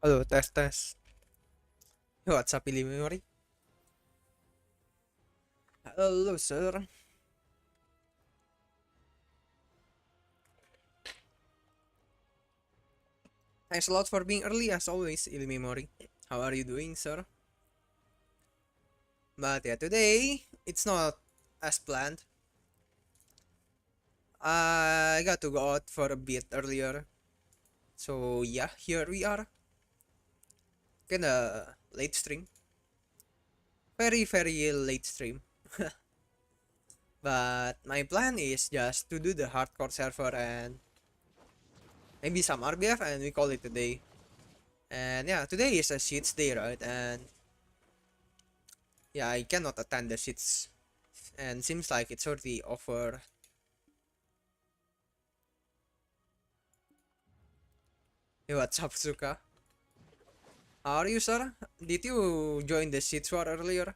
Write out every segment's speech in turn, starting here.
Halo, tes tes. What's up, pilih memori? Halo, sir. Thanks a lot for being early as always, Ili Memory. How are you doing, sir? But yeah, today it's not as planned. I got to go out for a bit earlier. So yeah, here we are. Kinda late stream. Very late stream. But my plan is just to do the hardcore server and maybe some RBF and we call it a day. And yeah, today is a shits day, right? And yeah, I cannot attend the shits. And seems like it's already over. Hey, what's up, Suka? How are you, sir? Did you join the shits war earlier?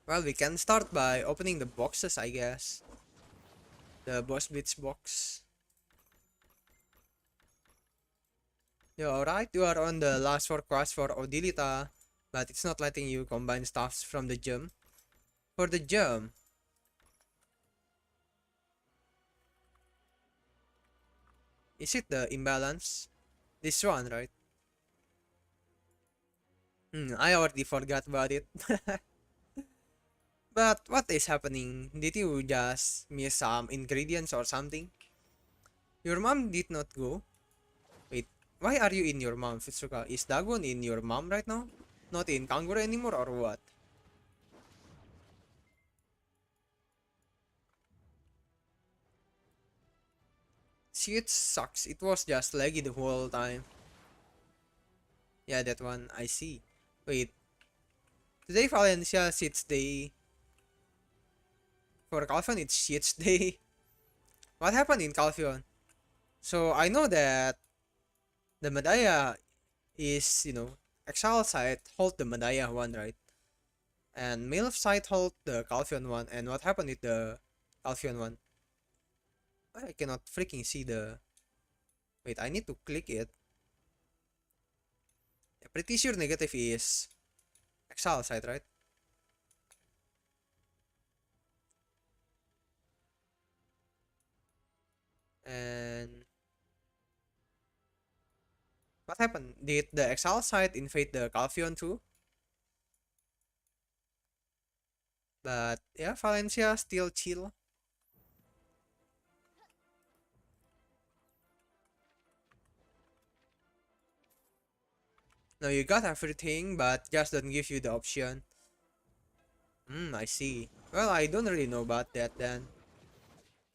Well, we can start by opening the boxes, I guess. The boss blitz box. Yeah, alright, you are on the last four quests for Odilita, but it's not letting you combine stuffs from the gem. For the gem, is it the imbalance? This one, right? I already forgot about it. But what is happening? Did you just miss some ingredients or something? Your mom did not go? Wait, why are you in your mom, Fitsuka? Is Dagon in your mom right now? Not in Kanguro anymore or what? See, it sucks. It was just laggy the whole time. Yeah, that one, I see. Wait, today Valencia sits day. For Calphion, it's shits day. What happened in Calphion? So I know that the Medaya is, Exile side hold the Medaya one, right? And Milf side hold the Calphion one. And what happened with the Calphion one? I cannot freaking see the... Wait, I need to click it. Yeah, pretty sure negative is Exile side, right? And... What happened? Did the Exile side invade the Calphion too? But yeah, Valencia still chill. No, you got everything, but just don't give you the option. I see. Well, I don't really know about that then.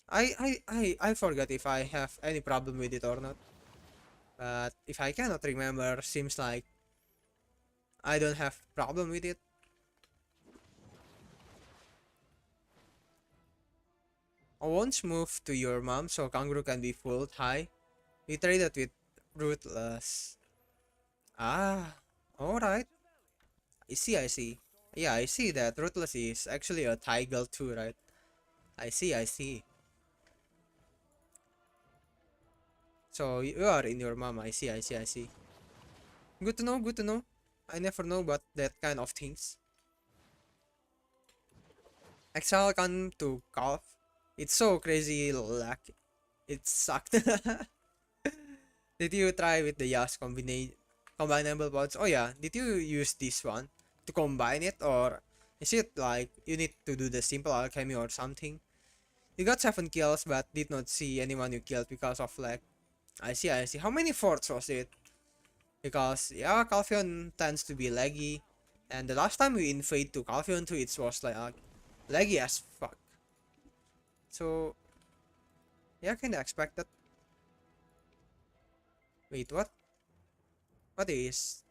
I forgot if I have any problem with it or not. But if I cannot remember, seems like I don't have problem with it. I won't move to your mom so Kangaroo can be full high. We traded with Ruthless. Ah, alright. I see. Yeah, I see that Ruthless is actually a Tiger too, right? I see. So you are in your mom, I see. Good to know, good to know. I never know about that kind of things. Exile come to golf. It's so crazy, like it sucked. Did you try with the Yas combinable pods? Oh yeah, did you use this one to combine it, or is it like you need to do the simple alchemy or something? You got 7 kills but did not see anyone you killed because of lag. I see, I see. How many forts was it? Because yeah, Calphion tends to be laggy, and the last time we invade to Calphion 2, it was like laggy as fuck. So yeah, kinda expected. Wait, what? What is?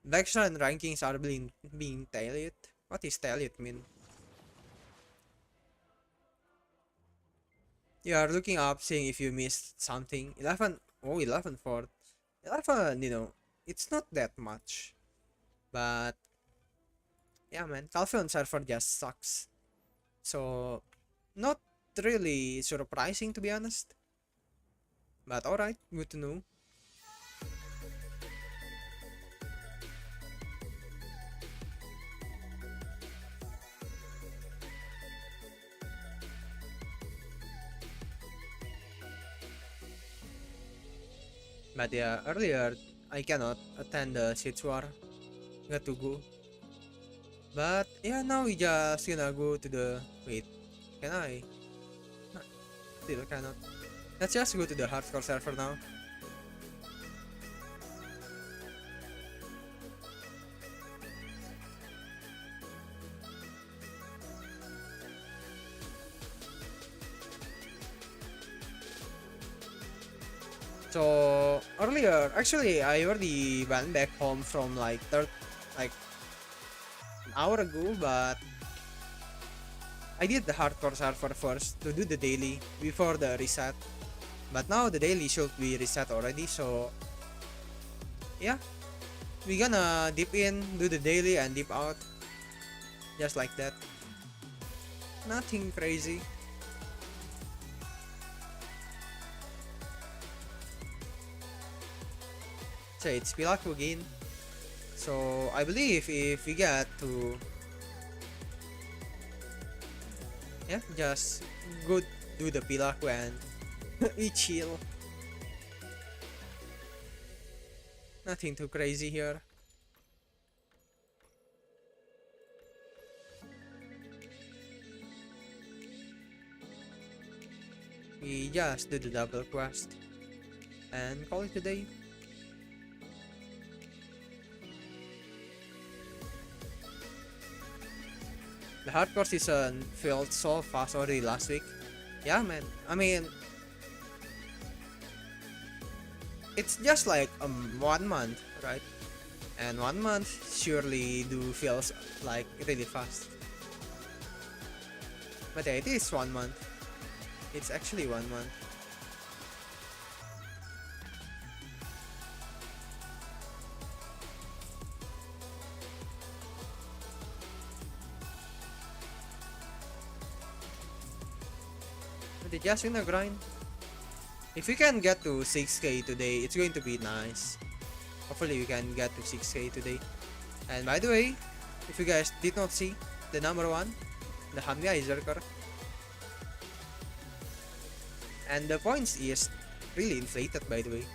Vextra and rankings are being tallied? What is tallied mean? You are looking up, seeing if you missed something. 11, oh, 11 for 11, it's not that much. But yeah, man, Calphion server just sucks. So not really surprising to be honest. But alright, good to know. But yeah, earlier I cannot attend the Shades War. Got to go. But yeah, now we just gonna go to the wait. Can I? No, still cannot. Let's just go to the hardcore server now. So earlier, actually, I already went back home from like an hour ago, but I did the hardcore server first to do the daily before the reset. But now the daily should be reset already, so yeah, we gonna dip in, do the daily, and dip out, just like that. Nothing crazy. So it's Pilaku again. So I believe if we get to yeah, just go do the Pilaku and we chill. Nothing too crazy here. We just do the double quest and call it a day. The hardcore season felt so fast already last week. Yeah, man. I mean, it's just like 1 month, right? And 1 month surely do feels like really fast. But yeah, it is 1 month. It's actually 1 month. But it's just in a grind. If we can get to 6k today, it's going to be nice. Hopefully we can get to 6k today. And by the way, if you guys did not see, the number 1, the Hamya Izerker. And the points is really inflated, by the way.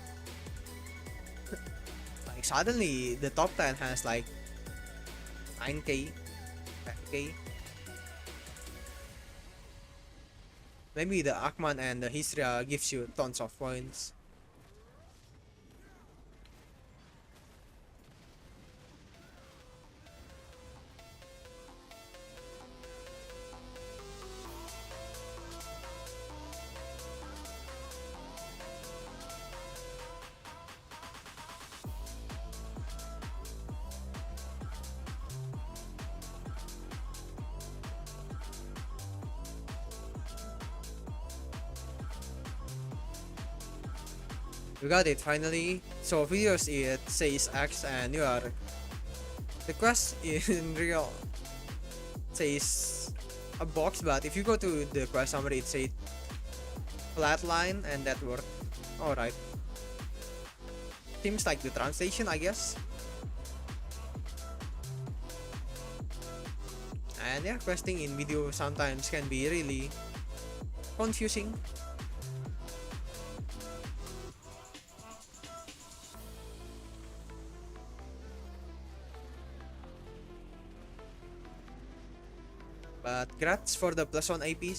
Like suddenly the top 10 has like 9k, 10k. Maybe the Akman and the Hisria gives you tons of points. We got it finally. So videos it says X and you are the quest in real says a box, but if you go to the quest summary it says flatline and that worked. Alright. Seems like the translation, I guess. And yeah, questing in video sometimes can be really confusing. But grats for the +1 IP.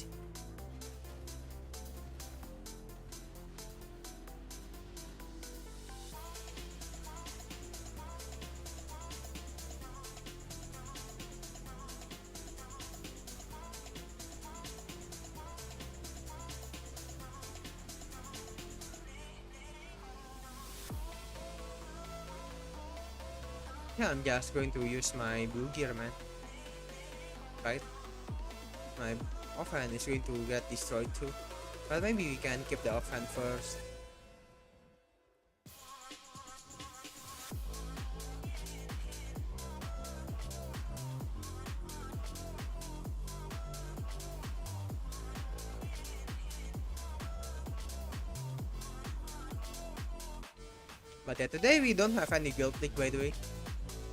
Yeah, I'm just going to use my blue gear, man. Right? My offhand is going to get destroyed too. But maybe we can keep the offhand first. But yeah, today we don't have any guild league, by the way.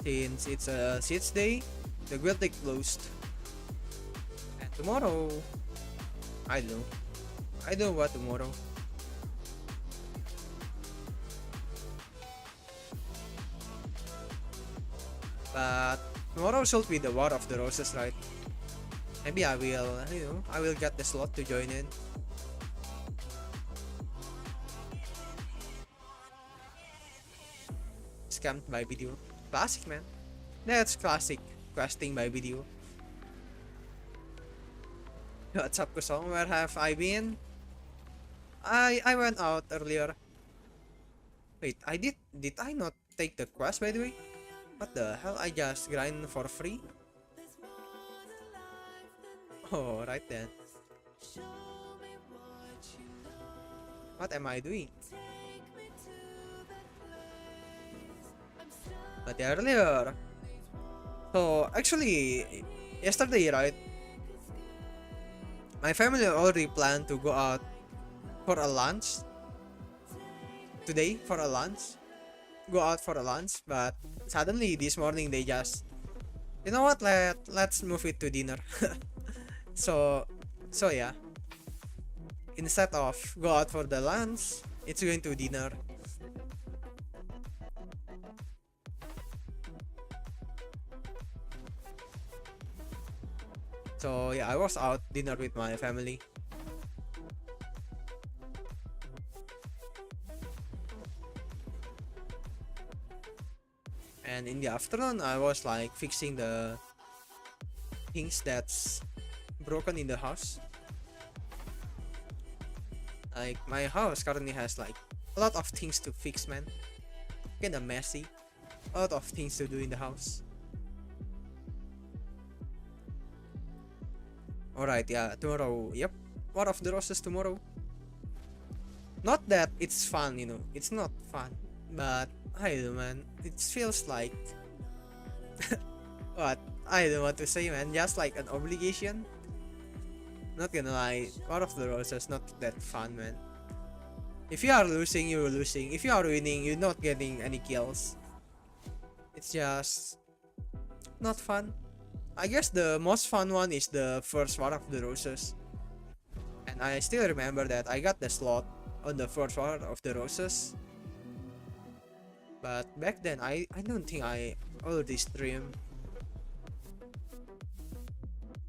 Since it's a Seeds day, the guild league closed. And tomorrow, I don't know. I don't know what tomorrow. But tomorrow should be the War of the Roses, right? Maybe I will, I will get the slot to join in. Scammed by video. Classic, man. That's classic. Questing by video. What's up, Kusong? Where have I been? I went out earlier. Wait, did I not take the quest, by the way? What the hell? I just grind for free? Oh, right then. What am I doing? But earlier. So, actually, yesterday, right? My family already planned to go out for a lunch. Today, for a lunch. Go out for a lunch, but suddenly this morning they just, you know what, let's move it to dinner. so yeah, instead of go out for the lunch, it's going to dinner. So yeah, I was out dinner with my family. And in the afternoon, I was like fixing the things that's broken in the house. Like my house currently has like a lot of things to fix, man. Kinda messy. A lot of things to do in the house. Alright, yeah, tomorrow, yep. War of the Roses tomorrow. Not that it's fun, it's not fun. But, I don't know, man. It feels like... what? I don't know what to say, man. Just like an obligation. Not gonna lie, War of the Roses not that fun, man. If you are losing, you're losing. If you are winning, you're not getting any kills. It's just... not fun. I guess the most fun one is the first War of the Roses. And I still remember that I got the slot on the first War of the Roses. But back then, I don't think I already streamed.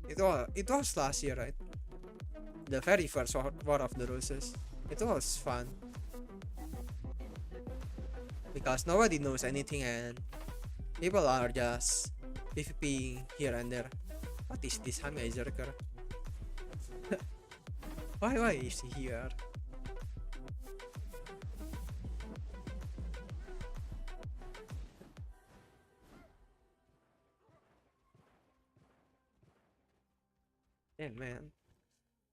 It was last year, right? The very first War of the Roses. It was fun. Because nobody knows anything and people are just PvP here and there. What is this Hamezerker? Why is he here? Damn, man.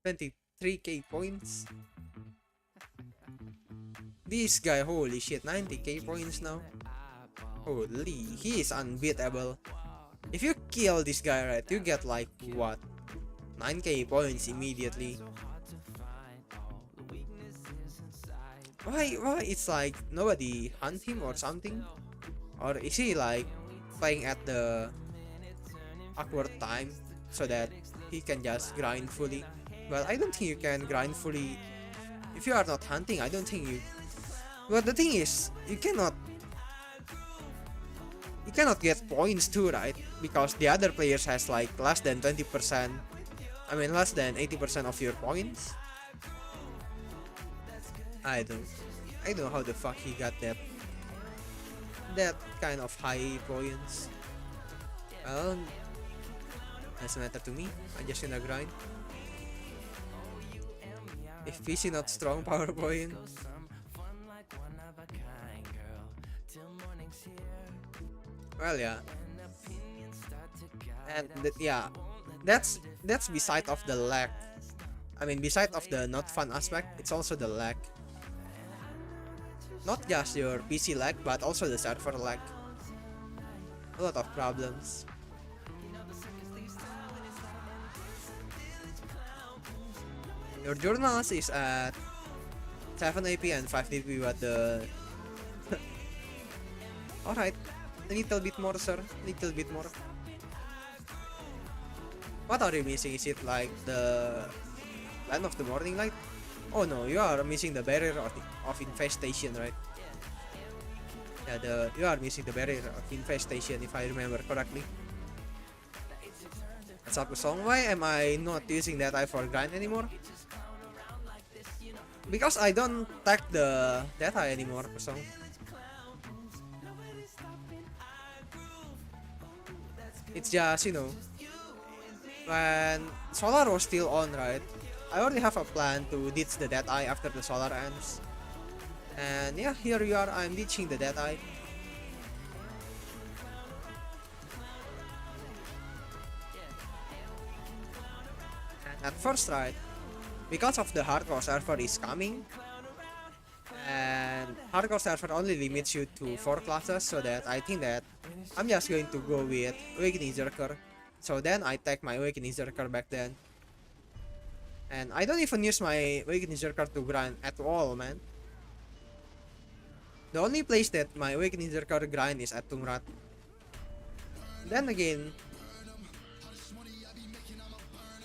23k points. This guy, holy shit, 90k points now. Holy, he is unbeatable. If you kill this guy, right, you get like, what? 9k points immediately. Why it's like nobody hunt him or something? Or is he like playing at the awkward time so that he can just grind fully? But I don't think you can grind fully if you are not hunting. I don't think you. But the thing is, you cannot get points too, right? Because the other players has like less than 20%. I mean less than 80% of your points. I don't know how the fuck he got that kind of high points. Well, doesn't matter to me. I just gonna grind. If PC not strong, power point. Well, yeah. And yeah, that's beside of the lag. I mean, beside of the not fun aspect, it's also the lag. Not just your PC lag, but also the server lag. A lot of problems. Your journals is at 7 AP and 5 DP, but the Alright. A little bit more, sir. Little bit more. What are you missing? Is it like the land of the morning light? Oh no, you are missing the barrier of infestation, right? Yeah, you are missing the barrier of infestation if I remember correctly. That's up song. Why am I not using that eye for grind anymore? Because I don't tag the that eye anymore, song. It's just, when solar was still on, right? I already have a plan to ditch the dead eye after the solar ends. And yeah, here we are, I'm ditching the dead eye. And at first, right, because of the hardcore server is coming, and hardcore server only limits you to 4 classes, so that I think that I'm just going to go with Awakening Zerker. So then I take my Awakening Zerker back then. And I don't even use my Awakening Zerker to grind at all, man. The only place that my Awakening Zerker grind is at Tungrat. Then again,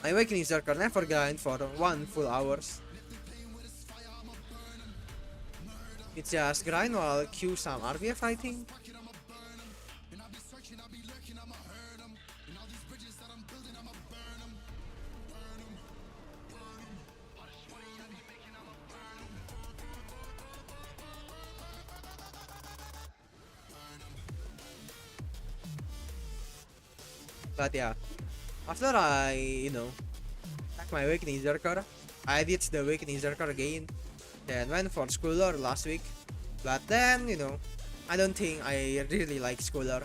my Awakening Zerker never grind for 1 full hours. It's just grind while queue some RBF, I think. But yeah, after I, attack my Awakening Zerker, I ditched the Awakening Zerker again. Then went for Schooler last week. But then, I don't think I really like Schooler.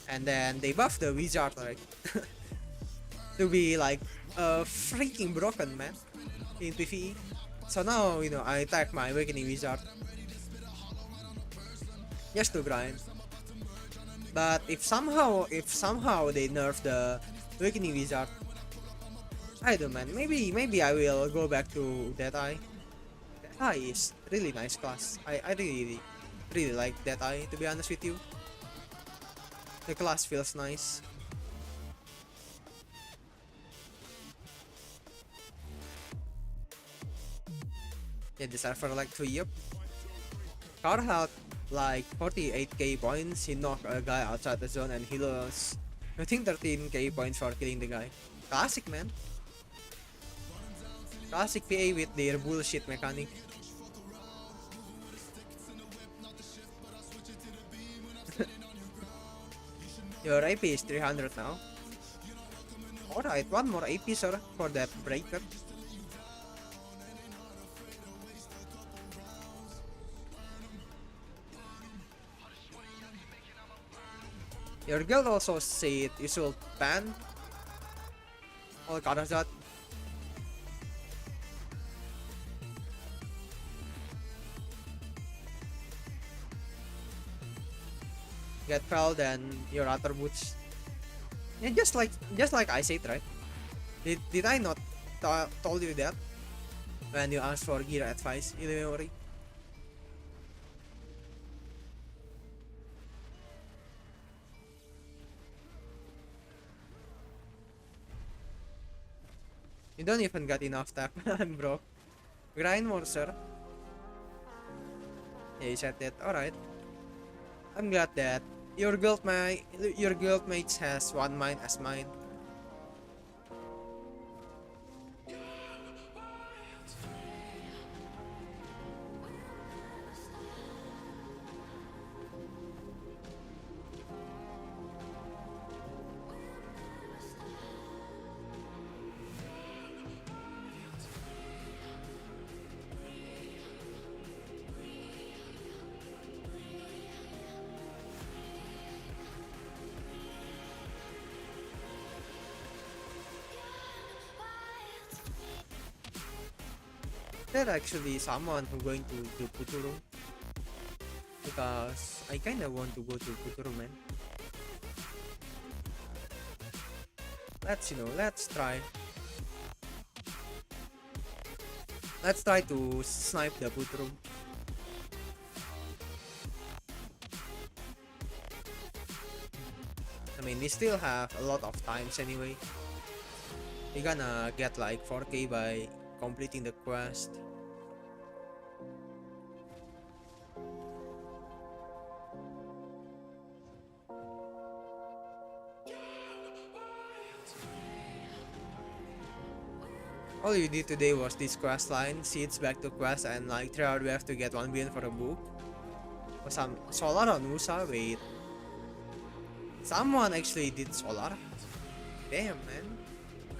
And then they buffed the Wizard, right? To be like a freaking broken man in PvE. So now, I attack my Awakening Wizard just to grind. But if somehow they nerf the Awakening Wizard, I don't know, man. Maybe I will go back to Dead Eye. Dead Eye is really nice class. I really like Dead Eye, to be honest with you. The class feels nice. Yeah, the server like 3 up. Car had like 48k points. He knocked a guy outside the zone and he lost, I think, 13k points for killing the guy. Classic, man. Classic PA with their bullshit mechanic. Your AP is 300 now. Alright, one more AP, sir, for that breaker. Your guild also said you should ban all Karazat. Get fell, then your other boots. Yeah, just like I said, right? Did I not told you that when you asked for gear advice in memory? You don't even got enough tap, bro. Grind more, sir. Yeah, you said that. Alright. I'm glad that your guildmates has one mind as mine. There actually someone who going to do Puturu, because I kinda want to go to Puturu, man. Let's try. Let's try to snipe the Puturu. I mean, we still have a lot of times anyway. We're gonna get like 4K by completing the quest. All you did today was this quest line, seeds back to quest, and like 3 hours we have to get 1 billion for a book. Or some Solar on Musa, wait. Someone actually did Solar? Damn, man.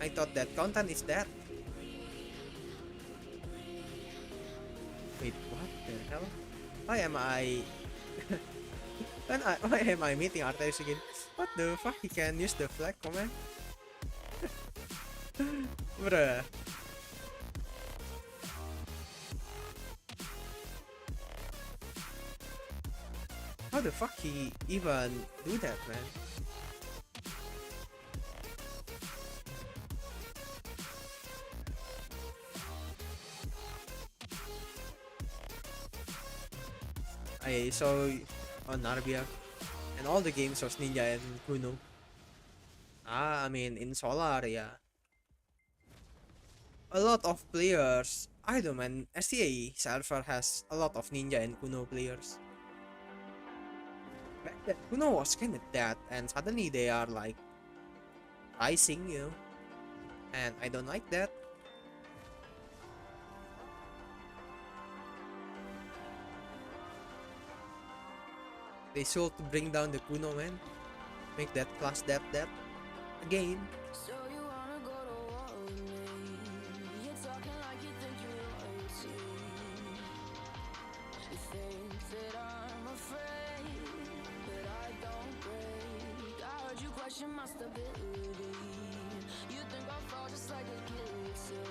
I thought that content is that. Wait, what the hell? Why am I... Why am I meeting Artemis again? What the fuck? He can use the flag command? Bruh. How the fuck he even do that, man? I saw on Arbia, and all the games was Ninja and Kuno. I mean in Solar, yeah. A lot of players. I don't know, man. STA server has a lot of Ninja and Kuno players. Back then, Kuno was kinda dead, and suddenly they are like rising, you know. And I don't like that. They should bring down the Kuno, man. Make that class that again. So you wanna go to war with me? You're talking like you think you're royalty. You think that I'm afraid, but I don't break. I heard you question my stability. You think I'll fall just like a guillotine,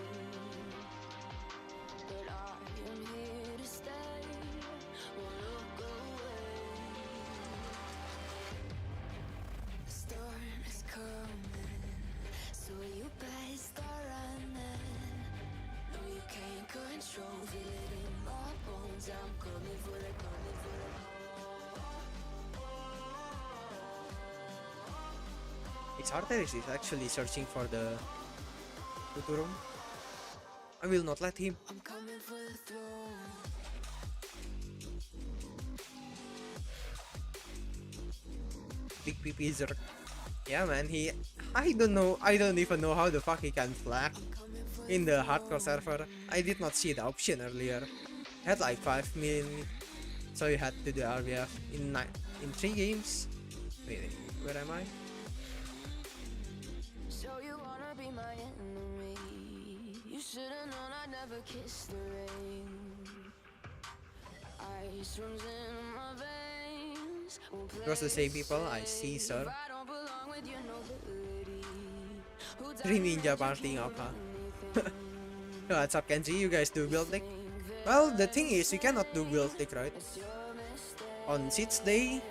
but I am here to stay. Won't look away. The storm is coming, so you better start running. No, you can't control, feel it in my bones. I'm coming for the, coming for the. It's Arteris is actually searching for the Futurum. I will not let him. I'm coming for the throne. Big PP Zerk. Yeah, man, I don't even know how the fuck he can flag in the hardcore server. I did not see the option earlier. Had like 5 million, so you had to do RBF in 3 games. Wait, where am I? So you wanna be my enemy? You should've known I'd never kiss the rain. Ice runs in my veins. Won't play It was the same people, I see, sir. if I don't belong with your nobility. Who 3 ninja partying up, huh? What's up, Kenji? You guys do build deck? Well, the thing is, you cannot do build deck, right? On Siege Day,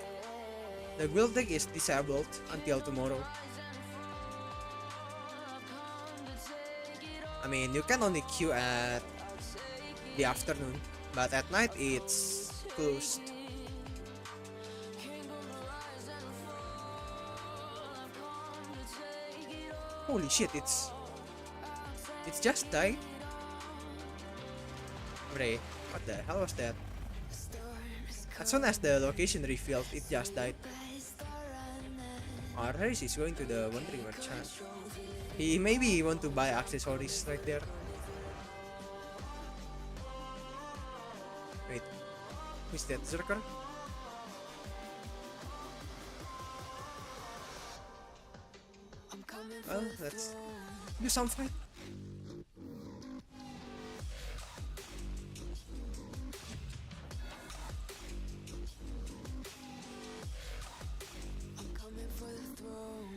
the build deck is disabled until tomorrow. I mean, you can only queue at the afternoon, but at night it's closed. Holy shit, it's just died. Ray, what the hell was that? As soon as the location revealed, it just died. Harris is going to the Wandering Merchant. He maybe want to buy accessories right there. Wait, who's that? Zerker? Well, let's do some fight. I'm coming for the throne.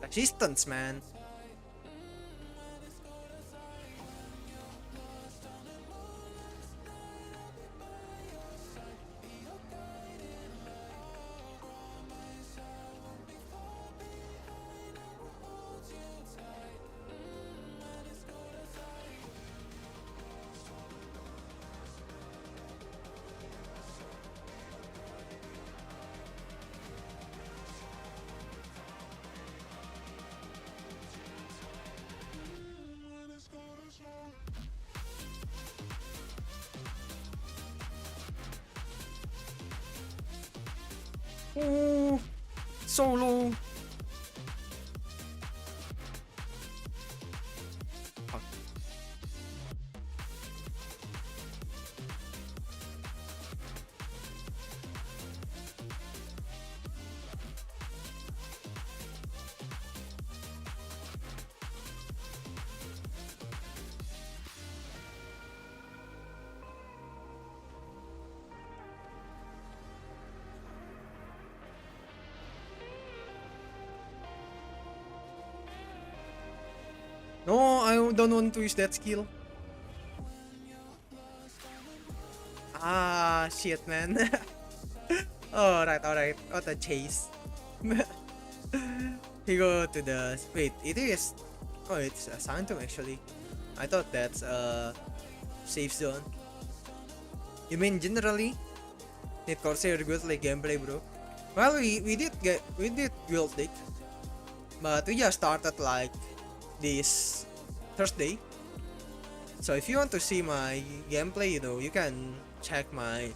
Resistance, man. Ooh, solo. Fuck. No, I don't want to use that skill. Ah, shit, man. Alright. What a chase. He go to the... Wait, it is... Oh, it's a Sanctum, actually. I thought that's a safe zone. You mean generally? Need Corsair good like gameplay, bro? Well, we did build it, but we just started like this Thursday. So if you want to see my gameplay, you know, you can check my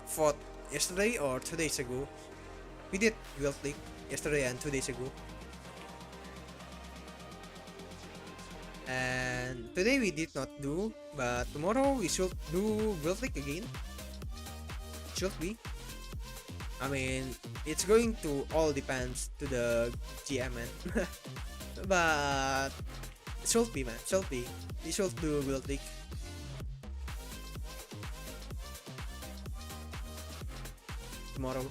VOD yesterday or 2 days ago. We did build league yesterday and 2 days ago. And today we did not do, but tomorrow we should do build league again. Should be. I mean, it's going to all depends to the GM, man. But should be, man. Should be. We should do build league. Tomorrow.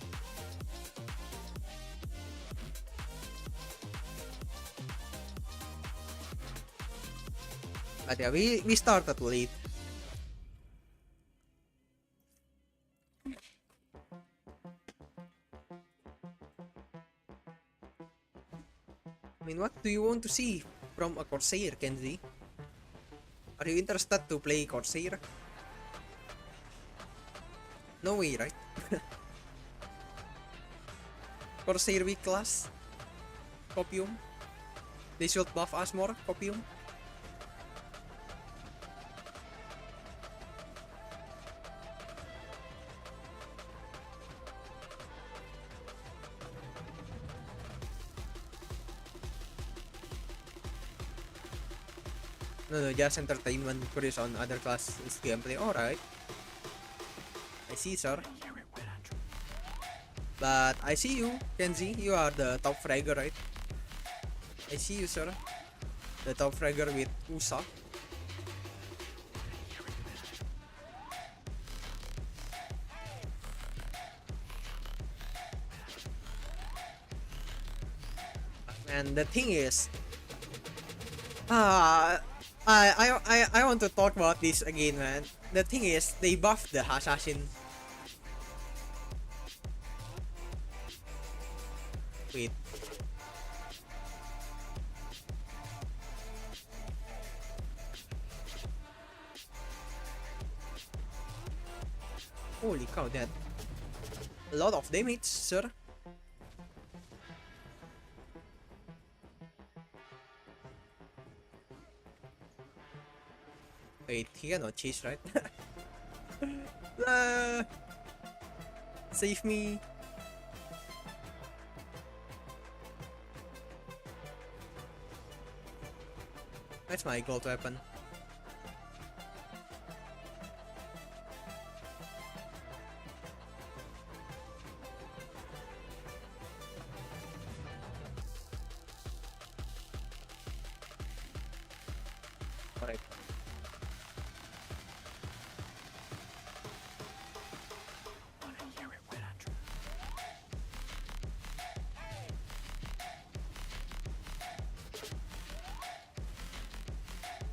But yeah, we started late. I mean, what do you want to see from a Corsair, Kenzie? Are you interested to play Corsair? No way, right? Corsair weak class? Copium? They should buff us more, Copium? No, just entertainment, curious on other classes gameplay. Alright. I see, sir. But I see you, Kenzie. You are the top fragger, right? I see you, sir. The top fragger with USA. And the thing is, I want to talk about this again, man. The thing is, they buffed the assassin. Wait. Holy cow, that a lot of damage, sir. Wait, he cannot chase, right? Save me. That's my gold weapon. Alright.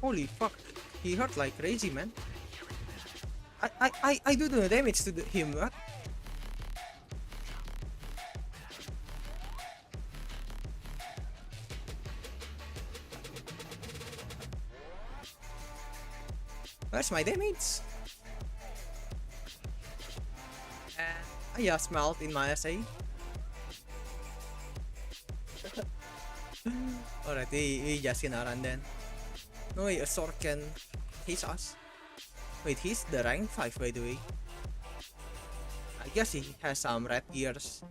Holy fuck. He hurt like crazy, man. I do the damage to him, what? Where's my damage? And I just melt in my SA. Alright, we just gonna run then. No way, a sword can chase us. Wait, he's the rank 5 by the way. I guess he has some red gears.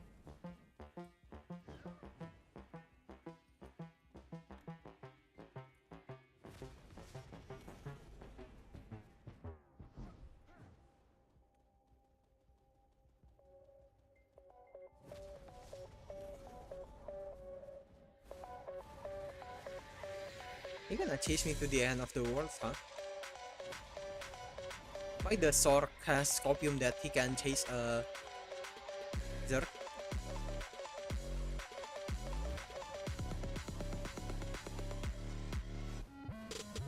You're gonna chase me to the end of the world, huh? Why the Zork has Scopium that he can chase a Zerk?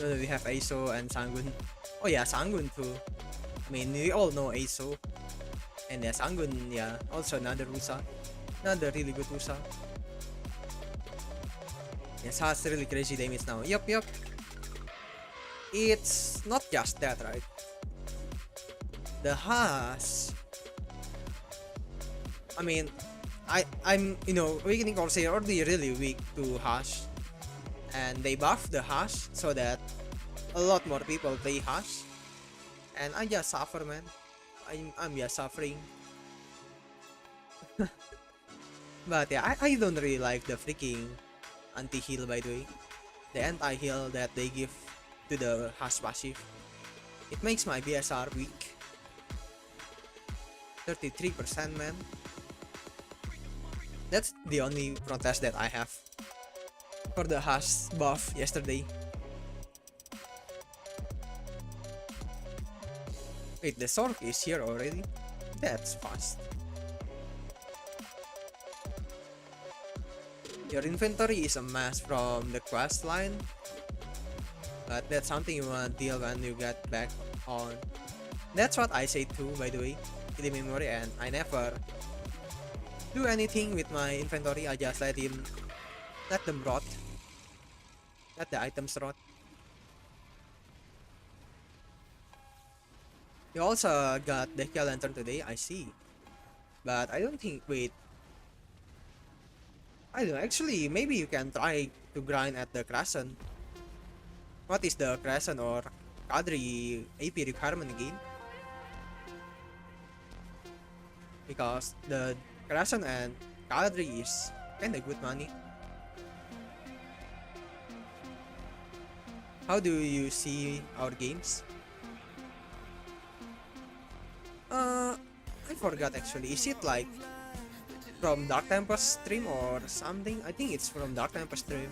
No, we have Aso and Sangun. Oh yeah, Sangun too. I mean, we all know Aso. And yeah, Sangun, yeah, also another Rusa. Another really good Rusa. Yes, has really crazy damage now. Yup. It's not just that, right? The Haas. I mean, I'm Awakening Corsair already really weak to Hash. And they buff the Hash so that a lot more people play Hash. And I just suffer, man. I'm just suffering. But yeah, I don't really like the freaking anti-heal, by the way. The anti-heal that they give to the Hash passive. It makes my BSR weak. 33%, man. That's the only protest that I have for the Hash buff yesterday. Wait, the Zork is here already? That's fast. Your inventory is a mess from the quest line, but that's something you wanna deal when you get back on. That's what I say too, by the way, in the memory, and I never do anything with my inventory. I just let them rot. Let the items rot. You also got the Kill Lantern today, I see. But I don't think, wait. I don't know, actually, maybe you can try to grind at the Crescent. What is the Crescent or Cadre AP requirement again? Because the Crescent and Cadre is kinda good money. How do you see our games? I forgot actually. Is it like from Dark Tempest stream or something? I think it's from Dark Tempest stream.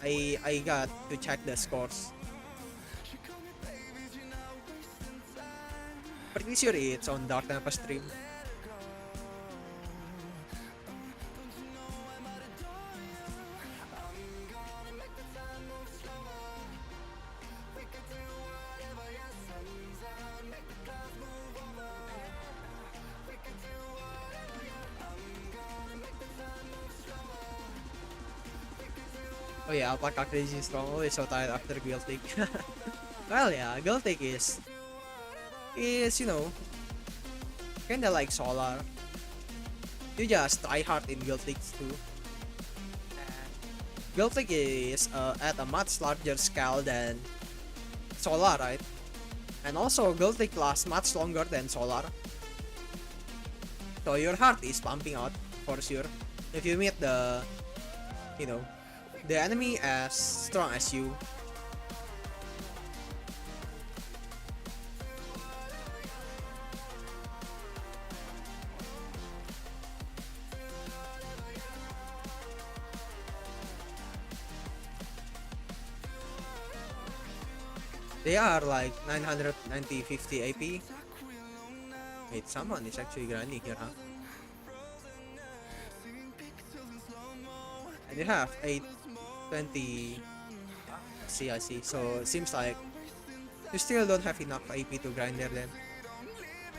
I got to check the scores. Pretty sure it's on Dark Tempest stream. Oh yeah, Alpaca Crazy Strong, always so tired after Guilty. Well yeah, Guilty is kinda like Solar. You just try hard in Guilty too. Guilty is at a much larger scale than Solar, right? And also Guilty lasts much longer than Solar. So your heart is pumping out for sure. If you meet the enemy as strong as you. They are like 950 AP. Wait, someone is actually grinding here, huh? And you have 820 I see. So seems like you still don't have enough AP to grind there then.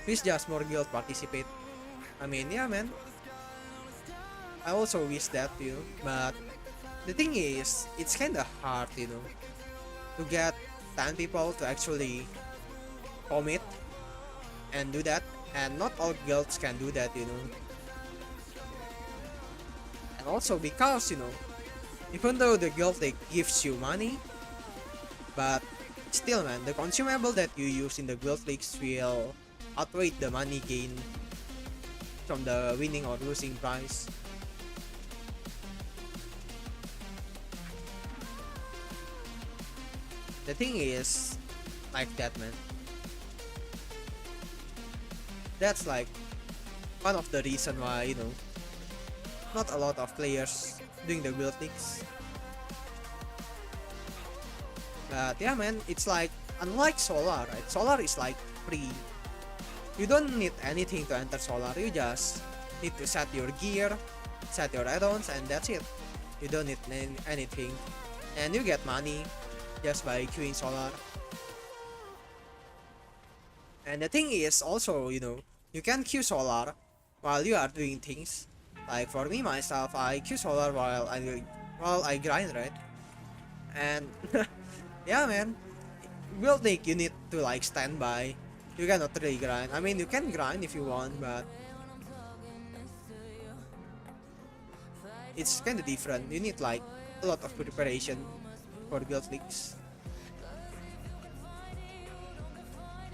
Wish just more guild participate. I mean, yeah, man. I also wish that too, but the thing is, it's kinda hard, to get 10 people to actually commit and do that, and not all guilds can do that. And also because, even though the guild like gives you money, but still, man, the consumable that you use in the guild leagues will outweigh the money gain from the winning or losing prize. The thing is like that, man. That's like one of the reason why, not a lot of players doing the guild leagues. But yeah, man, it's like unlike Solar, right? Solar is like free. You don't need anything to enter Solar. You just need to set your gear, set your add-ons, and that's it. You don't need anything, and you get money just by queuing Solar. And the thing is also, you can queue Solar while you are doing things. Like for me myself, I queue Solar while I grind, right? And yeah, man, will take you need to like stand by. You cannot really grind. I mean, you can grind if you want, but it's kind of different. You need like a lot of preparation for guild leagues.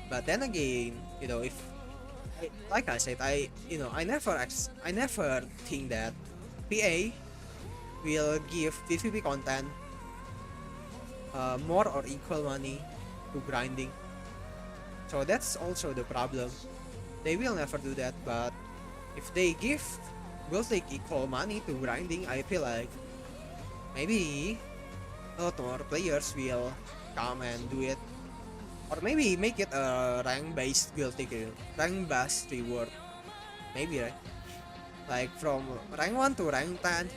But then again, if like I said, I never think that PA will give PvP content more or equal money to grinding. So that's also the problem. They will never do that, but if they give Guild League equal money to grinding, I feel like maybe a lot more players will come and do it. Or maybe make it a rank-based Guild League, rank-based reward. Maybe, right? Like from rank 1 to rank 10,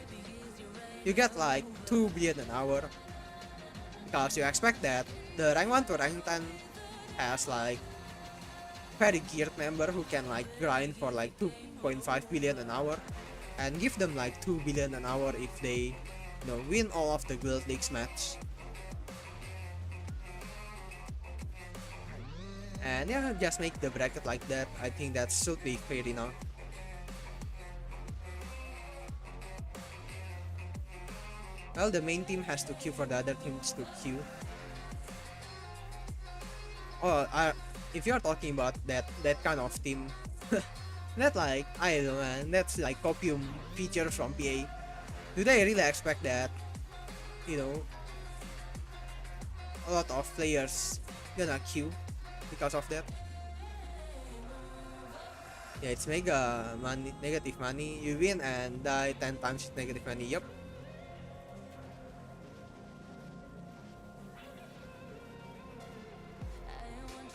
you get like 2 billion an hour. Because you expect that the rank 1 to rank 10 has like very geared member who can like grind for like 2.5 billion an hour and give them like 2 billion an hour if they win all of the Guild Leagues match. And yeah, just make the bracket like that. I think that should be fair enough. Well, the main team has to queue for the other teams to queue. Oh, if you're talking about that kind of team, that like, I don't know, man, that's like copium feature from PA. Do they really expect that, a lot of players gonna queue because of that? Yeah, it's mega money, negative money. You win and die 10 times with negative money. Yup.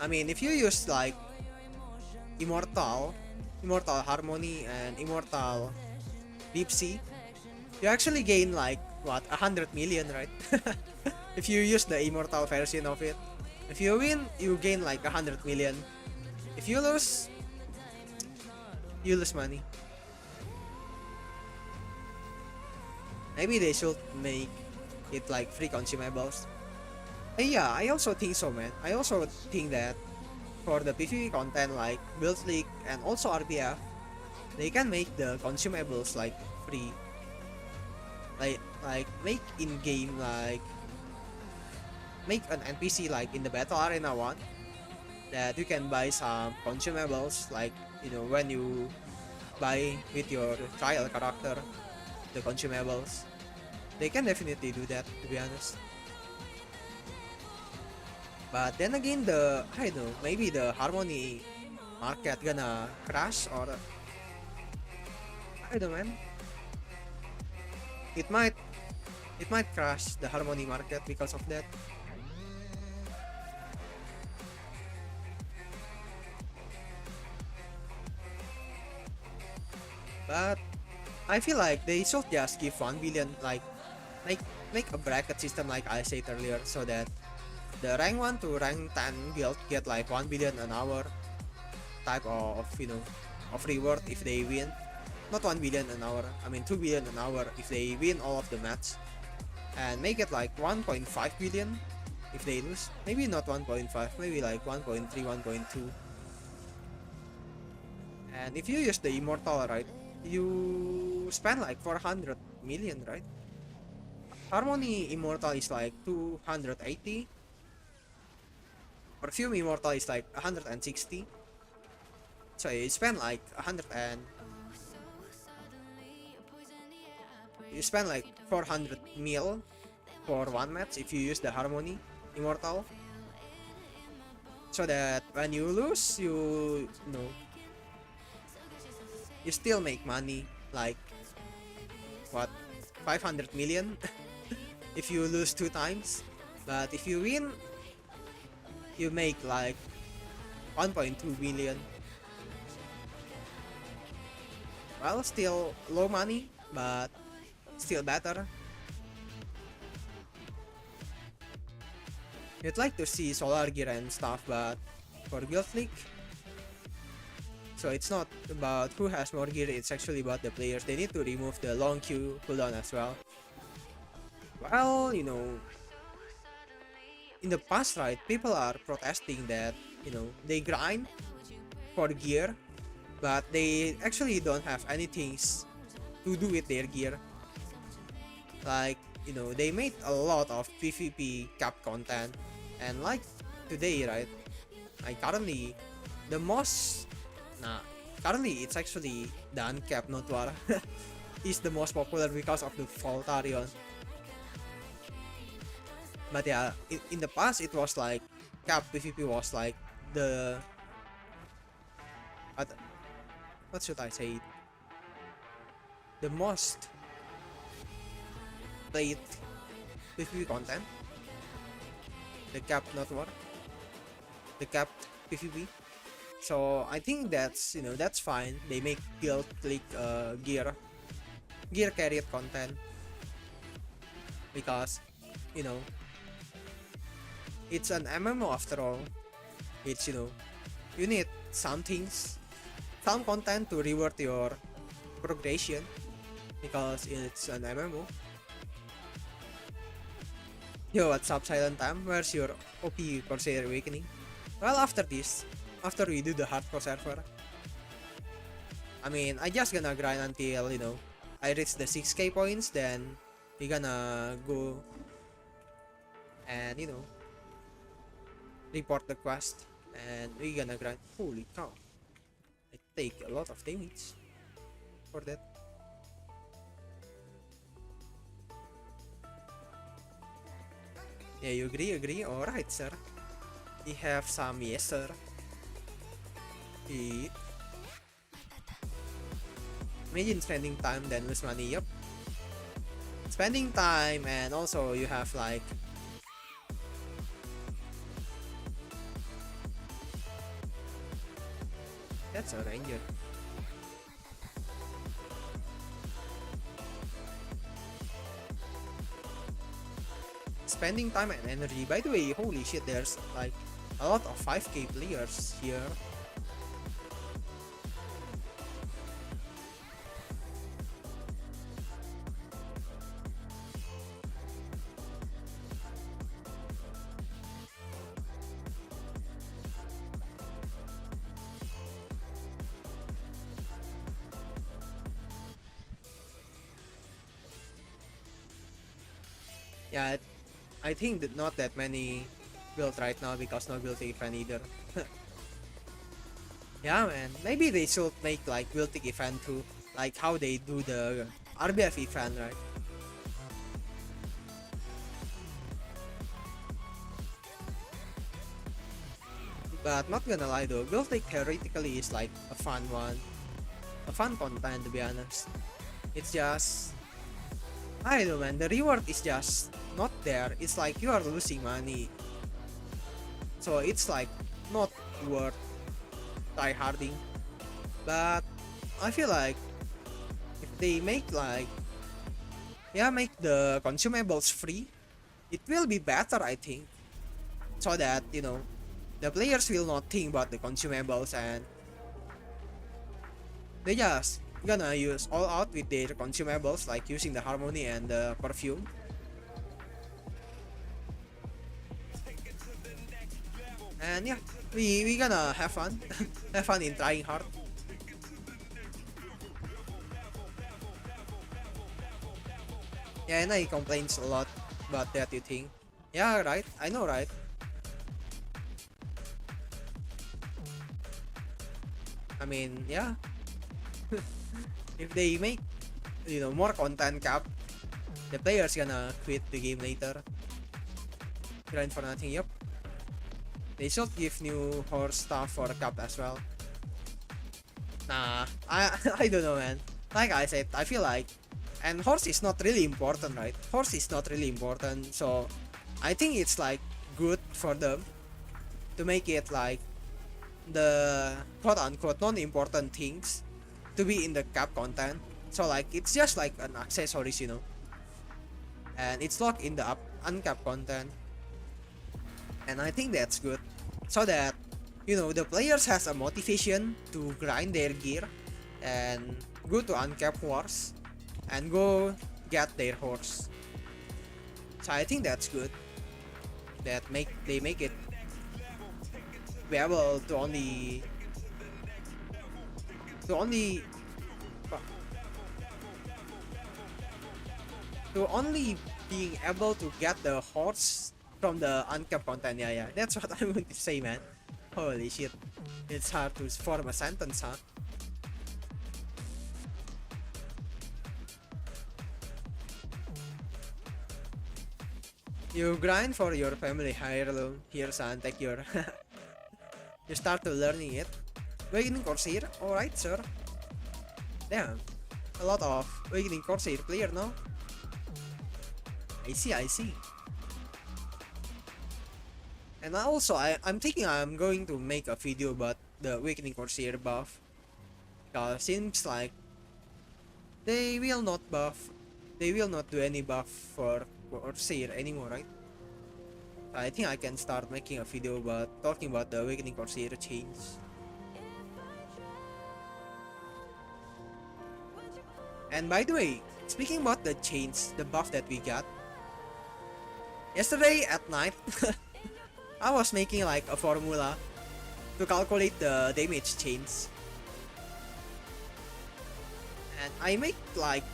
I mean, if you use like Immortal Harmony and Immortal Deep Sea, you actually gain like what, 100 million, right? If you use the Immortal version of it. If you win, you gain like 100 million. If you lose money. Maybe they should make it like free consumables. Yeah, I also think so, man. I also think that for the PvP content like Build League and also RBF, they can make the consumables like free. Like make in-game, like make an NPC like in the Battle Arena 1 that you can buy some consumables, like when you buy with your trial character the consumables. They can definitely do that, to be honest. But then again, I don't know, maybe the Harmony market gonna crash, or I don't know, man. It might crash the Harmony market because of that. But I feel like they should just give 1 billion, like make make a bracket system like I said earlier, so that the rank 1 to rank 10 guild get like 1 billion an hour type of, of reward if they win. Not 1 billion an hour, I mean 2 billion an hour if they win all of the match. And make it like 1.5 billion if they lose. Maybe not 1.5, maybe like 1.3, 1.2. And if you use the immortal, right, you spend like 400 million, right? Harmony immortal is like 280. Perfume immortal is like 160. So you spend like 100 and you spend like 400 mil for one match if you use the harmony immortal. So that when you lose, you know, you still make money, like what, 500 million if you lose 2 times. But if you win, you make like 1.2 billion. Well, still low money, but still better. You'd like to see solar gear and stuff, but for Guild League, so it's not about who has more gear, it's actually about the players. They need to remove the long Q cooldown as well. Well, in the past, right, people are protesting that, they grind for gear, but they actually don't have anything to do with their gear. Like, they made a lot of PvP cap content, and like today, right, like currently currently it's actually the uncapped Notwar is the most popular because of the Voltarion. But yeah, in the past it was like cap PvP was like the what should I say, the most played PvP content, the capped Notwar, the capped PvP. So I think that's fine. They make Guild League gear carried content because it's an MMO after all. It's you need some content to reward your progression because it's an MMO. Yo, what's up, Silent Time? Where's your OP Corsair Awakening? Well, after we do the hardcore server, I mean, I just gonna grind until, I reach the 6k points, then we gonna go and, report the quest, and we gonna grind. Holy cow, I take a lot of damage for that. Yeah, you agree? Alright, sir. We have some yes, sir. Imagine spending time then lose money. Yup. Spending time, and also you have like that's a ranger. Spending time and energy. By the way, holy shit, there's like a lot of 5k players here. Yeah, I think that not that many build right now because no build event either. Yeah, man, maybe they should make like build event too, like how they do the RBF event, right? But not gonna lie though, build theoretically is like a fun content, to be honest. It's just, I don't know, man, the reward is just not there. It's like you are losing money, so it's like not worth tryharding. But I feel like if they make like, yeah, make the consumables free, it will be better, I think, so that the players will not think about the consumables and they just gonna use all out with their consumables, like using the harmony and the perfume. And yeah, we gonna have fun, have fun in trying hard. Yeah, and I complains a lot about that, you think. Yeah, right, I know, right? I mean, yeah, if they make more content cap, the players gonna quit the game later. Grind for nothing. Yep, they should give new horse stuff for cap as well. Nah, I don't know, man. Like I said, I feel like, and horse is not really important, right? Horse is not really important, so I think it's like good for them to make it like the quote unquote non-important things to be in the cap content. So like it's just like an accessories, and it's locked in the uncapped content, and I think that's good, so that the players has a motivation to grind their gear and go to uncapped wars and go get their horse. So I think that's good that they make it be able to only to only being able to get the horse from the uncapped content. Yeah, that's what I want to say, man. Holy shit, it's hard to form a sentence, huh? You grind for your family heirloom. Here, son, take your you start to learning it. Awakening Corsair, alright, sir. Damn, a lot of Awakening Corsair player now. I see. And also, I'm thinking I'm going to make a video about the Awakening Corsair buff. Because seems like they will not do any buff for Corsair anymore, right? I think I can start making a video about talking about the Awakening Corsair change. And by the way, speaking about the change, the buff that we got, yesterday at night, I was making like a formula to calculate the damage change. And I make like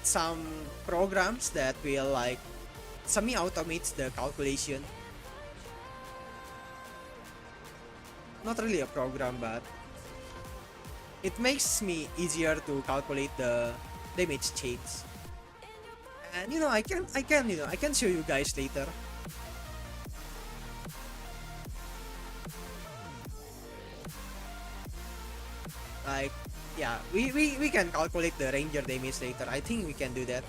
some programs that will like semi-automates the calculation. Not really a program, but it makes me easier to calculate the damage change. And I can show you guys later. Like, yeah, we can calculate the ranger damage later. I think we can do that.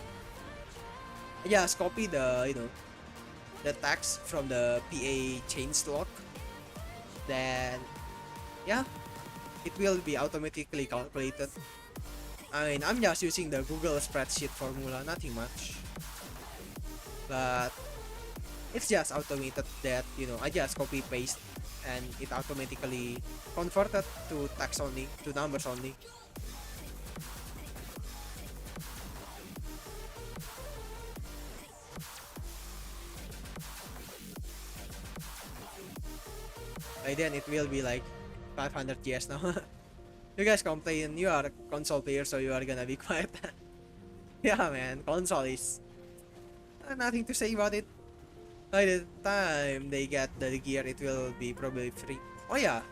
Just copy the the text from the PA change log. Then yeah, it will be automatically calculated. I mean, I'm just using the Google spreadsheet formula, nothing much. But it's just automated that I just copy paste and it automatically converted to text only, to numbers only. By then it will be like 500 GS now. You guys complain you are console player, so you are gonna be quiet. Yeah, man, console is nothing to say about it. By the time they get the gear, it will be probably free. Oh yeah,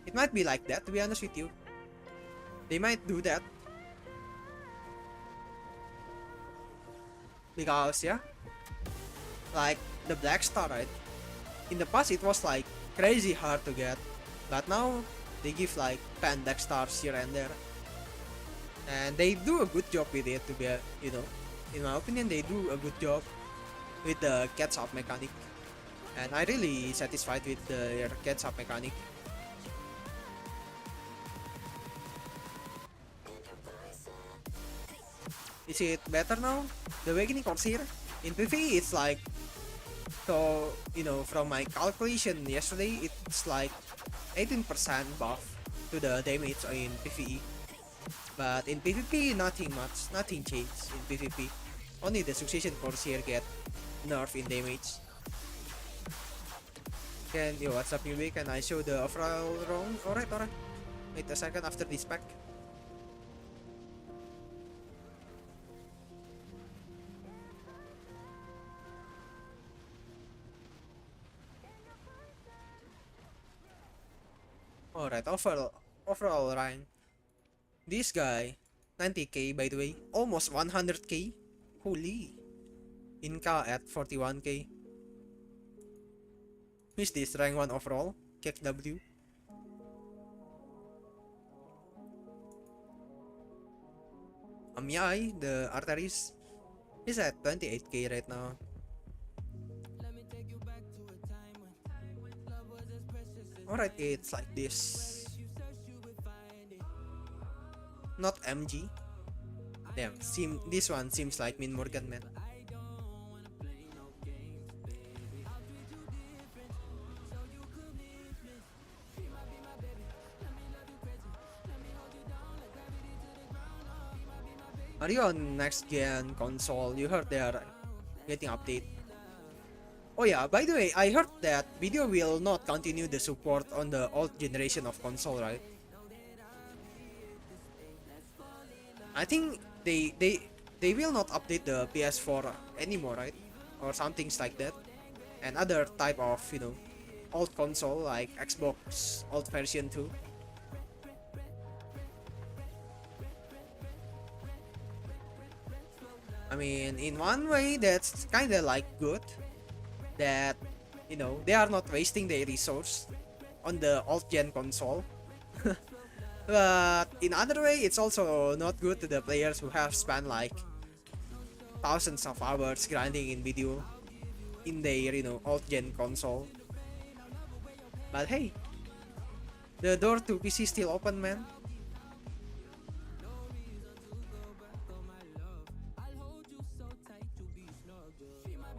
it might be like that, to be honest with you. They might do that. Because yeah, like the Black Star, right? In the past it was like crazy hard to get, but now they give like 10 deck stars here and there, and they do a good job with it. To be in my opinion, they do a good job with the catch up mechanic, and I really satisfied with their catch up mechanic. Is it better now? The Awakening Corsair? In PvE, it's like, so, from my calculation yesterday, it's like 18% buff to the damage in PvE. But in PvP, nothing much, nothing changed in PvP. Only the Succession Corsair get nerf in damage. What's up, newbie? Can I show the overall round? Alright. Wait a second after this pack. Alright, overall rank. This guy, 90k by the way, almost 100k. Holy. Inka at 41k. Who's this? Rank 1 overall? Kick W. Amyai, the arteries, is at 28k right now. Alright, it's like this. Not MG. Damn, this one seems like Min Morgan, man. Are you on next gen console? You heard they're getting update. Oh yeah, by the way, I heard that video will not continue the support on the old generation of console, right? I think they will not update the PS4 anymore, right? Or something like that. And other type of, old console like Xbox old version 2. I mean, in one way that's kinda like good that, they are not wasting their resource on the old gen console. But in other way, it's also not good to the players who have spent like thousands of hours grinding in video in their, old gen console. But hey, the door to PC still open, man.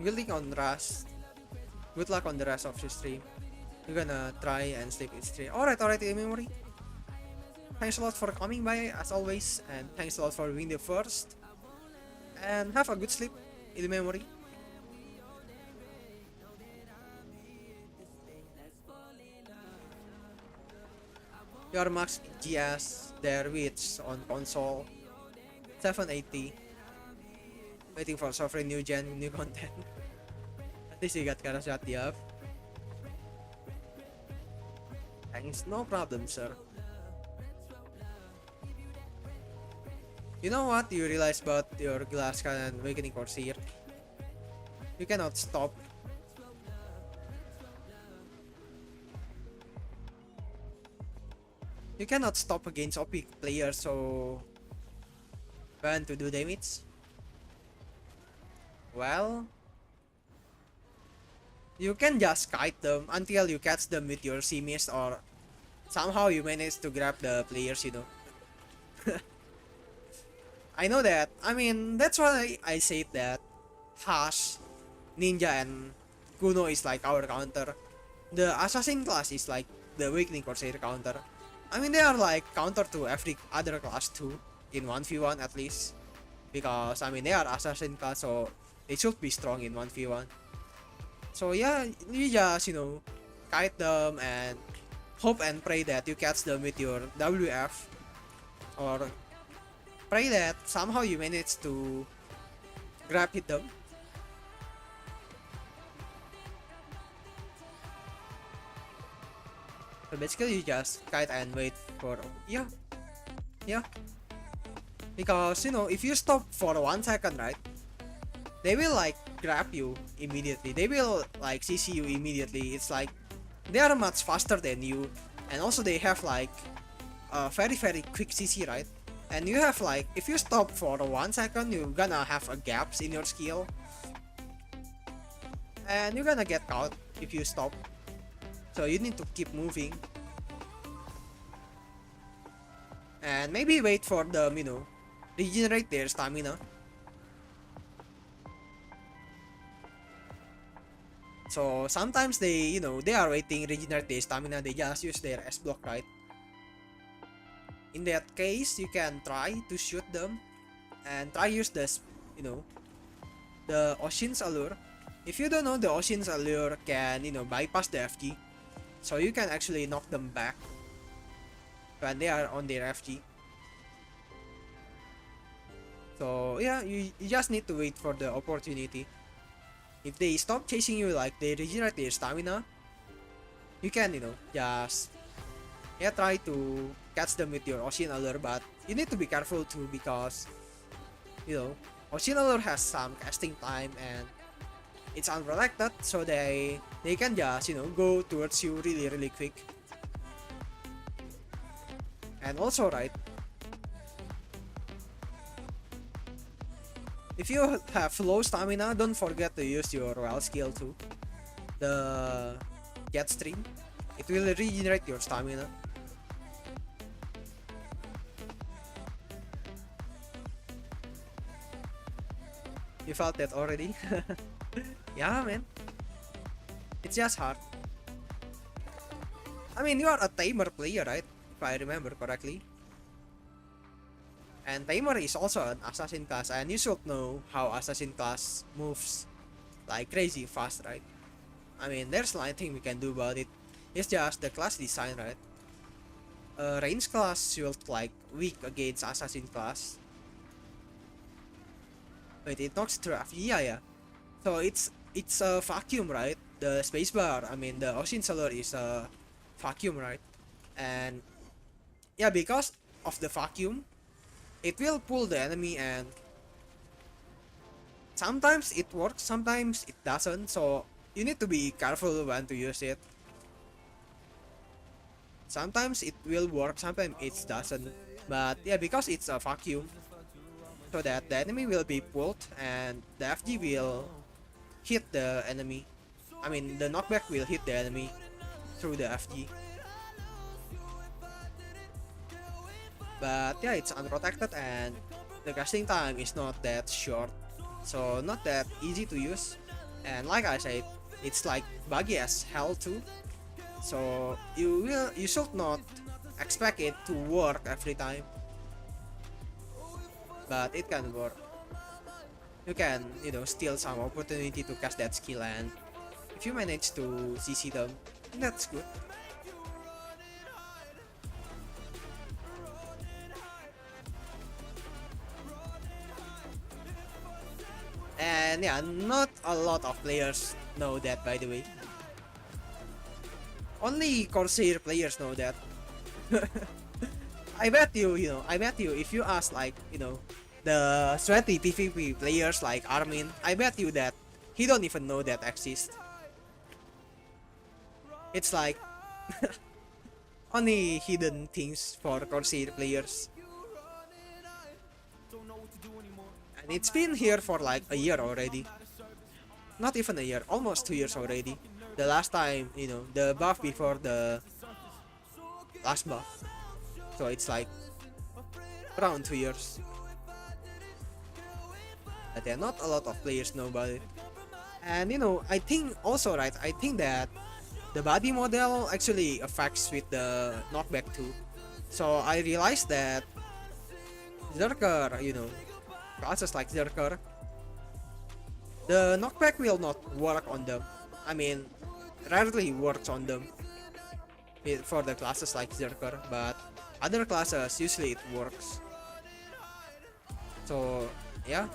Good luck on Rust. Good luck on the rest of your stream. You're gonna try and sleep in stream. Alright, in memory. Thanks a lot for coming by as always, and thanks a lot for being the first. And have a good sleep in memory. Your max GS there which on console 780. Waiting for sovereign new gen, new content. At least you got Karasati up. Thanks, no problem, sir. You know what you realize about your Glass Cannon Awakening Corsair? You cannot stop. You cannot stop against OP players, so when to do damage? Well, you can just kite them until you catch them with your C-Mist or somehow you manage to grab the players, I know that. I mean, that's why I said that Hash, Ninja, and Kuno is like our counter. The Assassin class is like the Awakening Corsair counter. I mean, they are like counter to every other class too, in 1v1 at least. Because, I mean, they are Assassin class, so they should be strong in 1v1. So yeah, you just, kite them and hope and pray that you catch them with your WF. Or pray that somehow you manage to hit them. So basically you just kite and wait for, yeah. Because, if you stop for 1 second, right? They will like grab you immediately. They will like CC you immediately. It's like they are much faster than you, and also they have like a very quick CC, right? And you have like, if you stop for 1 second, you're gonna have a gaps in your skill, and you're gonna get caught if you stop. So you need to keep moving, and maybe wait for them, regenerate their stamina So sometimes they are waiting regenerate their stamina, they just use their S block, right? In that case, you can try to shoot them and try use the Ocean's Allure. If you don't know, the Ocean's Allure can, bypass the FG. So you can actually knock them back when they are on their FG. So yeah, you just need to wait for the opportunity. If they stop chasing you, like they regenerate their stamina, you can, just try to catch them with your Ocean Allure, but you need to be careful too because, Ocean Allure has some casting time and it's unprotected, so they can just, go towards you really, really quick. And also, right, if you have low stamina, don't forget to use your well skill too. The Jet Stream. It will regenerate your stamina. You felt that already? Yeah, man. It's just hard. I mean, you are a Tamer player, right? If I remember correctly. And Tamer is also an assassin class, and you should know how assassin class moves like crazy fast, right? I mean, there's nothing we can do about it. It's just the class design, right? Range class should like weak against assassin class. Wait, it knocks through FG, yeah. So it's a vacuum, right? The spacebar, I mean the Ocean Solar is a vacuum, right? And yeah, because of the vacuum, it will pull the enemy, and sometimes it works, sometimes it doesn't, so you need to be careful when to use it. Sometimes it will work, sometimes it doesn't, but yeah, because it's a vacuum, so that the enemy will be pulled and the FG will hit the enemy. I mean, the knockback will hit the enemy through the FG. But yeah, it's unprotected and the casting time is not that short, so not that easy to use. And like I said, it's like buggy as hell too. So you should not expect it to work every time, but it can work. You can, steal some opportunity to cast that skill, and if you manage to CC them, that's good. And yeah, not a lot of players know that, by the way. Only Corsair players know that. I bet you, if you ask like, the sweaty PvP players like Armin, I bet you that he don't even know that exists. It's like only hidden things for Corsair players. And it's been here for like a year already. Not even a year, almost 2 years already. The last time, the buff before the last buff. So it's like around 2 years. But yeah, not a lot of players know about it. And I think also, right, I think that the body model actually affects with the knockback too. So I realized that Zerker, classes like Zerker, the knockback will not work on them. I mean, rarely works on them for the classes like Zerker, but other classes usually it works. So yeah.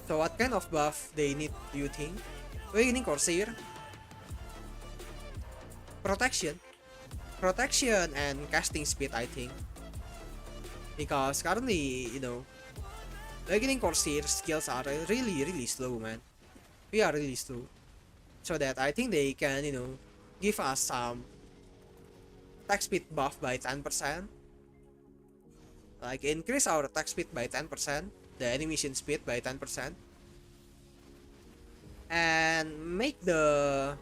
So what kind of buff they need, do you think? Awakening Corsair? Protection. Protection and casting speed, I think. Because currently, Awakening Corsair skills are really, really slow, man. We are really slow. So that I think they can, give us some attack speed buff by 10%. Like increase our attack speed by 10%. The animation speed by 10%, and make the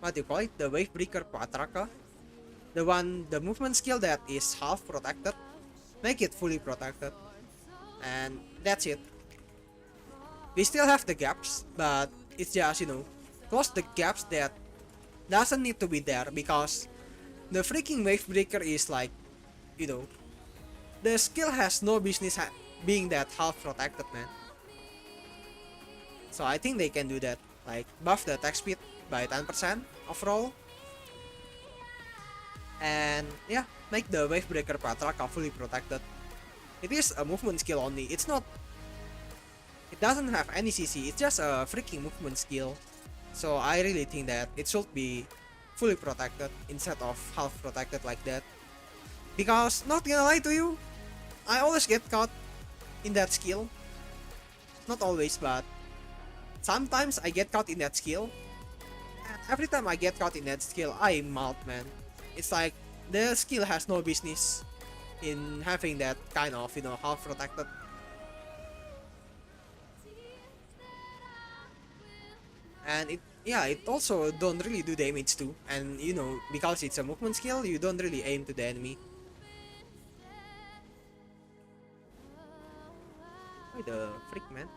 the wave breaker Patraka, the movement skill that is half protected, make it fully protected. And that's it. We still have the gaps, but it's just, close the gaps that doesn't need to be there, because the freaking wave breaker is like, you know, the skill has no business being that half protected, man. So I think they can do that, like buff the attack speed by 10% overall, and yeah, make the wave breaker Patraka fully protected. It is a movement skill only. It doesn't have any CC. It's just a freaking movement skill. So I really think that it should be fully protected instead of half protected like that. Because, not gonna lie to you, I always get caught in that skill. Not always, but sometimes I get caught in that skill. And every time I get caught in that skill, I melt, man. It's like the skill has no business in having that kind of, half protected. And it also don't really do damage too. And because it's a movement skill, you don't really aim to the enemy. Why the freak, man?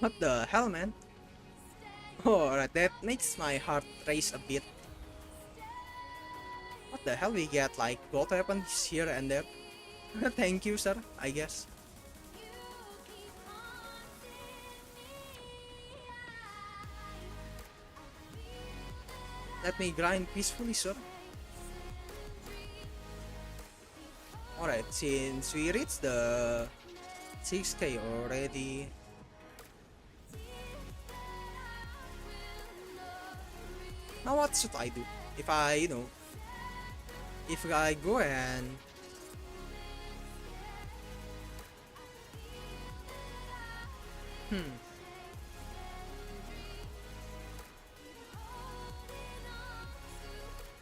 What the hell, man? Oh, that makes my heart race a bit. What the hell, we get like gold weapons here and there. Thank you, sir, I guess. Let me grind peacefully, sir. Alright, since we reached the 6k already, now what should I do? If I go and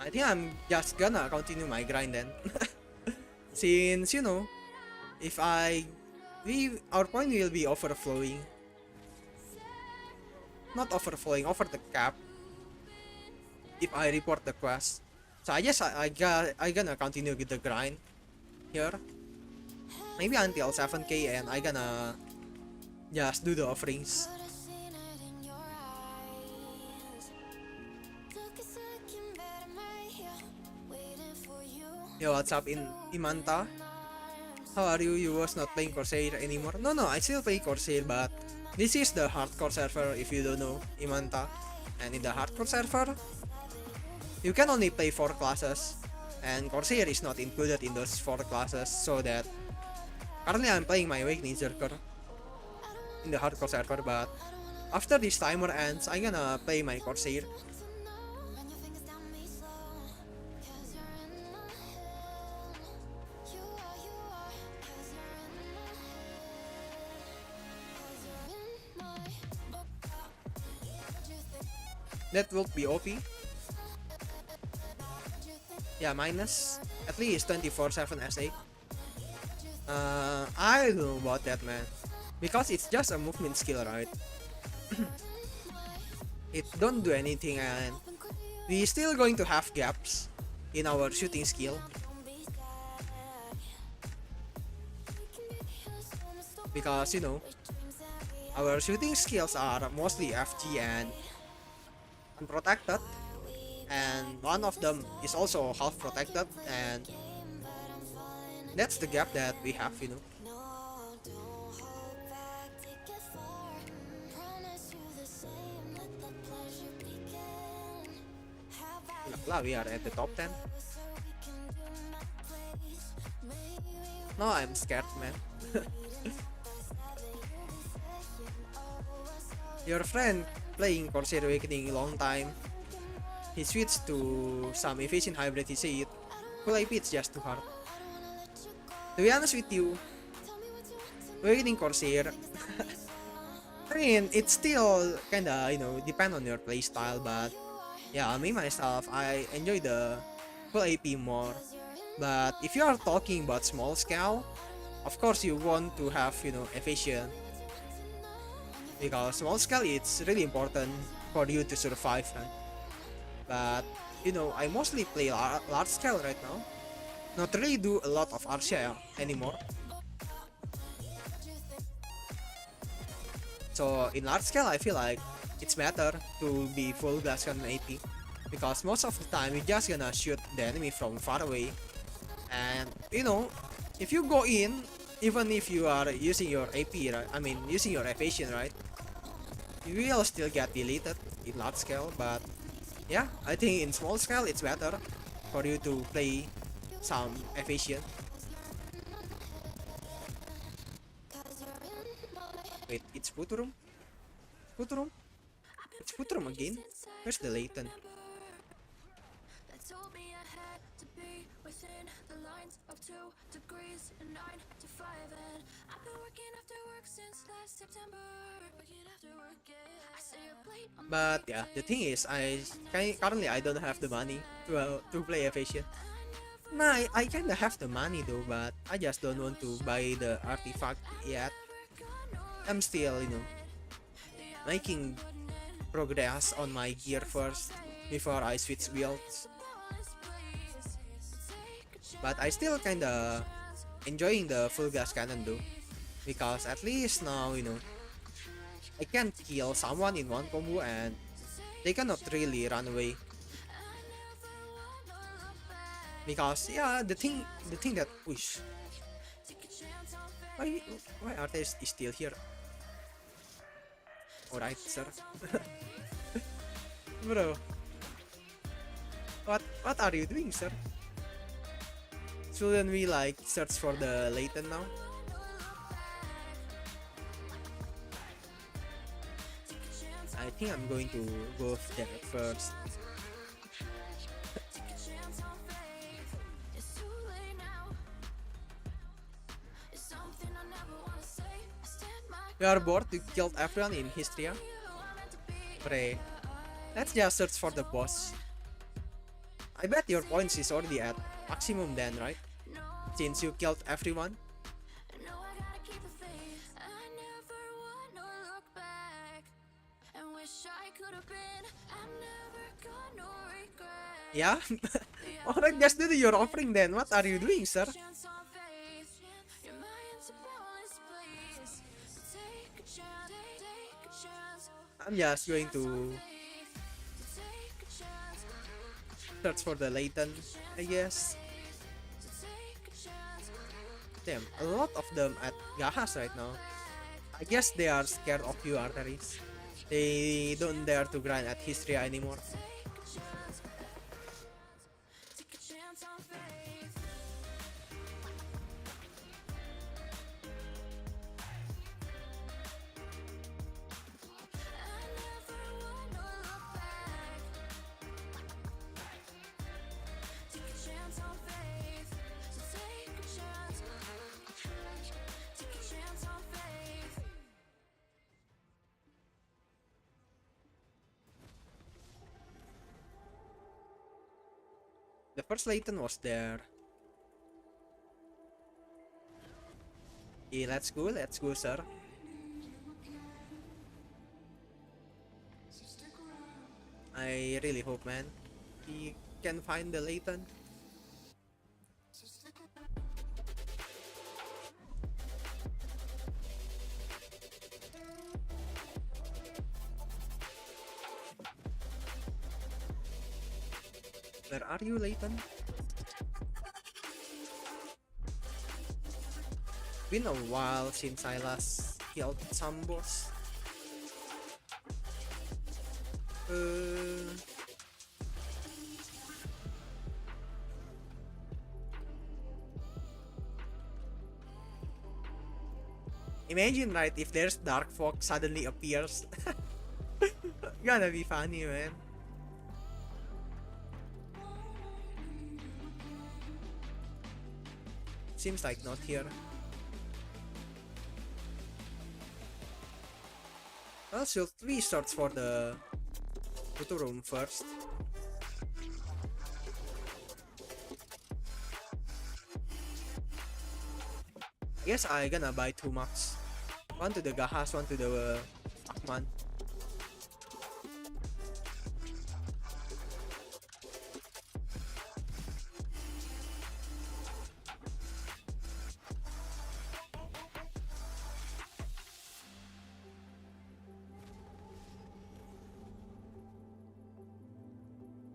I think I'm just gonna continue my grind then. Since, if our point will be overflowing. Not overflowing, over the cap. If I report the quest. So I guess I gonna continue with the grind here. Maybe until 7k, and I gonna just do the offerings. Yo, what's up in Imanta? How are you? You was not playing Corsair anymore? No, I still play Corsair, but this is the hardcore server if you don't know, Imanta. And in the hardcore server, you can only play 4 classes, and Corsair is not included in those 4 classes, so that currently I'm playing my Awakening Zerker in the hardcore server, but after this timer ends, I'm gonna play my Corsair. That will be OP. Yeah, minus at least 24/7 SA. I don't know about that, man, because it's just a movement skill, right? It don't do anything, and we still going to have gaps in our shooting skill, because our shooting skills are mostly FG and unprotected, and one of them is also half protected, and that's the gap that we have. We are at the top 10. No, I'm scared, man. Your friend playing Corsair Awakening long time. he switched to some efficient hybrid. He said, full IP it's just too hard. To be honest with you, Awk Corsair, I mean, it's still kinda, depend on your playstyle, but yeah, me myself, I enjoy the full AP more. But if you are talking about small scale, of course you want to have, efficient, because small scale it's really important for you to survive, right? But I mostly play large scale right now. Not really do a lot of RCA anymore. So in large scale, I feel like it's better to be full glass cannon AP, because most of the time you're just gonna shoot the enemy from far away, and if you go in, even if you are using your AP, right? I mean using your evasion, right? You will still get deleted in large scale, but yeah, I think in small scale it's better for you to play some evasion. Wait, it's Futurum? Futurum? It's Futurum again? Where's the Layton? But yeah, the thing is, currently I don't have the money to play evasion. Nah, I kinda have the money though, but I just don't want to buy the artifact yet. I'm still, making progress on my gear first before I switch builds. But I still kinda enjoying the full gas cannon though, because at least now, I can kill someone in one combo and they cannot really run away. Because yeah, the thing that push. Why are they still here? Alright, sir. Bro. What are you doing, sir? Shouldn't we like search for the Layton now? I think I'm going to go there first. We are bored, you killed everyone in Histria. Pray. Let's just search for the boss. I bet your points is already at maximum then, right? Since you killed everyone. Yeah? Alright, just do your offering then. What are you doing, sir? I'm just going to search for the Layton, I guess. Damn, a lot of them at Gahas right now. I guess they are scared of you, arteries. They don't dare to grind at Histria anymore. The first Layton was there. Yeah, let's go, sir. I really hope, man, he can find the Layton. Where are you, Layton? Been a while since I last killed some boss. Imagine, right, if there's Dark Fox suddenly appears. Gonna be funny, man. Seems like not here. Well, should we search for the photo room first? I guess I gonna buy 2 max. One to the Gahas, one to the Akman.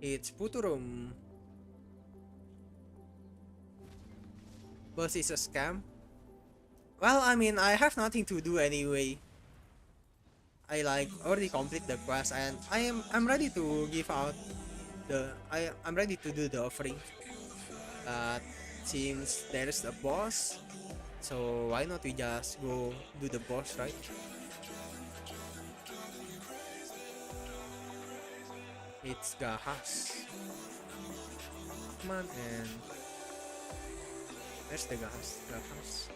It's photo room. Bus is a scam. Well, I mean, I have nothing to do anyway. I like already complete the quest and I'm ready to give out I'm ready to do the offering. Since there's a boss, so why not we just go do the boss, right? It's Gahas. Come on, and there's the Gahas.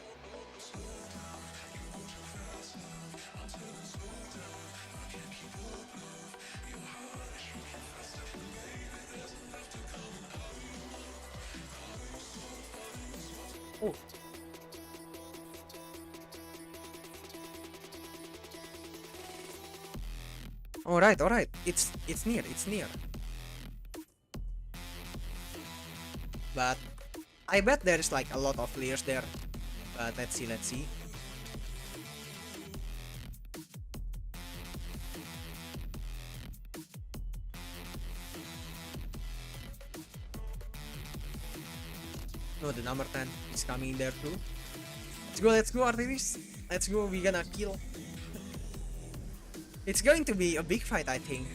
Oh. Alright. It's near. But I bet there's like a lot of layers there. But let's see. No, the number 10 is coming there too. Let's go, artilleries. Let's go, we gonna kill. It's going to be a big fight, I think.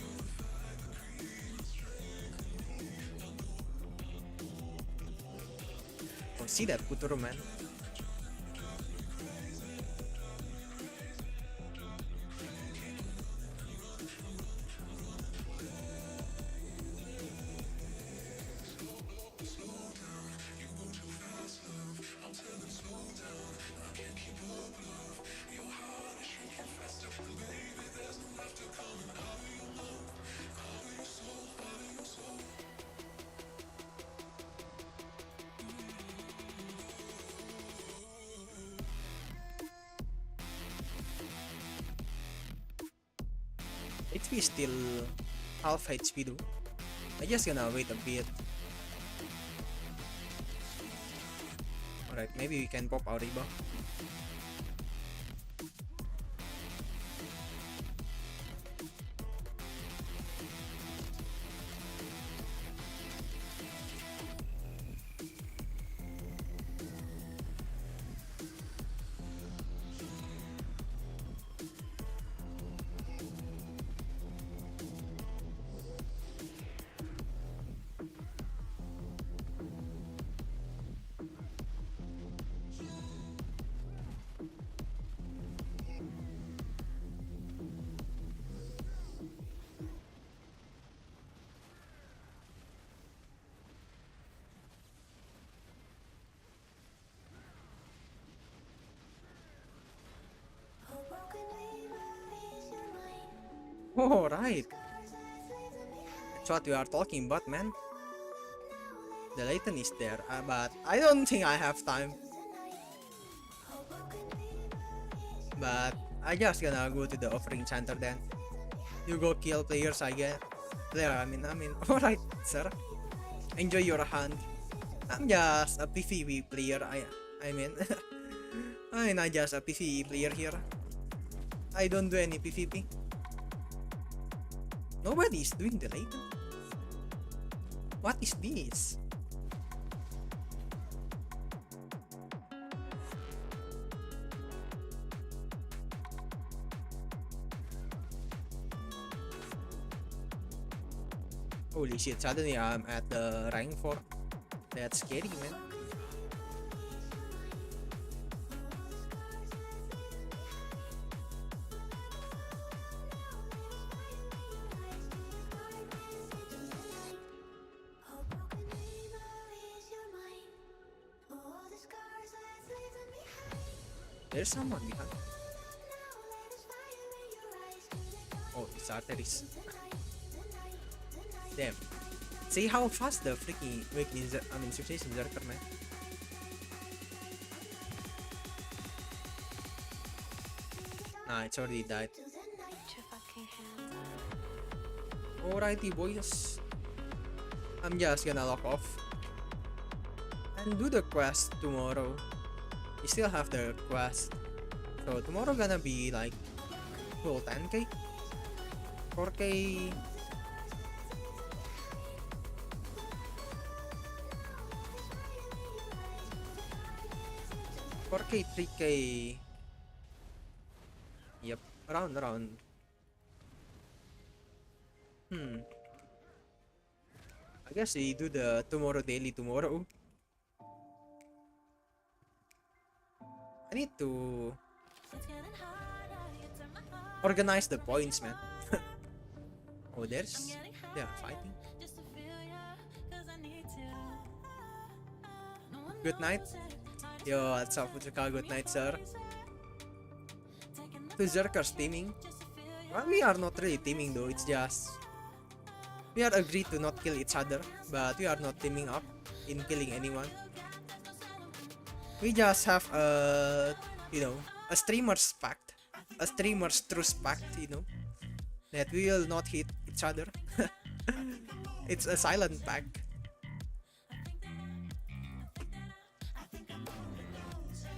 Oh, see that Kuturu, man. HP is still half HP though. I just gonna wait a bit. Alright, maybe we can pop our Riba. Oh, right. That's what we are talking about, man. The Layton is there, but I don't think I have time. But I just gonna go to the offering center then. You go kill players, I guess. I mean, alright, sir. Enjoy your hunt. I'm just a PvP player, I mean. I'm not just a PvE player here. I don't do any PvP. Nobody is doing the Layton. What is this? Holy shit, suddenly I'm at the rank 4. That's scary, man. There's someone behind. Oh, it's arteries. Damn. See how fast the freaking Succession Zerker, man. Nah, it's already died. Alrighty, boys. I'm just gonna log off and do the quest tomorrow. We still have the quest, so tomorrow gonna be like full 10k, 4k. 4k, 3k. Yep, around. I guess we do the tomorrow daily tomorrow. I need to organize the points, man. Oh, they are fighting. Good night. Yo, what's up, Futsuka? Good night, sir. Two Zerkers teaming. Well, we are not really teaming though, it's just we are agreed to not kill each other, but we are not teaming up in killing anyone. We just have a streamer's pact, a streamer's truce pact, that we will not hit each other. It's a silent pact.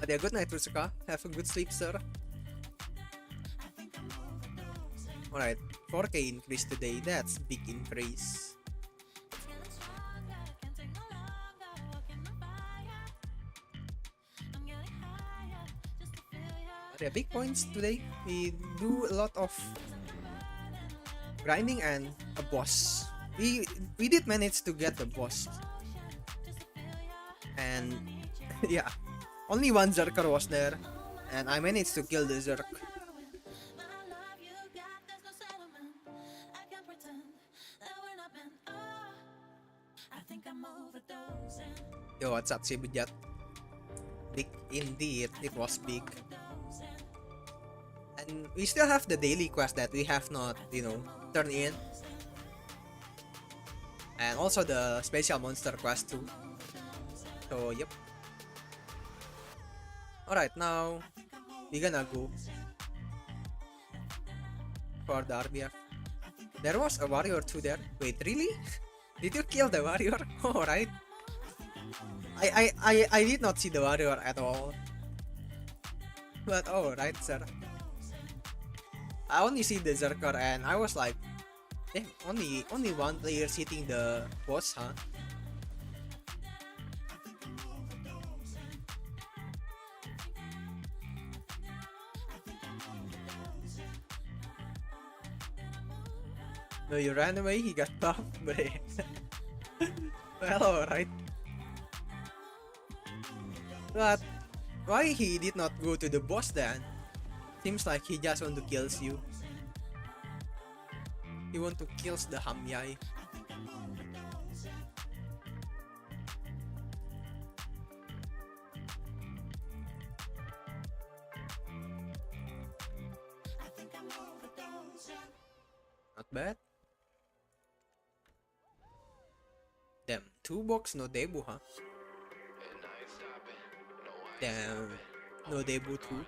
But yeah, good night, Rusuka. Have a good sleep, sir. Alright, 4k increase today. That's big increase. Yeah, big points today. We do a lot of grinding and a boss. We did manage to get the boss. And yeah, only one Zerker was there, and I managed to kill the Zerk. Yo, what's up, Sibujat? Big indeed, it was big. And we still have the daily quest that we have not, turned in. And also the special monster quest too. So, yep. Alright, now we're gonna go for the RBF. There was a warrior too there. Wait, really? Did you kill the warrior? Alright. I did not see the warrior at all. But alright, sir. I only see the Zerker and I was like, damn, only one player hitting the boss, huh? No, you ran away, he got buffed, bre. Well, alright. But why he did not go to the boss then? Seems like he just want to kills you. He want to kills the Hamyai. Not bad. Damn, 2 box no debut, huh? Damn, no debut too.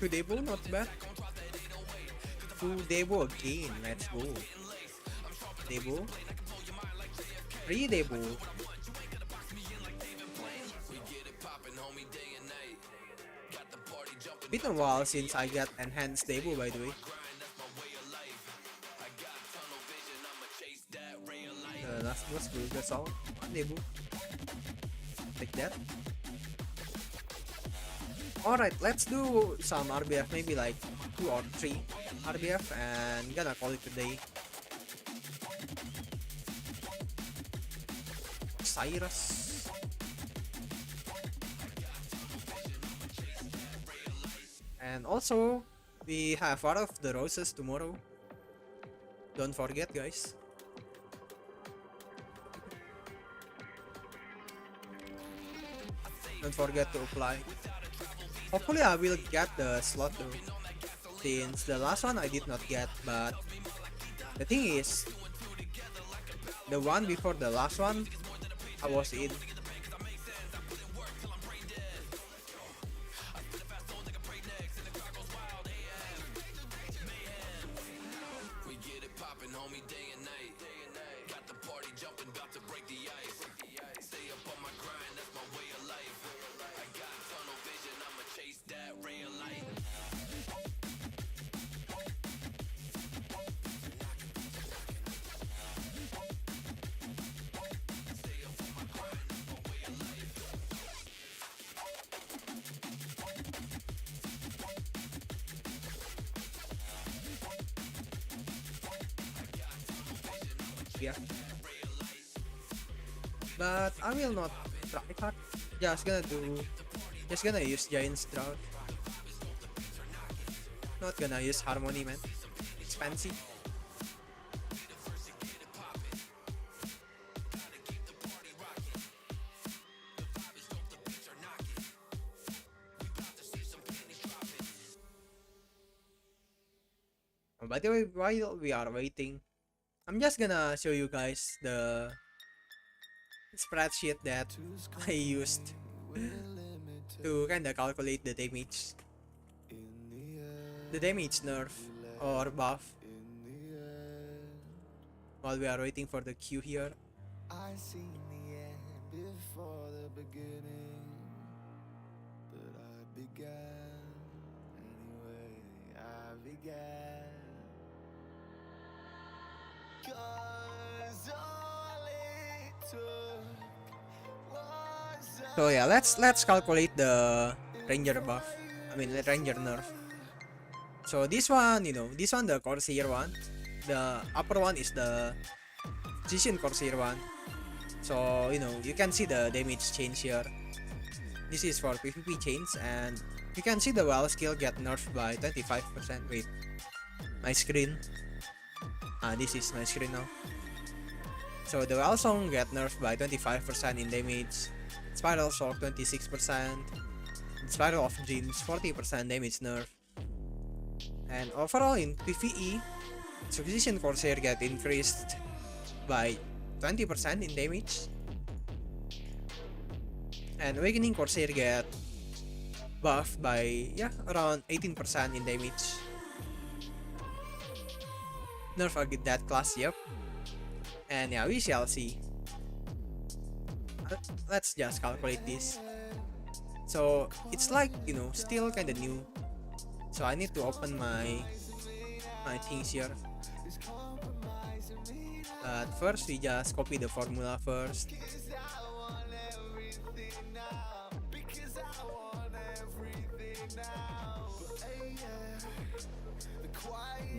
Two debut, not bad. 2 debut again, let's go. Debut. 3 debut. Been a while since I got enhanced debut, by the way. Last was good, that's all. One debut. Like that. Alright, let's do some RBF, maybe like 2 or 3 RBF, and gonna call it today. Cyrus. And also, we have War of the Roses tomorrow. Don't forget, guys. Don't forget to apply. Hopefully I will get the slot though, since the last one I did not get, but the thing is, the one before the last one, I was in. Yeah. But I will not try hard. Just gonna use Giant's Drought. Not gonna use Harmony, man. It's fancy. By the way, while we are waiting, I'm just gonna show you guys the spreadsheet that I used to kinda calculate the damage. The damage nerf or buff while we are waiting for the queue here. I seen the end before the beginning, but I began anyway. I began. 'Cause all it took was So yeah, let's calculate the ranger buff. I mean the ranger nerf. So this one, this one the Corsair one. The upper one is the Precision Corsair one. So you can see the damage change here. This is for PvP change, and you can see the WoW skill get nerfed by 25%. Wait, my screen. This is my screen now. So the WoW song get nerfed by 25% in damage. Spiral Shock 26%. Spiral of Dreams 40% damage nerf. And overall in PvE, Precision Corsair get increased by 20% in damage. And Awakening Corsair get buffed by around 18% in damage. Nerf that class, yep. And yeah, we shall see. Let's just calculate this. So it's like still kinda new. So I need to open my things here. But first we just copy the formula first.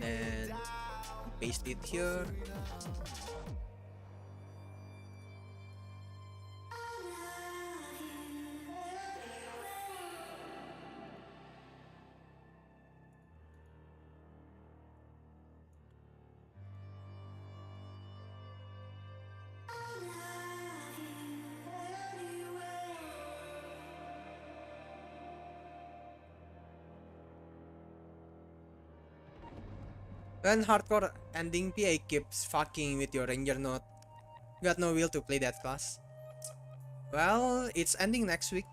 And then paste it here. When hardcore ending PA keeps fucking with your ranger node, you got no will to play that class. Well, it's ending next week.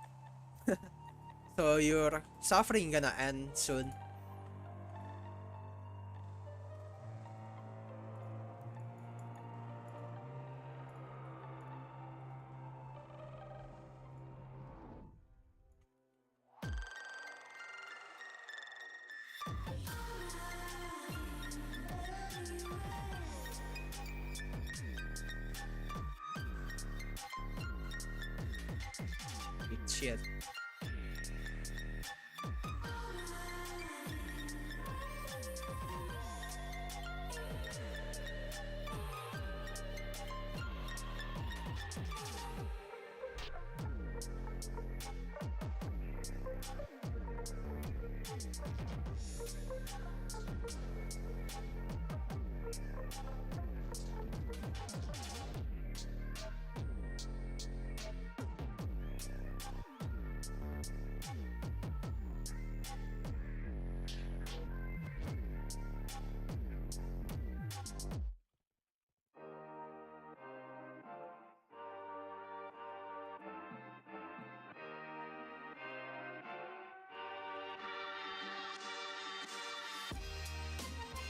So your suffering gonna end soon. Shit.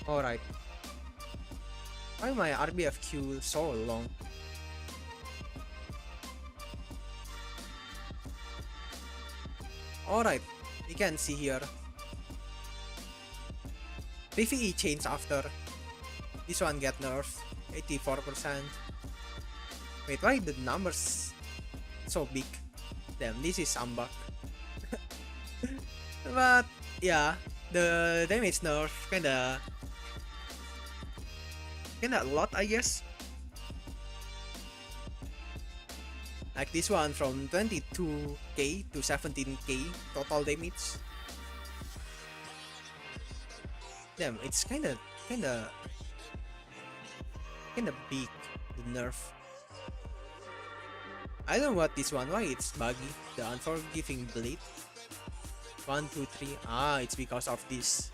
Alright. Why my RBF queue so long? Alright, you can see here. PvE change after. This one get nerfed, 84%. Wait, why the numbers so big? Damn, this is Ambak. But yeah, the damage nerf kinda a lot, I guess. Like this one from 22k to 17k total damage. Damn, it's kinda big, the nerf. I don't know what this one, why it's buggy. The Unforgiving Blade. 1, 2, 3. Ah, it's because of this.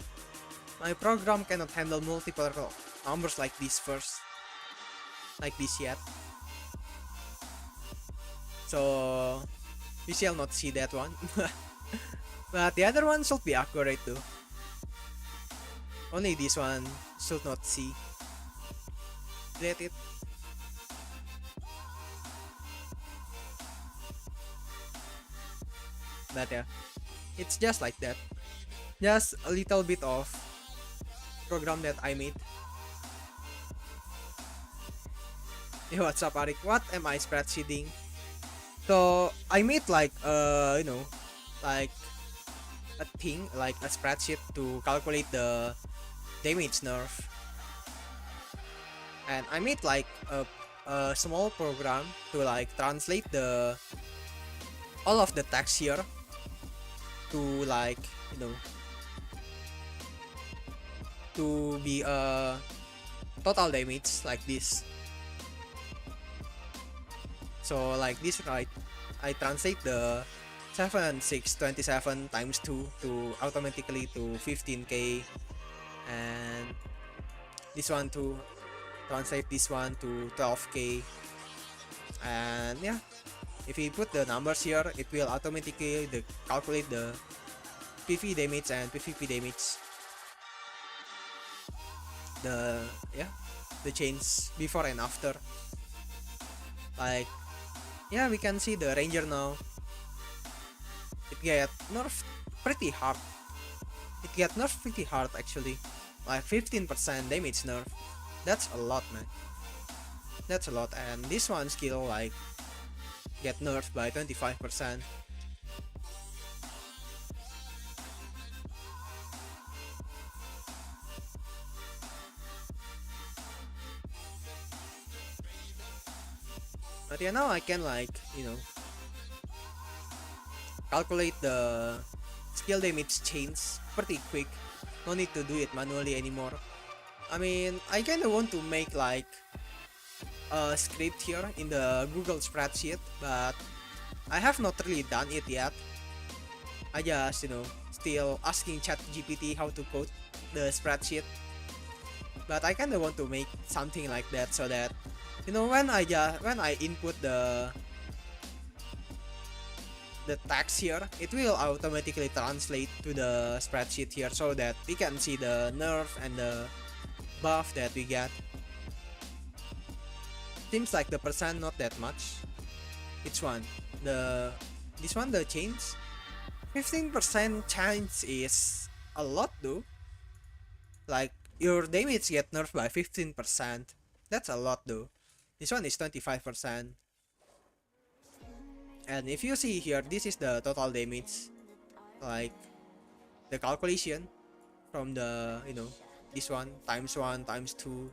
My program cannot handle multiple numbers like this yet. So we shall not see that one. But the other one should be accurate too. Only this one should not see. Get it? But yeah, it's just like that. Just a little bit of program that I made. Hey, what's up, Arik? What am I spreadsheeting? So I made like like a thing, like a spreadsheet to calculate the damage nerf. And I made like a small program to like translate the all of the text here to like to be a total damage like this. So like this, right? I translate the 7627 times 2 to automatically to 15k, and this one to translate this one to 12k, and yeah, if we put the numbers here, it will automatically calculate the PV damage and PvP damage. The change before and after. Like yeah, we can see the ranger now. It get nerfed pretty hard. Actually. Like 15% damage nerf. That's a lot, man. That's a lot. And this one skill like get nerfed by 25%. But yeah, now I can like, calculate the skill damage change pretty quick. No need to do it manually anymore. I mean, I kinda want to make like a script here in the Google spreadsheet, but I have not really done it yet. I just, still asking ChatGPT how to code the spreadsheet. But I kinda want to make something like that so that when I input the text here, it will automatically translate to the spreadsheet here so that we can see the nerf and the buff that we get. Seems like the percent not that much. Which one? This one, the change? 15% change is a lot though. Like your damage get nerfed by 15%. That's a lot though. This one is 25%. And if you see here, this is the total damage. Like the calculation from the, this one times 2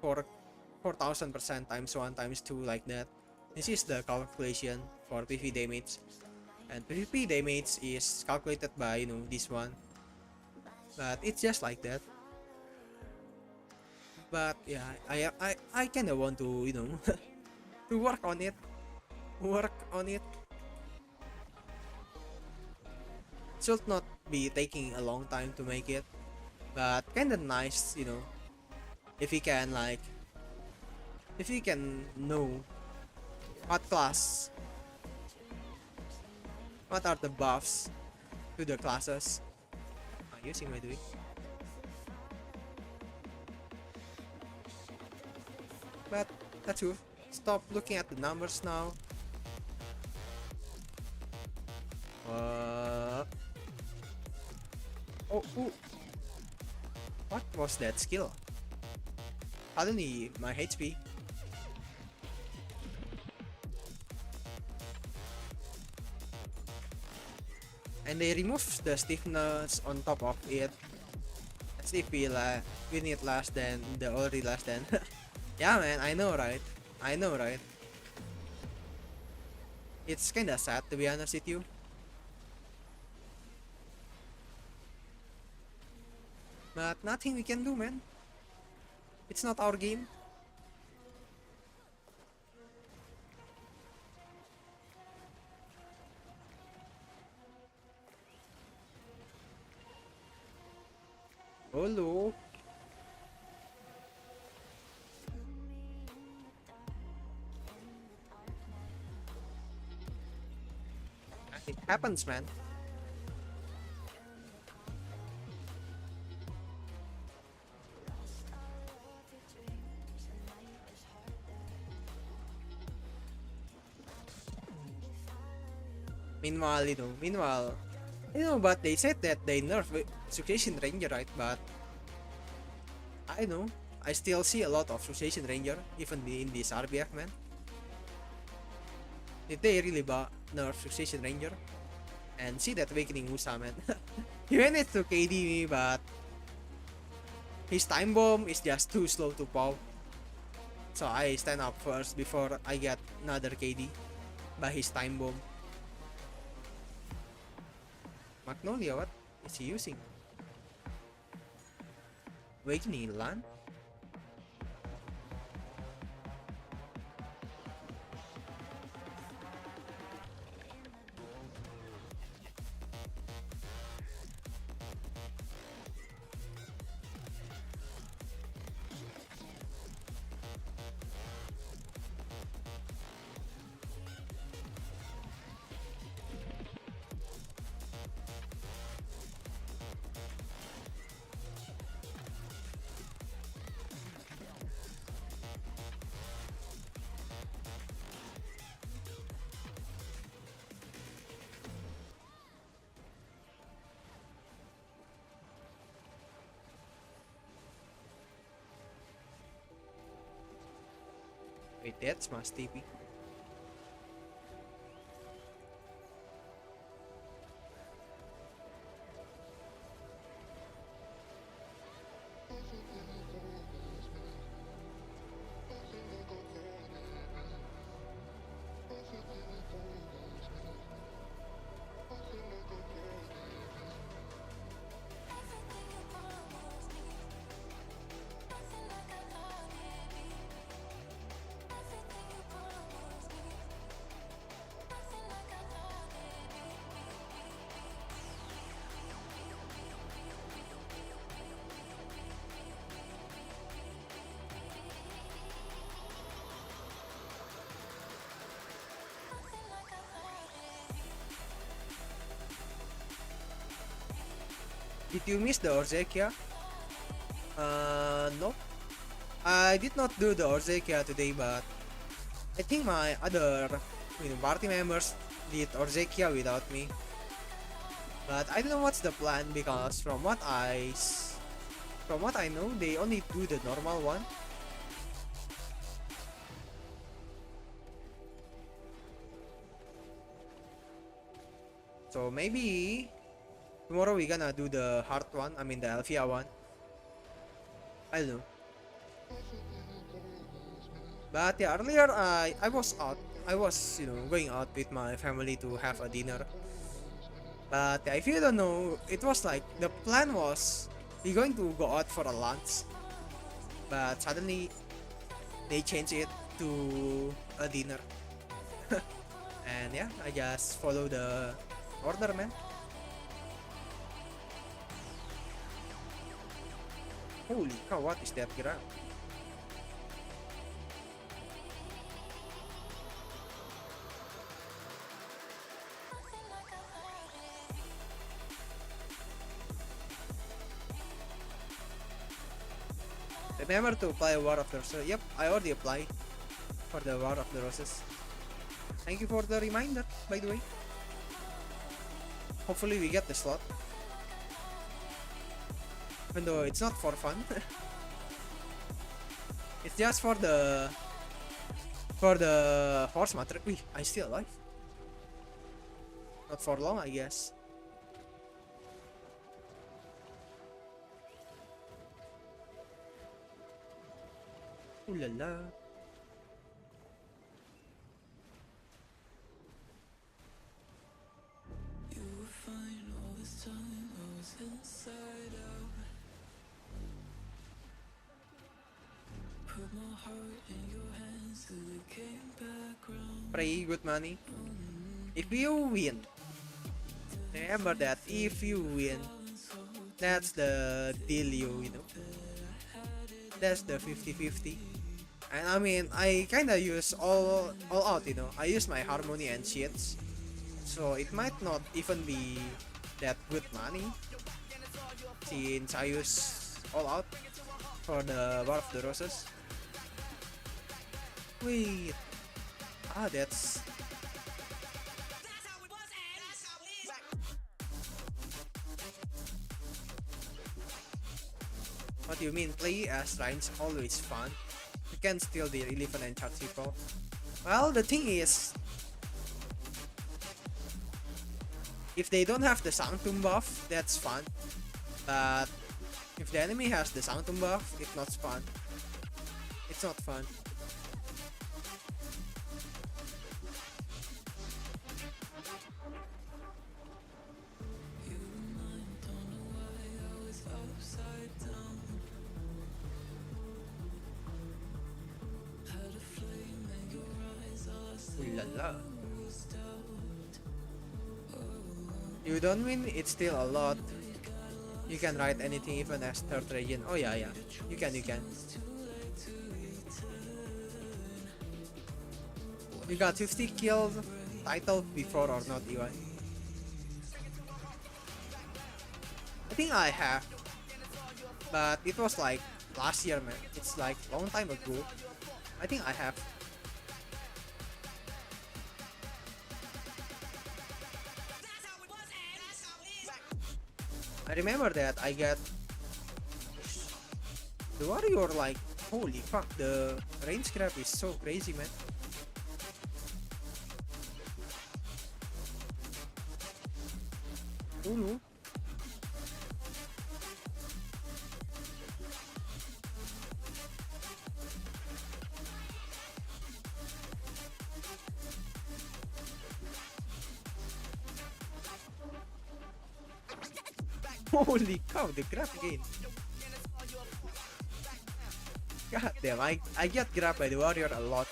for 4000% times 1 times 2 like that. This is the calculation for PV damage. And PvP damage is calculated by, this one. But it's just like that. But yeah, I kind of want to, you know, to work on it. Work on it. Should not be taking a long time to make it, but kind of nice, you know, if you can like, if you can know what class, what are the buffs to the classes I'm using by the way. But that's true. Stop looking at the numbers now. Uh, oh, ooh. What was that skill? Suddenly, my HP. And they remove the stiffness on top of it. As if we need less than the already less than. Yeah, man, I know, right? I know, right? It's kinda sad to be honest with you. But nothing we can do, man. It's not our game. Oh, no. It happens, man. But they said that they nerf Succession Ranger, right? But I know, I still see a lot of Succession Ranger, even in this RBF, man. Did they really nerf Succession Ranger? And see that Awakening Musa, man. He went it to KD me, but his time bomb is just too slow to pop. So I stand up first before I get another KD by his time bomb. Magnolia, what is he using? Awakening Land? Wait, that's my TP. Did you miss the Orzekia? No. I did not do the Orzekia today, but I think my other party members did Orzekia without me. But I don't know what's the plan because from what I know, they only do the normal one. So maybe tomorrow we're gonna do the hard one, I mean the Alfia one. I don't know. But yeah, earlier I was out. I was, going out with my family to have a dinner. But yeah, if you don't know, it was like the plan was we're going to go out for a lunch. but suddenly they change it to a dinner. And yeah, I just follow the order, man. Holy cow, what is that grab? Remember to apply War of the Roses. Yep, I already applied for the War of the Roses. Thank you for the reminder, by the way. Hopefully we get the slot. Even though it's not for fun. It's just for the horse matter. Wait, I still alive. Not for long, I guess. Ooh la la. You were fine all this time, I was inside out. Put my heart in your hands till it came back round. Pray good money. If you win, remember that if you win, that's the deal, you know. That's the 50-50. And I mean, I kinda use all out, you know. I use my harmony and shits, so it might not even be that good money since I use all out for the War of the Roses. Wait, that's what do you mean? Play as Ryan's always fun. You can steal the relevant and charge people. Well, the thing is, if they don't have the Sanctum buff, that's fun. But if the enemy has the Sanctum buff, it's not fun. It's not fun. Ooh la la. You don't win, it's still a lot. You can write anything even as third region. Oh yeah, you can. You got 50 kills title before or not, Iwan? I think I have, but it was like last year, man. It's like long time ago. I think I have. I remember that I got the warrior, like, holy fuck, the range grab is so crazy, man. Ulu. Holy cow, the grab again. God damn, I get grabbed by the warrior a lot.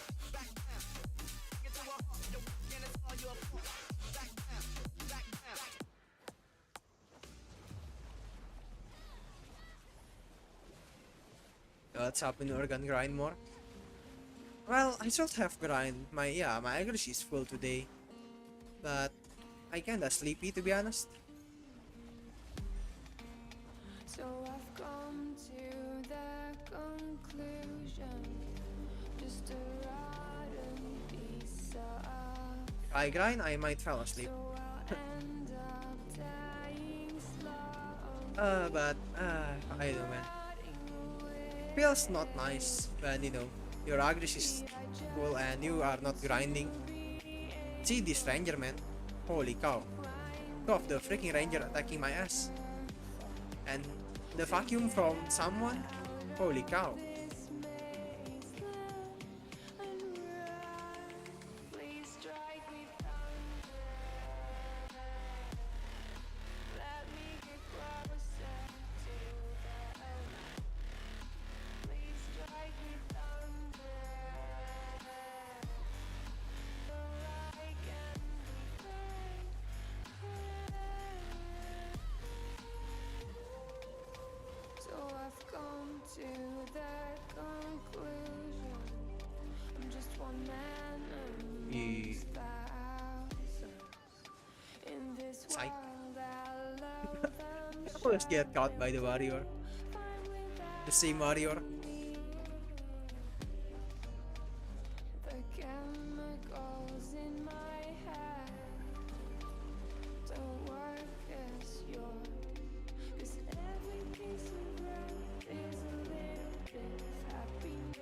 What's up in organ grind more? Well, I should have grind. My accuracy is full today. But I kinda sleepy, to be honest. So I've come to the conclusion, just a rotten piece of. If I grind, I might fall asleep. So I'll end up dying slow. But I don't know, man. Feels not nice when, you know, your accuracy is full and you are not grinding. See this ranger, man. Holy cow. Two of the freaking ranger attacking my ass. And the vacuum from someone? Holy cow. Please strike me let me get closer to the light. Please almost get caught by the warrior. The same warrior. The chemicals in my head don't work as yours. 'Cause every piece of road is a little bit of happiness.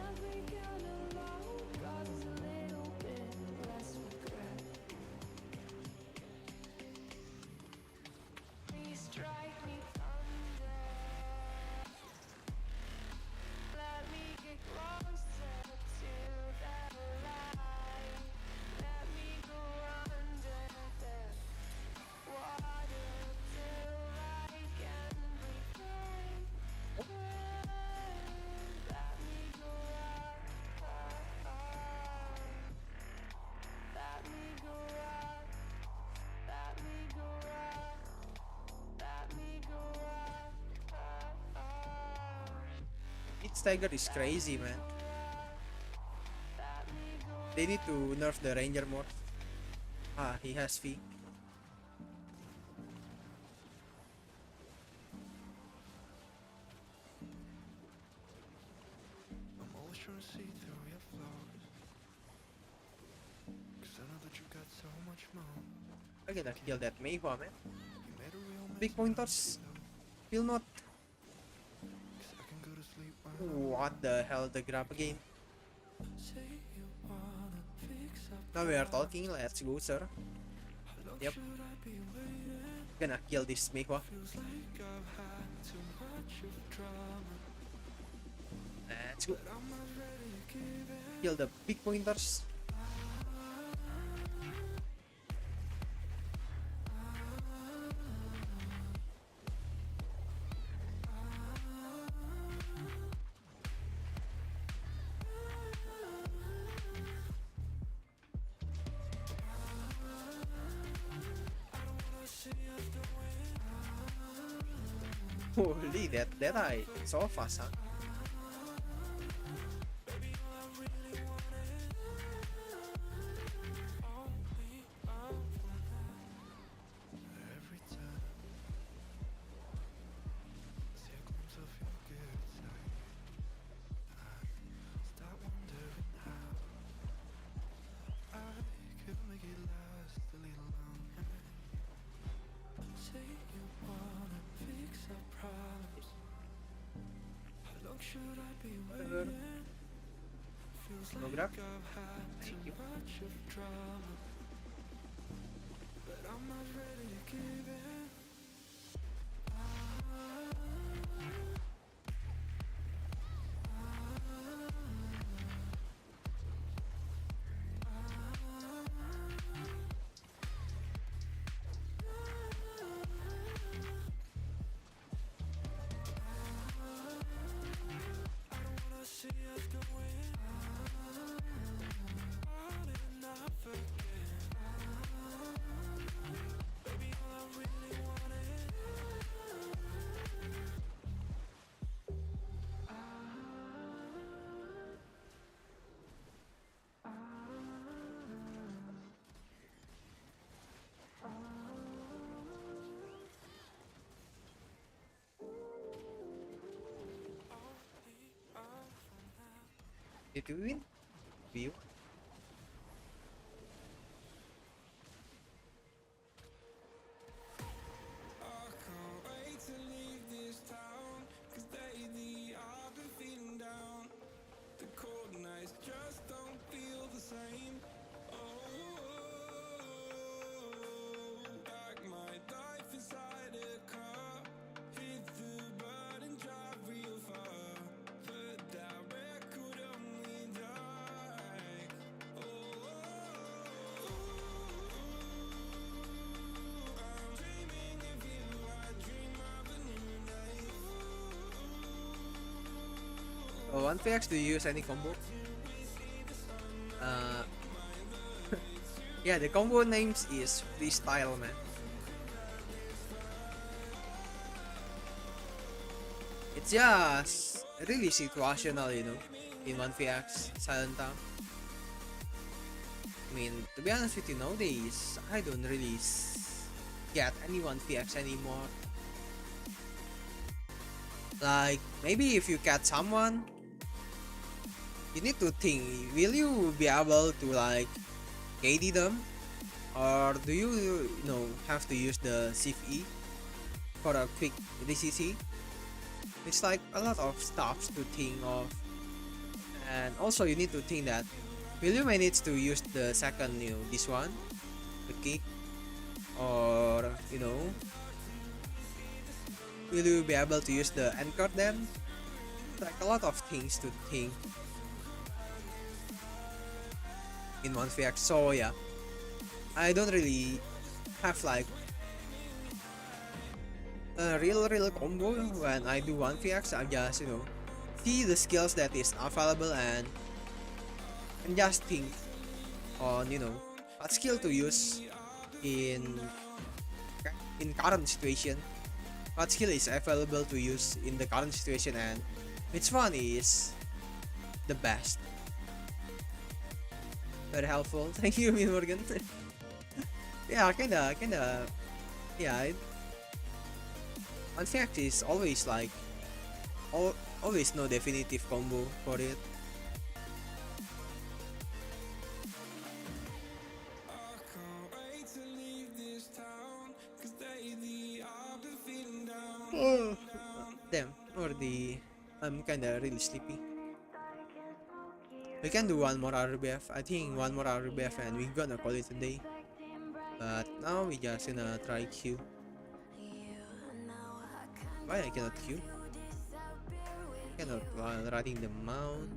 Every kind of love causes a little bit less regret. Please strike me thunder. Let me get closer to the light. Let me go under the water till I can breathe in. Let me go up. Let me go up. Let me go up. Let me go up. Each tiger is crazy, man. They need to nerf the ranger more. Ah, he has fee. I'm always trying to see through your flaws. 'Cause I know that you got so much more. I gotta kill that Mayhua, man. You made a real mess Big pointers. Will not. 'cause I can go to sleep when What the hell? The grab again. say you wanna fix up. Now we are talking. Let's go, sir. How long Yep. should I be waiting? Gonna kill this Mayhua. Feels like I've had too much of drama. Let's go. But I'm not ready to give in. Kill the big pointers. Holy, that eye. So fast, huh? Every time see a glimpse of your good side, I start wondering how I could make it last a little longer. Say you wanna fix our problems. How long should I be waiting? Feels No like grab. I've had too Thank you. much of drama. But I'm not ready to give in. Wanna see us going on and off again. Baby, all I really want is Did we win? We won. I can't wait to leave this town, 'cause lately I've been feeling down. The cold nights just don't feel the same. Oh, like my life inside a car, hit the button, drive real far. Put that record on me like, I'm dreaming of you, I dream of a new night. Oh, 1px, do you use any combo? Yeah, the combo names is freestyle, man. It's just really situational, you know, in 1px, Silent Town. I mean, to be honest with you, nowadays, I don't really get any 1VX anymore. Like, maybe if you catch someone, you need to think, will you be able to like KD them? Or do you know, have to use the Shift E for a quick DCC? It's like a lot of stuff to think of. And also you need to think that, will you manage to use the second, this one, the kick? Or, will you be able to use the anchor then? Like a lot of things to think in 1VX. So yeah, I don't really have like a real combo when I do 1VX. I just see the skills that is available and just think on what skill to use in current situation, what skill is available to use in the current situation, and which one is the best. Very helpful. Thank you, Min Morgan. Yeah, kinda. Yeah, in fact, is always like, always no definitive combo for it. I can't wait to leave this town, 'cause lately I've been feeling down. Oh, damn. I'm kinda really sleepy. We can do one more RBF. I think one more RBF and we're gonna call it a day. But now we just gonna try Q. Why I cannot Q? Cannot while riding the mount.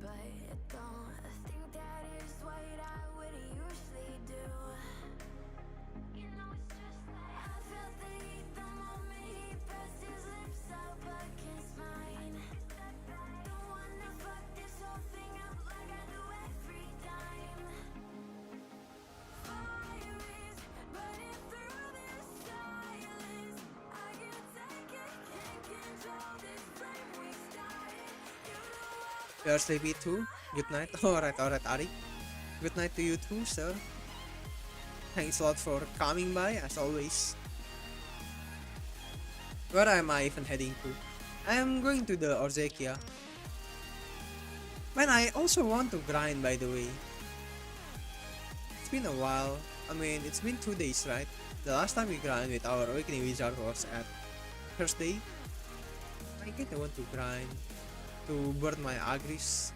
You're sleepy too? Good night. Alright, Ari. Good night to you too, sir. Thanks a lot for coming by, as always. Where am I even heading to? I am going to the Orzekia. Man, I also want to grind, by the way. It's been a while. I mean, it's been 2 days, right? The last time we grind with our Awakening Wizard was at Thursday. I kinda want to grind to burn my agris.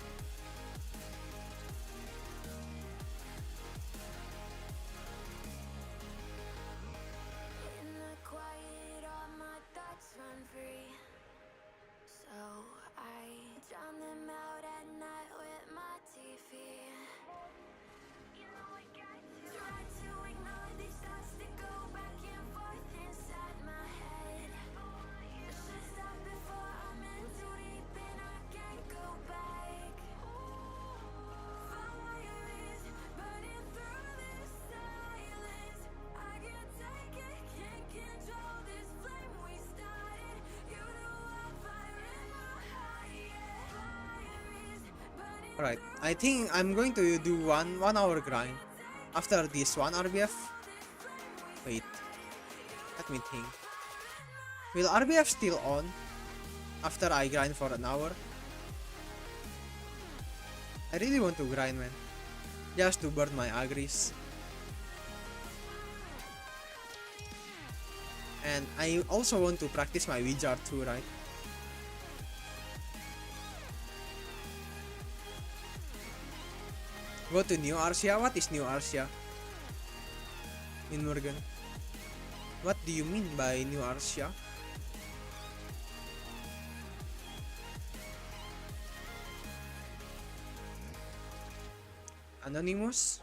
In the quiet, all my thoughts run free. So I drown them out at night with my TV. Try to ignore these thoughts that go back and forth inside my head. Should stop before I'm in too deep and I can't go back. Fire is burning through this silence. I can't take it, can't control this flame we started. You know I'm fire in my heart, yeah. Fire is burning. Alright, I think I'm going to do one hour grind after this one RBF. Wait, let me think. Will RBF still on after I grind for an hour? I really want to grind, man. Just to burn my agris. And I also want to practice my wizard too, right? Go to New Arsia? What is New Arsia? In Morgan. What do you mean by New Arsia? Anonymous?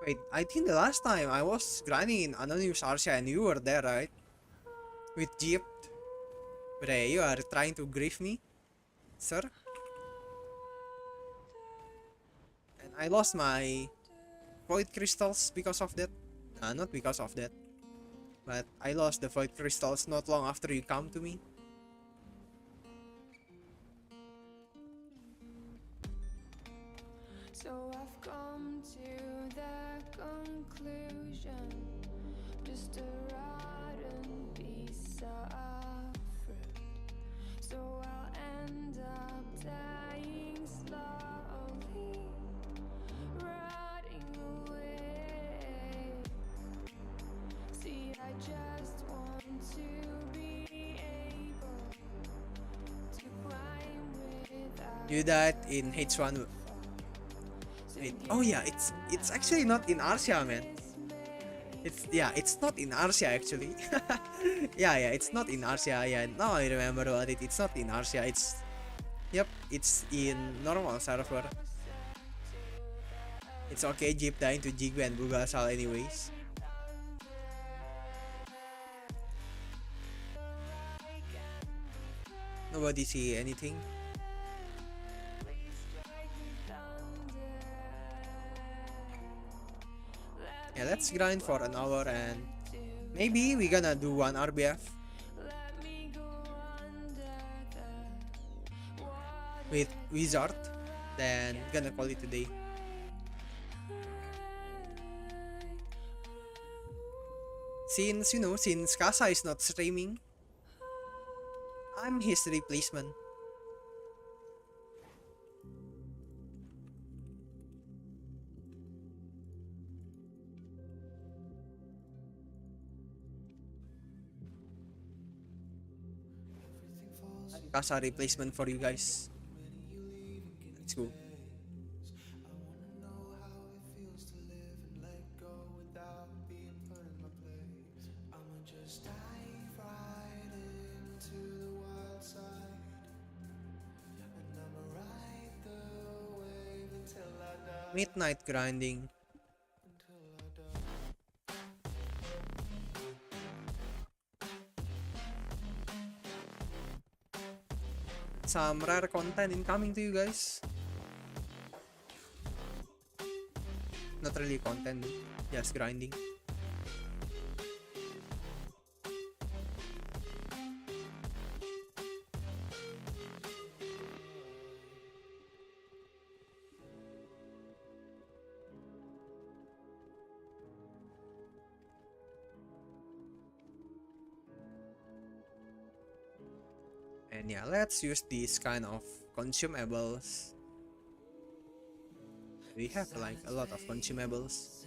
Wait, I think the last time I was grinding in Anonymous Arsia and you were there, right? With Jeep. Bre, you are trying to grief me, sir? I lost my void crystals because of that. Not because of that, but I lost the void crystals not long after you come to me. So I've come to the conclusion, just a rotten piece of fruit. So I'll end up dying slowly, rotting away. See, I just want to be able to climb without You died in H1. Wait, oh yeah, it's actually not in Arsia, man. It's not in Arsia actually. Yeah, it's not in Arsia. Yeah, now I remember about it. It's not in Arsia. It's in normal server. It's okay, Jeep dying to Jigwe and Bugasal anyways. Nobody see anything. Yeah, let's grind for an hour and maybe we gonna do one RBF with Wizard, then gonna call it today. Since Kasa is not streaming, I'm his replacement. Kasa replacement for you guys. Let's go. Midnight grinding. Some rare content incoming to you guys. Not really content, just grinding. And yeah, let's use these kind of consumables. We have like a lot of consumables.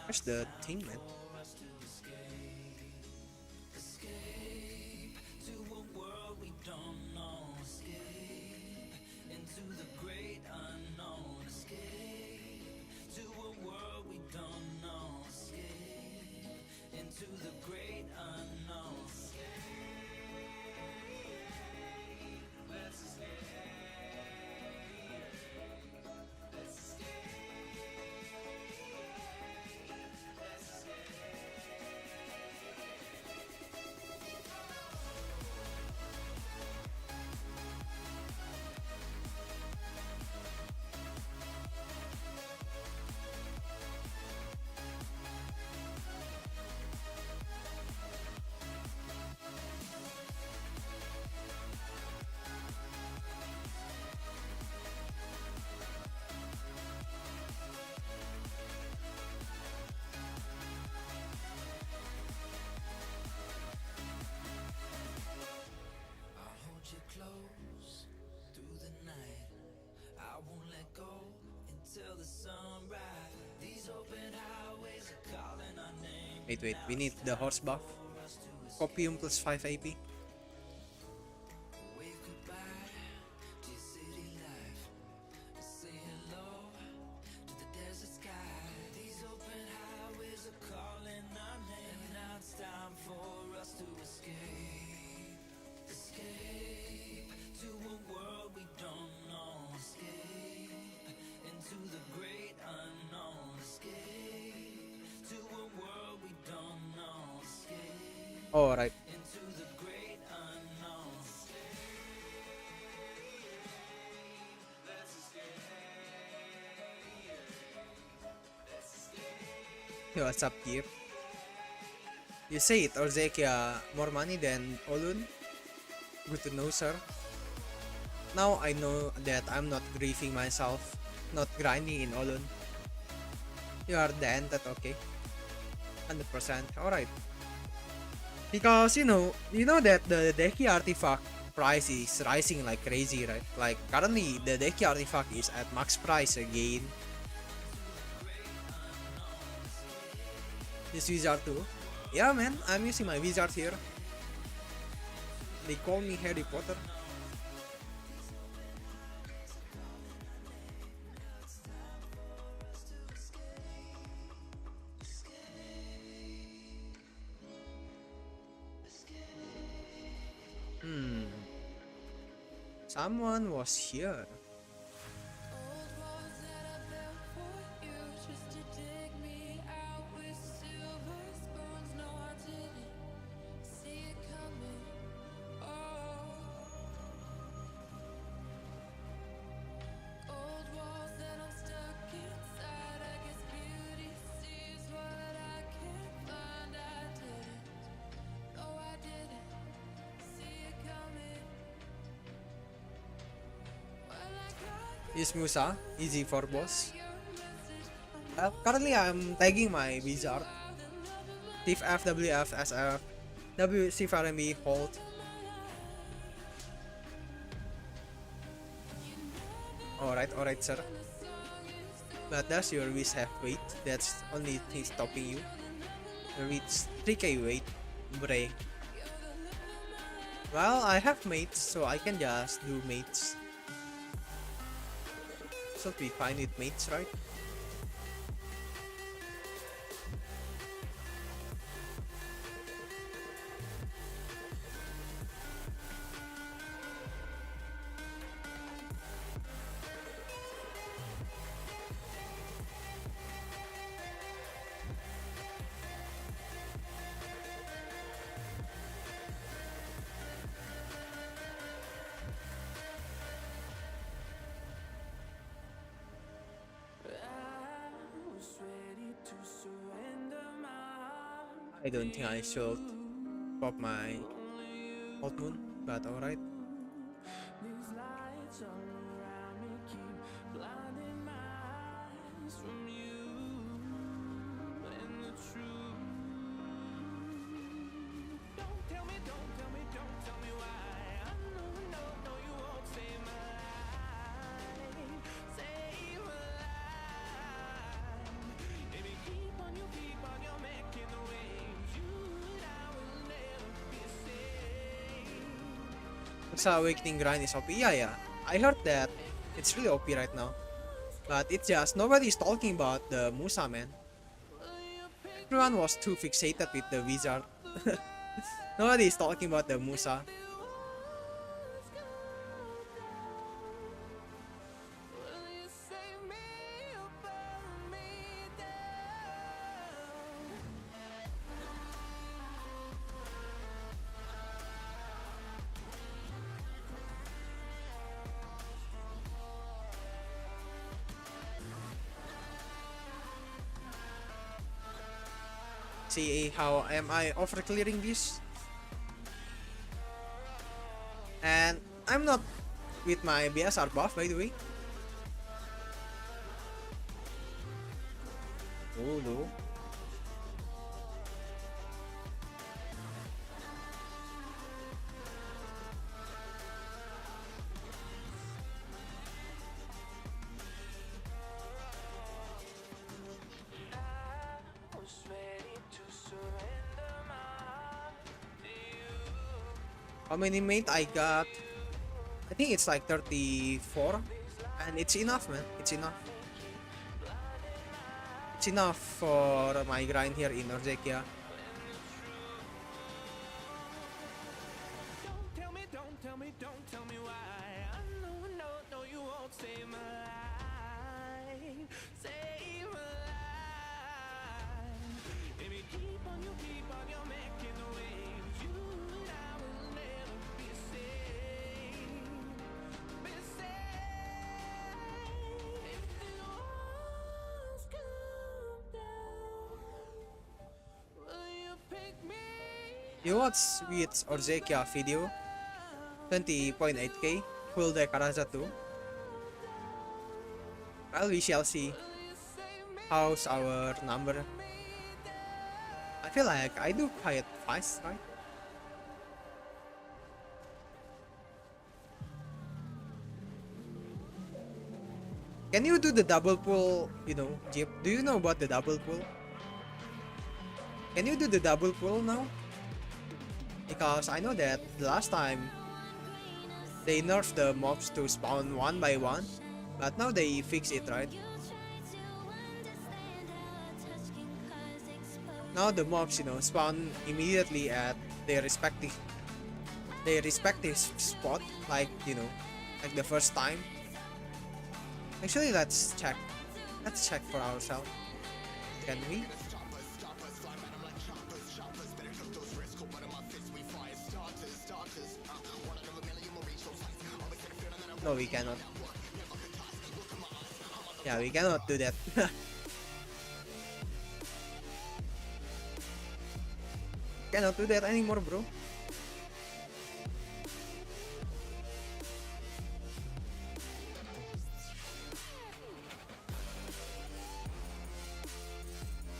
Where's the thing, man? Wait, we need the horse buff. Copium plus 5 AP. Alright. Yo, what's up, Kip? You say it, or Zekia more money than Olun? Good to know, sir. Now I know that I'm not griefing myself, not grinding in Olun. You are the end that okay. 100%. Alright. Because you know that the Deki artifact price is rising like crazy, right? Like currently the Deki artifact is at max price again. This wizard too. Yeah man, I'm using my wizard here. They call me Harry Potter. Someone was here. Old walls that I built for you just to dig me out with silver spoons. No, I didn't see it coming. Oh, old walls that I'm stuck inside. I guess beauty sees what I can't find. I didn't. No, I didn't see it coming. Well, I got Is Musa easy for boss? your message. Currently I'm tagging my wizard. Thief F W F S F W C RMB hold. Alright, sir. But does your wish have weight? That's only thing stopping you. Your wish 3k weight. Bre. Well, I have mates, so I can just do mates. Should be fine with mates, right? I don't think I should pop my Old Moon, but alright. These lights all around me keep blinding my eyes from you and the truth. Don't tell me, don't tell me, don't tell me why. I know, no, you won't save my life, save my life. Baby, keep on, you're making the waves. You and I will never be saved. Musa Awakening grind is OP. Yeah. I heard that it's really OP right now. But it's just nobody's talking about the Musa, man. Everyone was too fixated with the wizard. Nobody's talking about the Musa. Will you save me or burn me down? See how am I over clearing this? And I'm not with my BSR buff, by the way. Oh no. I was ready to surrender my heart to you. How many mate I got? I think it's like 34. And it's enough, man. It's enough. It's enough for my grind here in Orzekia. Don't tell me why. I know, no, you won't save my life, save my life. Baby, keep on, you're making the waves. You watch with Orzekia video, 20.8k, full deck Karaza 2. Well, we shall see how's our number. I feel like I do quite fast, right? Can you do the double pull, Jeep? Do you know about the double pull? Can you do the double pull now? Because I know that the last time they nerfed the mobs to spawn one by one, but now they fix it, right? Now the mobs, spawn immediately at their respective spot, like like the first time. Actually, let's check. Let's check for ourselves. Can we? No, we cannot. Yeah, we cannot do that. Cannot do that anymore, bro.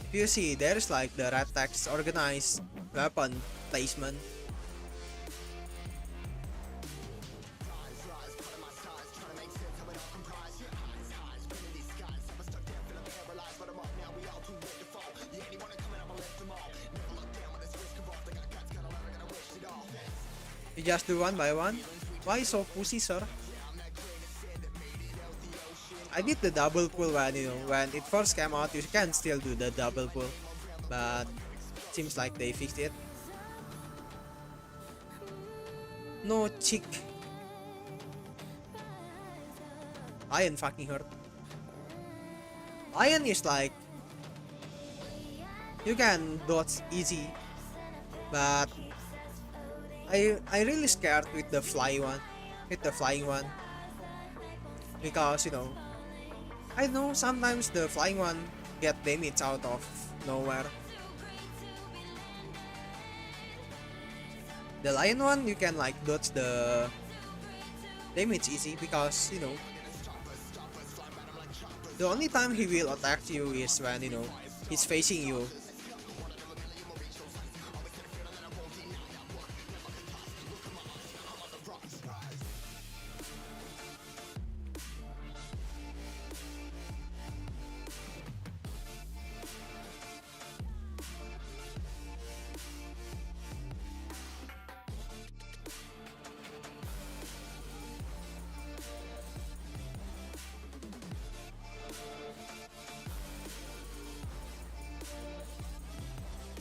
If you see, there's like the red text organized weapon placement. You just do one by one? Why so pussy, sir? I did the double pull when it first came out. You can still do the double pull, but seems like they fixed it. No chick. Lion fucking hurt. Lion is like you can dodge easy, but I really scared with the flying one, because I know sometimes the flying one get damage out of nowhere. The lion one, you can like dodge the damage easy, because the only time he will attack you is when he's facing you.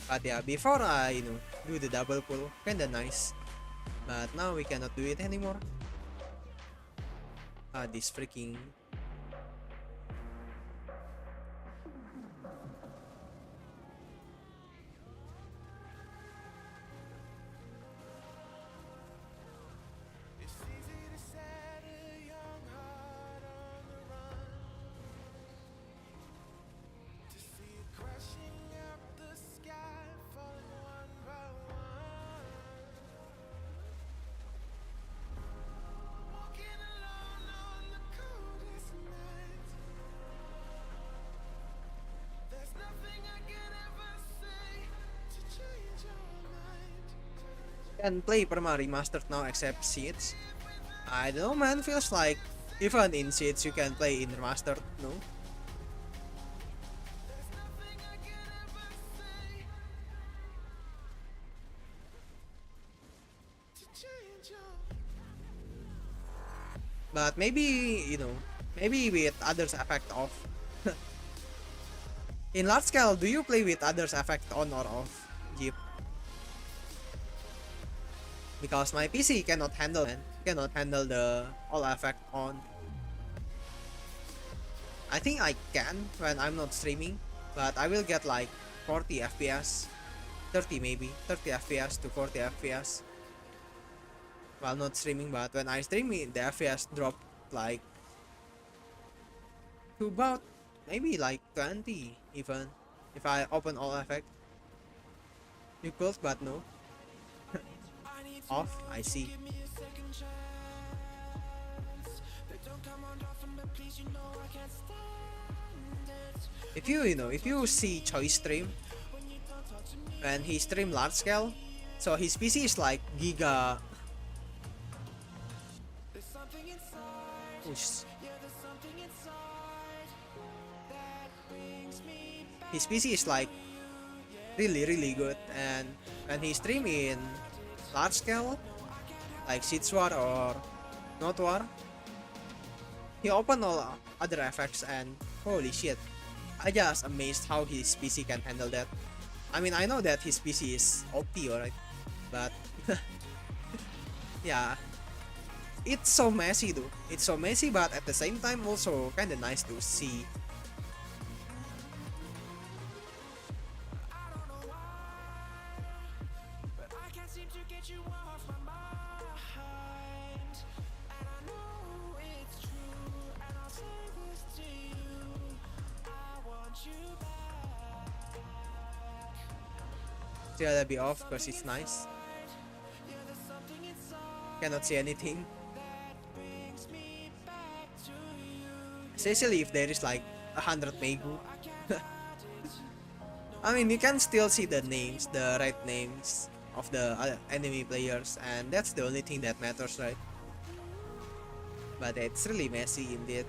But yeah, before I do the double pull, kinda nice. But now we cannot do it anymore. This freaking It's easy to set a young heart on the run, to see it crashing up the sky, falling one by one. Walking alone on the coldest night. There's nothing I can ever say to change your mind. can play Perma Remastered now except Seeds. I don't know, man. Feels like even in Seeds you can play in Remastered, no? But maybe, maybe with others effect off. In large scale, do you play with others effect on or off, Jeep? Because my PC cannot handle the all effect on. I think I can when I'm not streaming, but I will get like 40 FPS, 30 maybe, 30 FPS to 40 FPS while not streaming. But when I stream it, the FPS drop like to about maybe like 20 even if I open all effect. You could, but no. off. I see. If you see Choi stream when he stream large scale, so his PC is like giga. Oosh. His PC is like really good, and when he stream in large scale, like Seeds War or Not War, he open all other effects and holy shit, I just amazed how his PC can handle that. I mean, I know that his PC is OP, alright, but yeah, it's so messy though. It's so messy, but at the same time also kind of nice to see. Still gotta be off because it's nice. Cannot see anything. Especially if there is like 100 Megu. I mean, you can still see the names, the right names of the enemy players, and that's the only thing that matters, right? But it's really messy indeed.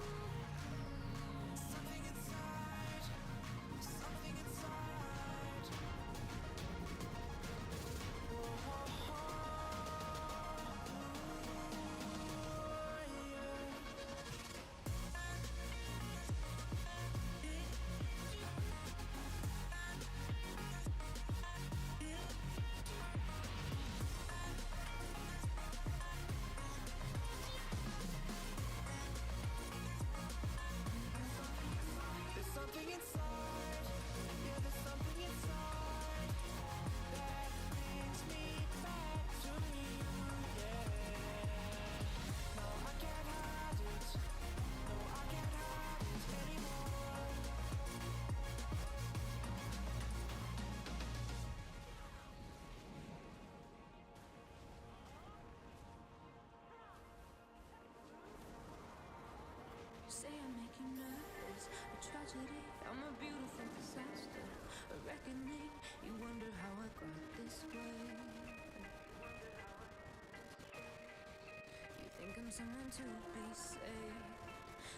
Say I'm making nervous, a tragedy, I'm a beautiful disaster, a reckoning, you wonder how I got this way. You think I'm someone to be saved,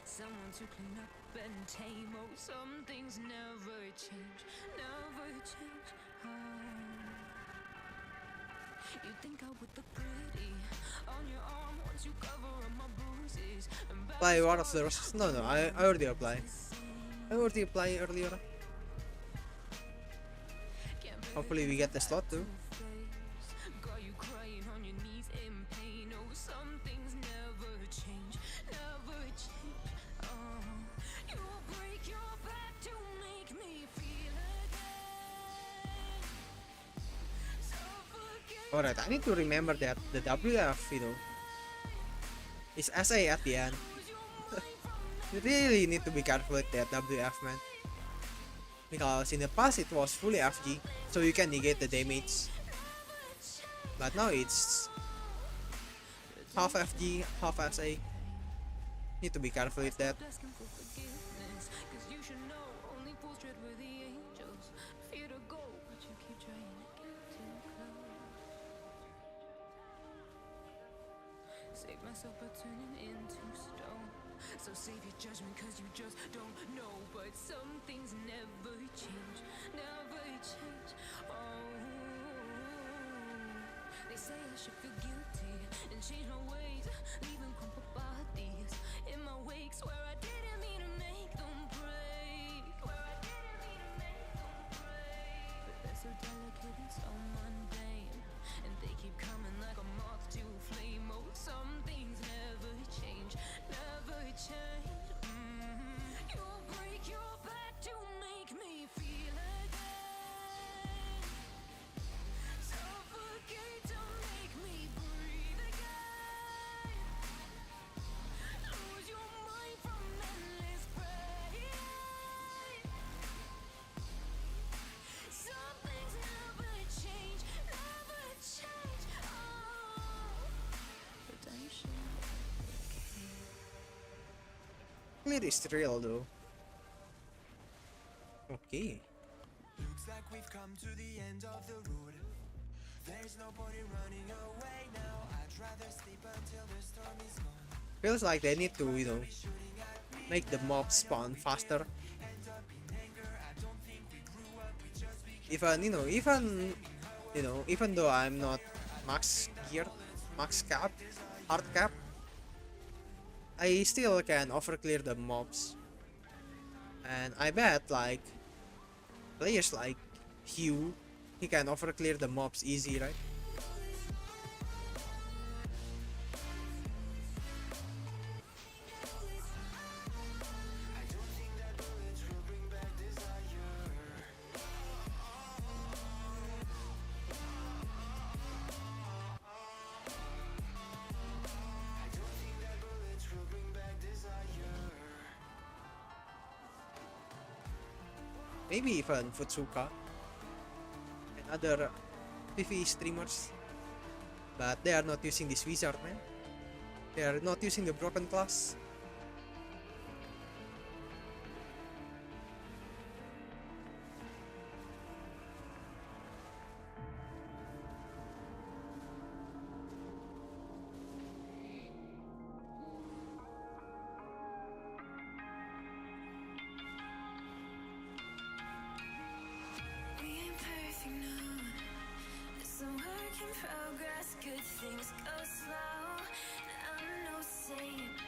someone to clean up and tame. Oh, some things never change, never change. Oh. You think I would look pretty on your arm once you cover up my bruises. Apply War of the Roses. No, I already applied. I already applied earlier. Hopefully we get the slot too. Got you crying on your knees in pain. Oh, some things never change, never change. Oh, you break your back to make me feel again. Suffocate. Alright, I need to remember that the WF, is SA at the end. You really need to be careful with that WF, man. Because in the past it was fully FG, so you can negate the damage. But now it's half FG, half SA. Need to be careful with that. Asking for forgiveness, 'cause you should know only fools tread where the angels fear to go, but you keep trying to get too close. Save myself by turning into stone. So save your judgment, 'cause you just don't know. But some things never change, never change. Oh, they say I should feel guilty and change my ways, leaving crumpled bodies in my wake. Swear I didn't mean to make them break. Swear I didn't mean to make them break. But they're so delicate and so mundane, and they keep coming like a moth to a flame. Oh, some things never change, never change. You'll break your back to make me feel again. Suffocate to make me breathe again. Overclear is real though. Okay. Looks like we've come to the end of the road. There's no point in running away now. I'd rather sleep until the storm is gone. Feels like they need to, make the mob spawn faster. Even though I'm not max gear, max cap, hard cap, I still can overclear the mobs. And I bet like players like Hugh, he can overclear the mobs easy, right? Maybe even Futsuka and other PvE streamers. But they are not using this wizard, man. They are not using the broken class. We ain't perfect, no. It's a work in progress. Good things go slow. I'm no saint.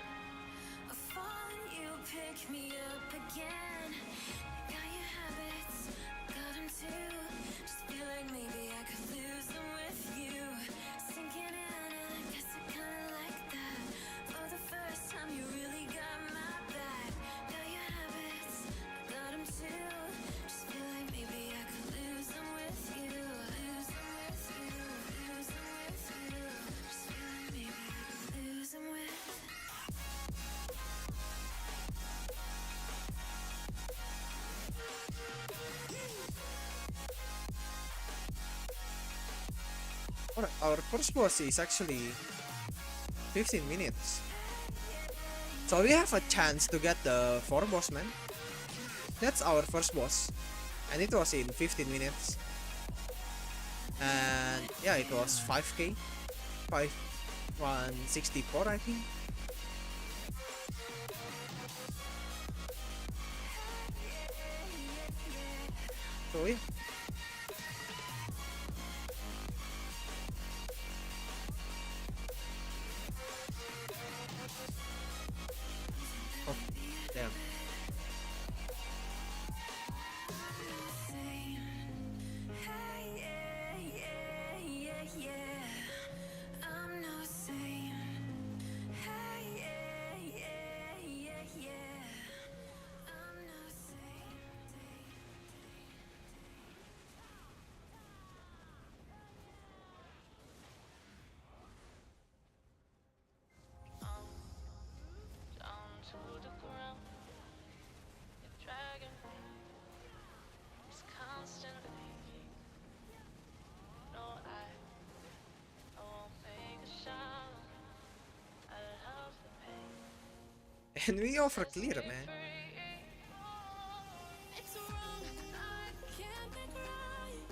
I fall and you pick me up again. Got your habits, got 'em too. Just feel like maybe I could lose them with you. Sinking in, and I guess I kinda like that. For the first time, you really got my back. Got your habits, got 'em too. Just feel like maybe I could lose them with you. Lose them with you, lose them with you. Just feel like maybe I could lose them with. Alright, our first boss is actually 15 minutes. So we have a chance to get the 4 boss, man. That's our first boss. And it was in 15 minutes. And yeah, it was 5k. 164, I think. So yeah. Oh, damn. I'm no saint. I'm no saint. Down to the ground, you're dragging me. It's constantly. No, I won't make a sound. I love the pain. And we overclear, man. It's wrong, I can't make right.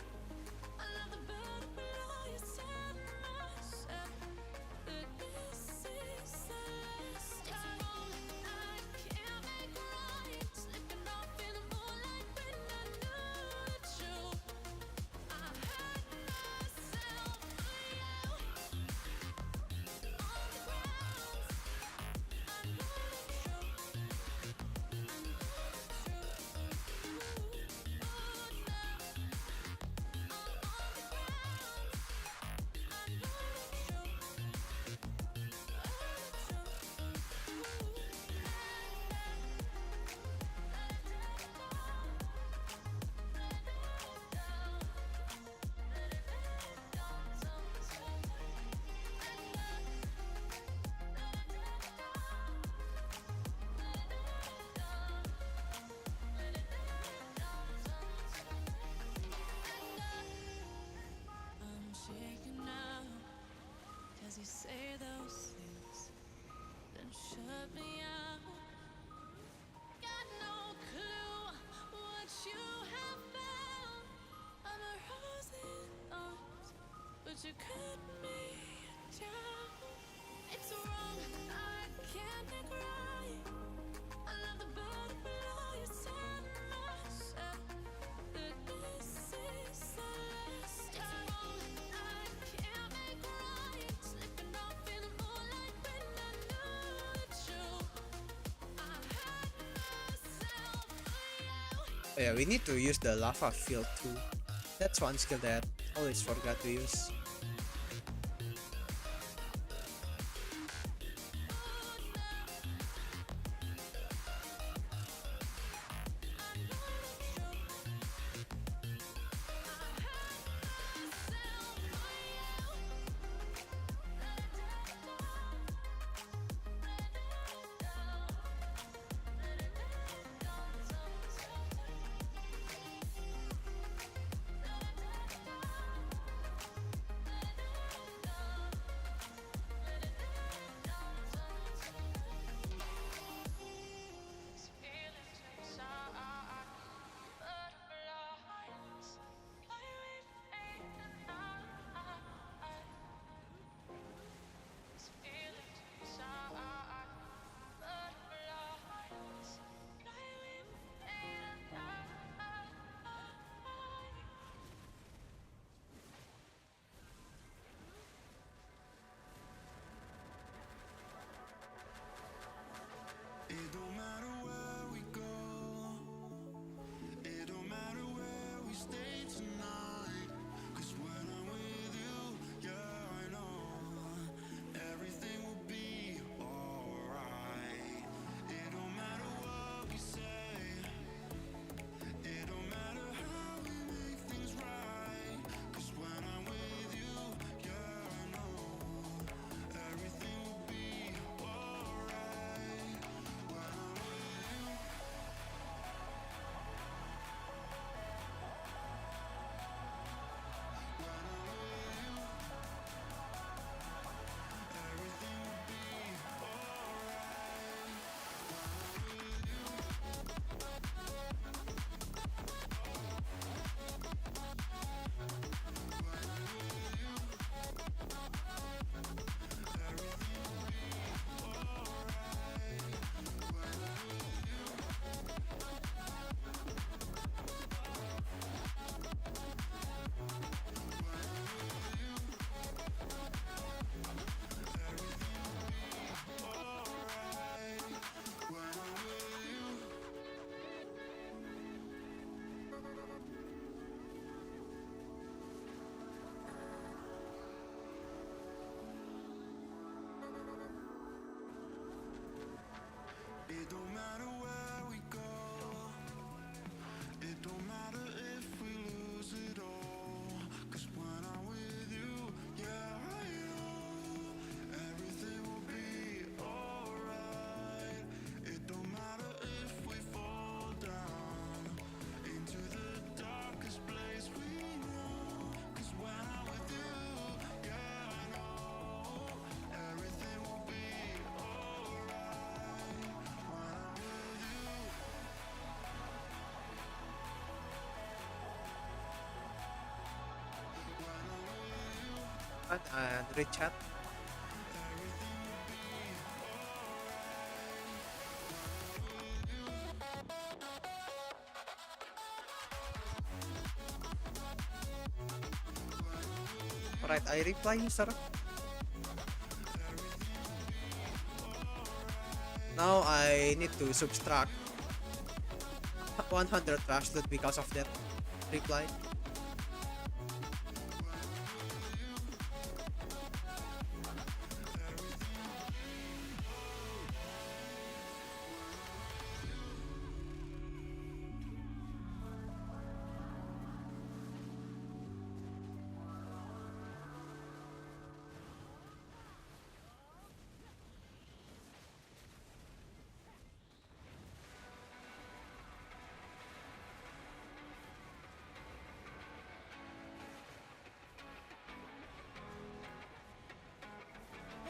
I love the bed below you, telling myself that this is the last time. It's wrong, I can't make right. Slipping off in the moonlight when I knew it's true. I hurt myself for you. On the ground, I know the truth. Yeah, we need to use the lava field too. That's one skill that I always forgot to use. It don't matter where we go, it don't matter where we stay tonight. 'Cause when I'm with you, yeah, I know everything will be alright. It don't matter what we say, it don't matter how we make things right. 'Cause when I'm with you, yeah, I know everything will be alright. When I'm with you, when I'm with you, everything will be alright. It don't matter where we go, it don't matter if we lose it all. 'Cause when I'm with you, yeah, I know everything will be alright. It don't matter if we fall down into the darkest place we know. 'Cause when I'm with you, yeah, I know everything will be alright. When I'm with you, when I'm with you, And Richard. Alright, I reply, sir. Now I need to subtract 100 trash loot because of that reply.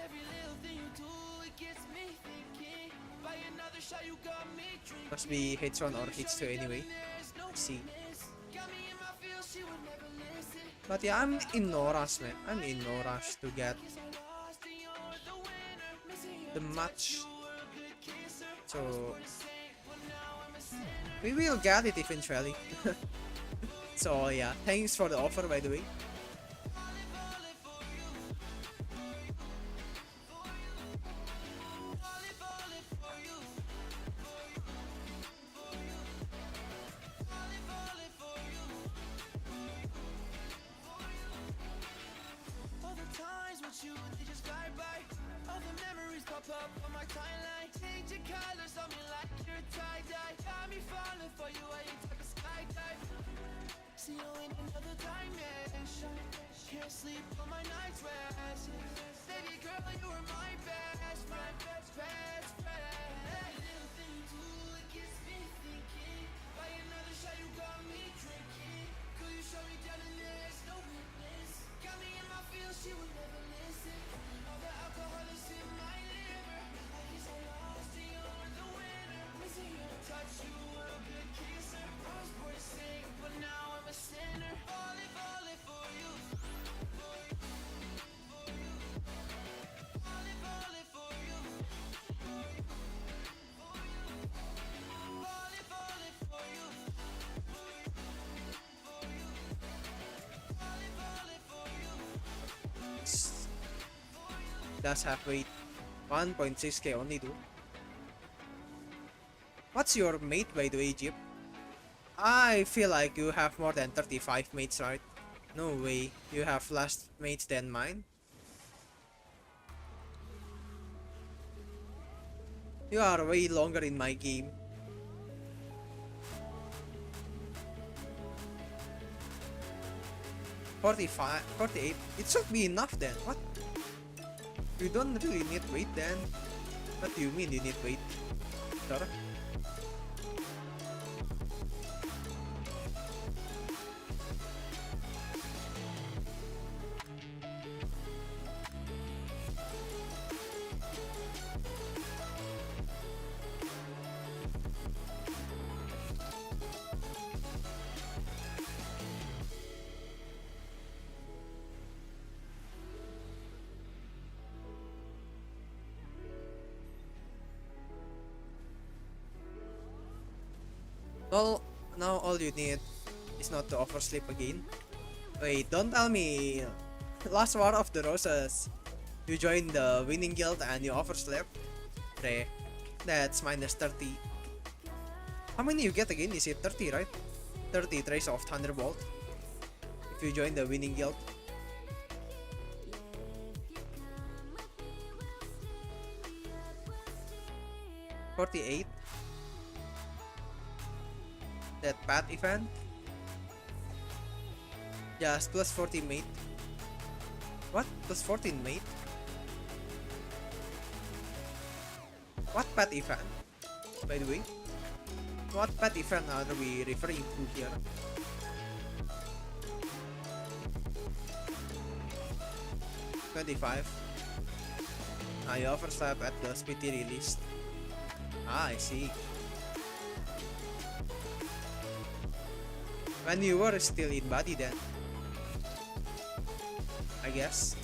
Every little thing you do, it gets me thinking. Buy another shot, you got me drinking. Must be H1 or H2 anyway. No See. miss. Got me in my field, she would never listen. But yeah, I'm in no rush, man. I'm in no rush to get Guess I lost and you're the winner. Missing the your match. you were a good kisser. So Saint, but now I'm a sinner. we will get it eventually. So yeah, thanks for the offer, by the way. your colors on me like you're tie-dye. Got me falling for you, I ain't like a skydive. See you in another dimension. Can't sleep on my night's rest. Baby girl, you were my best friend, best friend. Little thing you do, it gets me thinking. By another shot, you got me drinking. Girl, you shut me down and there's no witness. Got me in my feels, she would never listen. All the alcohol is in my liver. I get so lost and you're the winner. Missing your touch, you were a good kisser. I was born to sing, but now I'm a sinner. Falling for you. For you, for you. Falling for you. For you, for you. Falling for you. For you, for you. Falling for you. Does have weight 1.6k only dude. What's your mate by the way, Jeep? I feel like you have more than 35 mates, right? No way, you have less mates than mine. You are way longer in my game. $45, $48. It should be enough then. What? You don't really need weight then. What do you mean you need weight? Sure. Well, now all you need is not to oversleep again. Wait, don't tell me last War of the Roses you joined the winning guild and you overslept? Re, that's minus 30. How many you get again? Is it 30, right? 30 trace of Thunderbolt if you join the winning guild. $48. That path event. Just plus 40 mate. What? Plus 14 mate? What path event? By the way, what path event are we referring to here? $25. I overslept at the speedy release. Ah, I see. When you were still in body then, I guess.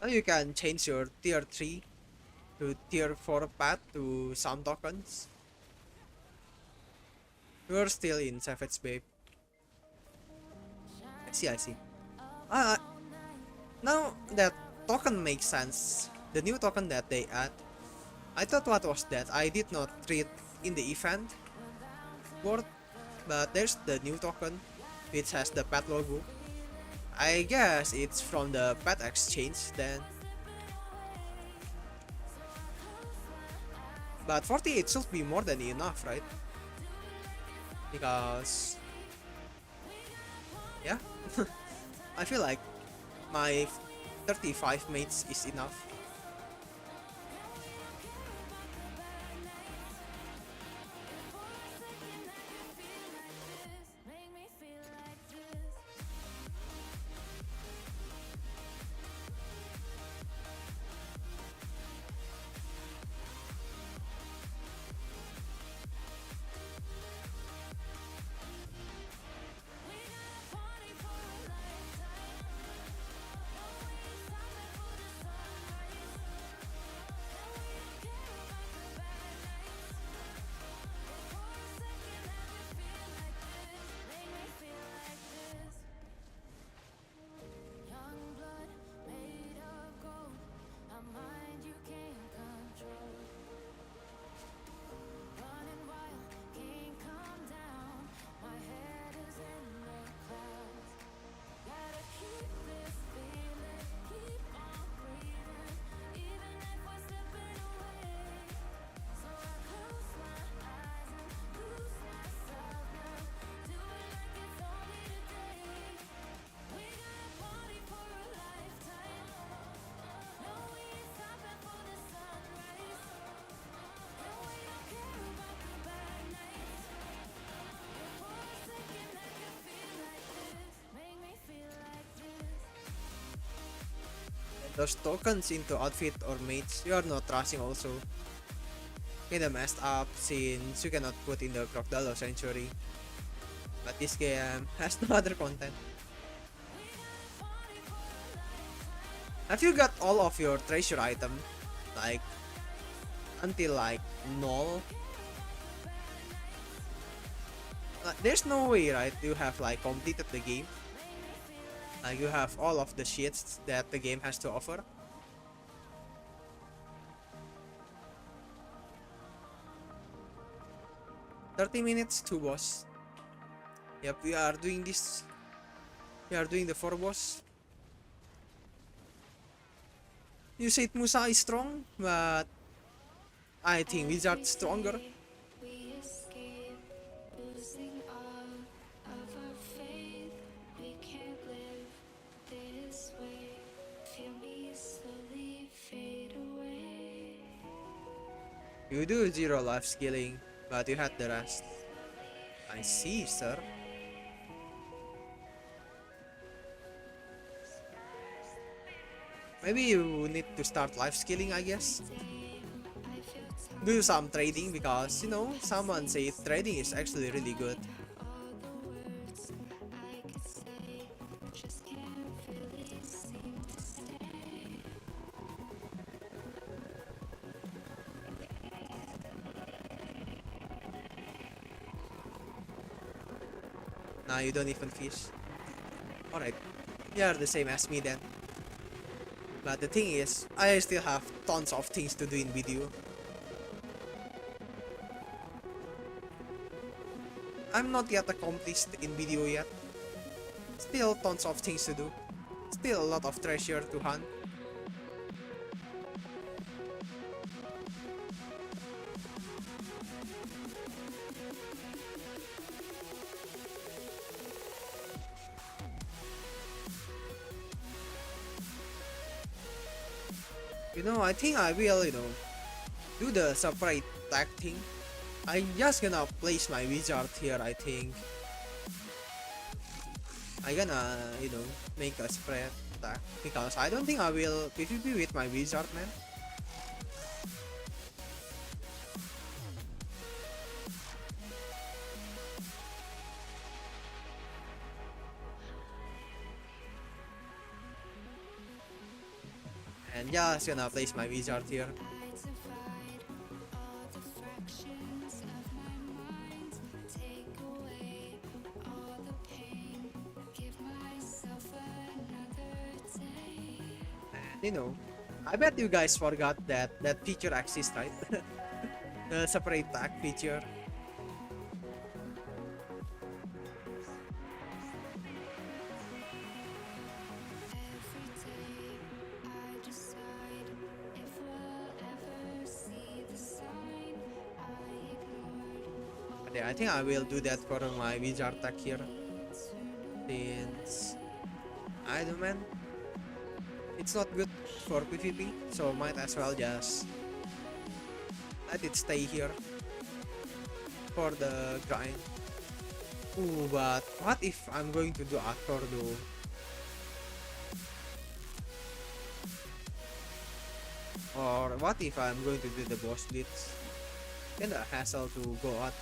Well, you can change your tier 3 to tier 4 path to some tokens. You're still in Savage Babe. I see. Uh, Now that token makes sense. The new token that they add. I thought what was that? I did not read in the event board, but there's the new token which has the pet logo. I guess it's from the pet exchange then. But 48 should be more than enough, right? Because yeah, I feel like my 35 mates is enough. those tokens into outfit or mates, you are not rushing also. Kinda messed up since you cannot put in the crocodile or sanctuary. But this game has no other content. Have you got all of your treasure item? Like until like null? There's no way, right? You have like completed the game. Like you have all of the shits that the game has to offer. $30 to boss. Yep, we are doing this. We are doing the 4 boss. You said Musa is strong, but I think Wizard's stronger. We escape, losing all of our faith. We can't live this way. Feel me slowly fade away. You do 0 life scaling, but you had the rest. I see, sir. Maybe you need to start life scaling, I guess. I feel tired. Do some trading because, you know, someone said trading is actually really good. All the words I could say just can't really seem to stay. Nah, you don't even fish. Alright, you are the same as me then. But the thing is, I still have tons of things to do in video. I'm not yet accomplished in video yet. Still tons of things to do. Still a lot of treasure to hunt. You know, I think I will, do the separate tag thing. I'm just gonna place my wizard here, I think. I'm gonna, make a spread tag. Because I don't think I will PvP with my wizard, man. And just gonna place my wizard here. I divide all the fractions of my mind. Take away all the pain. Give myself another day. And I bet you guys forgot that that feature exists, right? The separate tag feature. Every day I decide if we'll ever see the sign I ignored. But yeah, I think I will do that for my wizard tag here. Since I don't know, man. It's not good for PvP, so might as well just let it stay here for the grind. Ooh, but what if I'm going to do Actor though? Or what if I'm going to do the boss blitz? Kinda hassle to go out.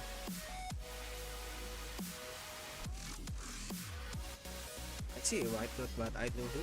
I see a white dot, but I know who.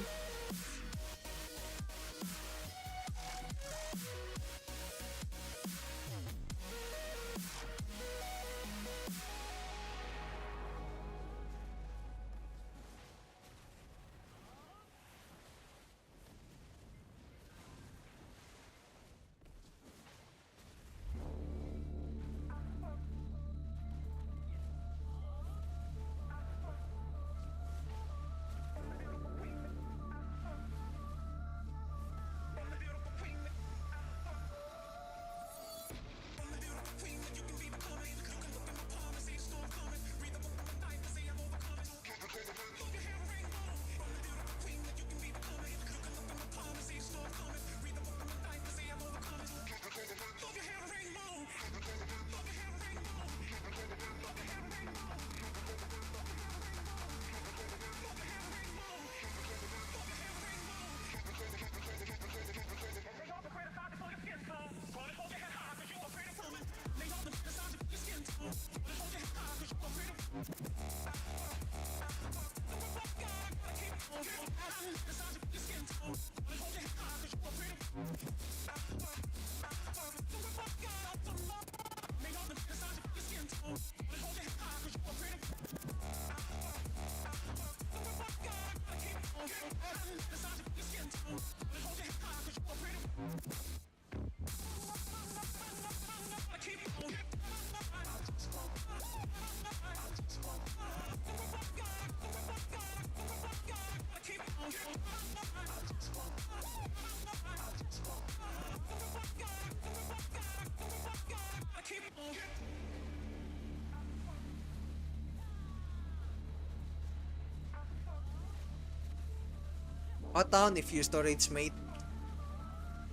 Hot town if you storage mate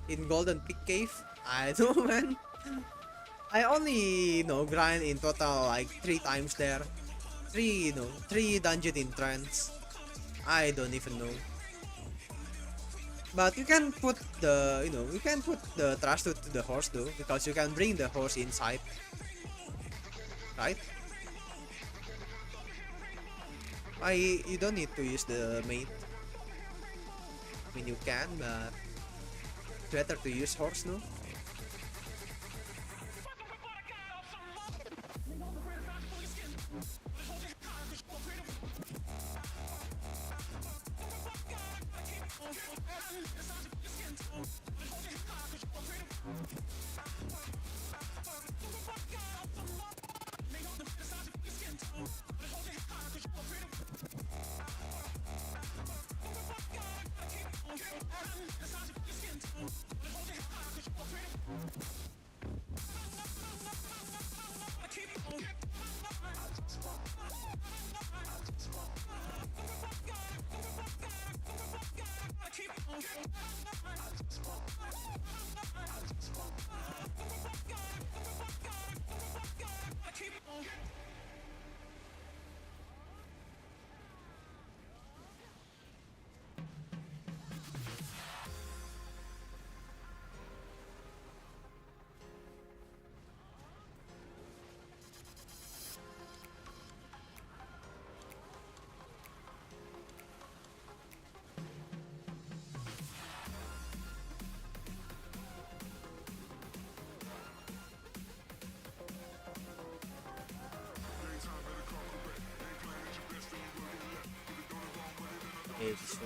in Golden Peak Cave. I don't know, man. I only grind in total like 3 times there. Three dungeon in trance. I don't even know. But you can put the trash to the horse though, because you can bring the horse inside, right? You don't need to use the mate. I mean you can, but better to use horse, no? It's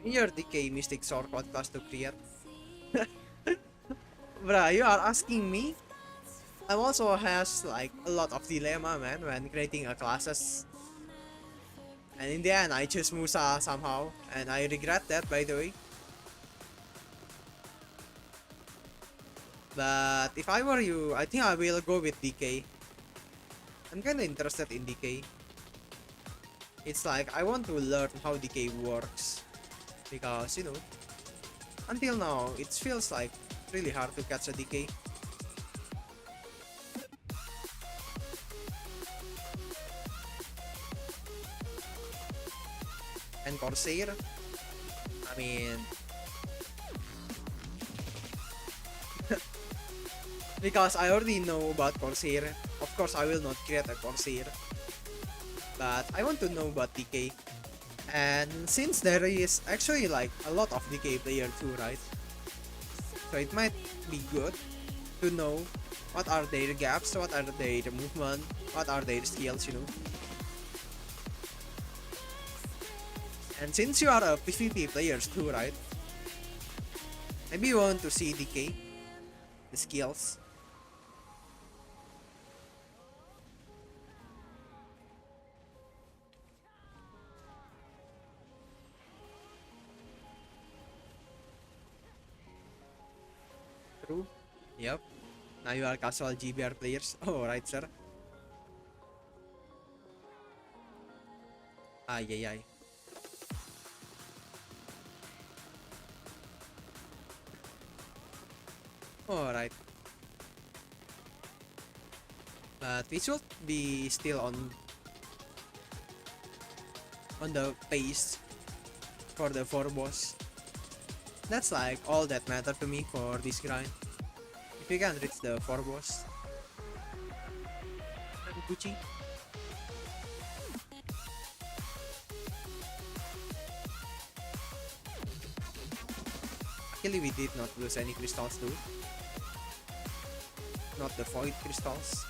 Your decay mystic sword what class to create? Bruh, you are asking me? I'm also has like a lot of dilemma, man, when creating a classes. And in the end, I choose Musa somehow, and I regret that, by the way. But if I were you, I think I will go with DK. I'm kinda interested in DK. It's like I want to learn how DK works. Because, you know, until now, it feels like really hard to catch a DK. And Corsair, I mean, because I already know about Corsair, of course I will not create a Corsair. But I want to know about DK. And since there is actually like a lot of DK player too, right? So it might be good to know what are their gaps, what are their movement, what are their skills, you know. And since you are a PvP players too, right? Maybe you want to see DK, the skills. True. Yep. Now you are casual GBR players. Oh, right, sir. Ay, ay, ay. Alright. But we should be still on the pace for the 4 boss. That's like all that matter to me for this grind. If you can reach the 4 boss, I'm Gucci. Actually, we did not lose any crystals too. Not the void crystals.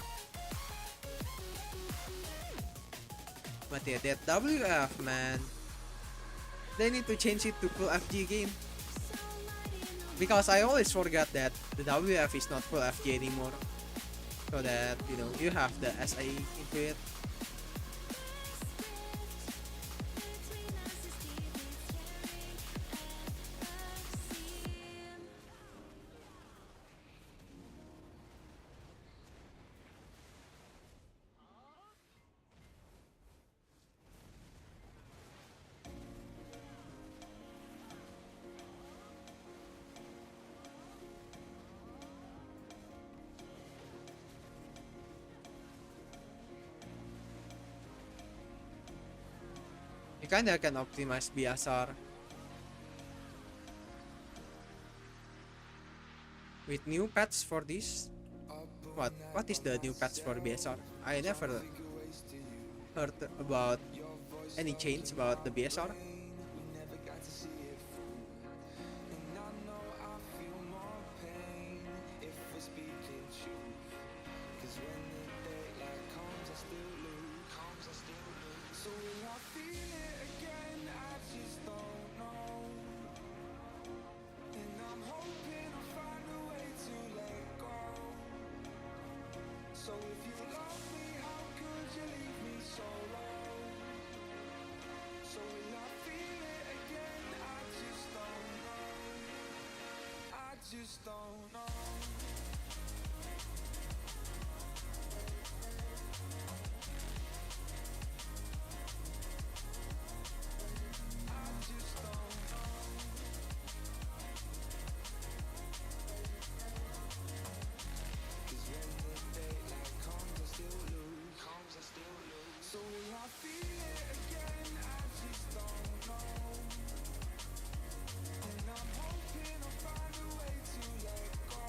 But yeah, that WF, man. They need to change it to full FG game. Because I always forget that the WF is not full FG anymore. So that, you know, you have the SA into it. You kinda can optimize BSR with new patch for this. What is the new patch for BSR? I never heard about any change about the BSR. So if you love me, how could you leave me so low? So will I feel it again? I just don't know. I just don't know. I just don't know. 'Cause when the daylight comes, I still lose. So will I feel it again? I just don't know. And I'm hoping I'll find a way to let go.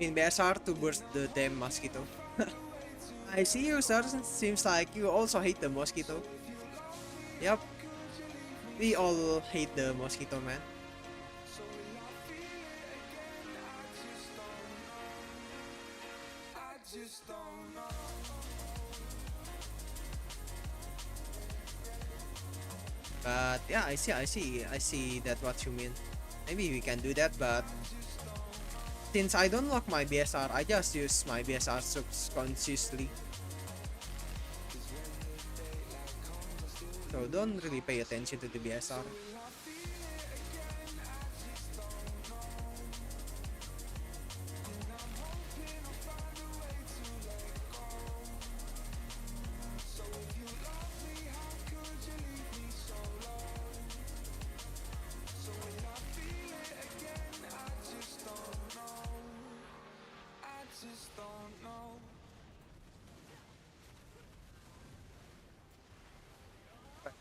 in BSR to burst the damn mosquito. I see you, sir. Seems like you also hate the mosquito. Yep, we all hate the mosquito, man. But yeah, I see that what you mean. Maybe we can do that, but since I don't lock my BSR, I just use my BSR consciously. So don't really pay attention to the BSR.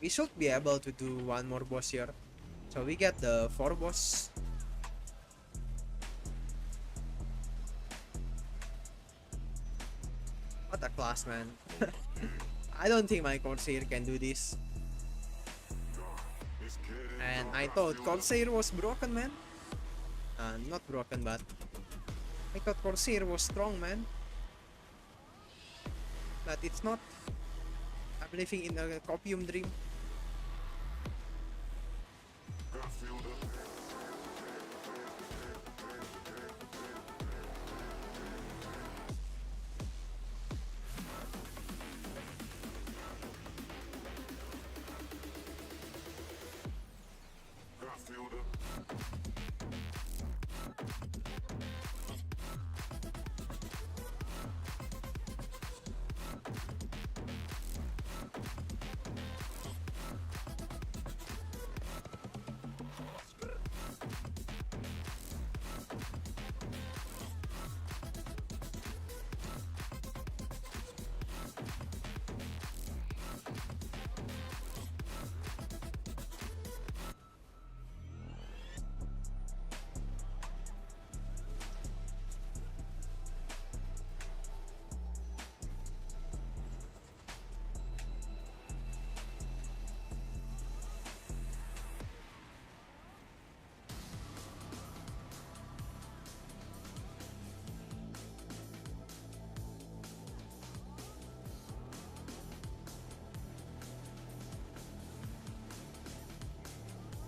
We should be able to do one more boss here. So we get the 4 boss. What a class, man. I don't think my Corsair can do this. And I thought Corsair was broken, man. Not broken, but I thought Corsair was strong, man. But it's not. I'm living in a copium dream.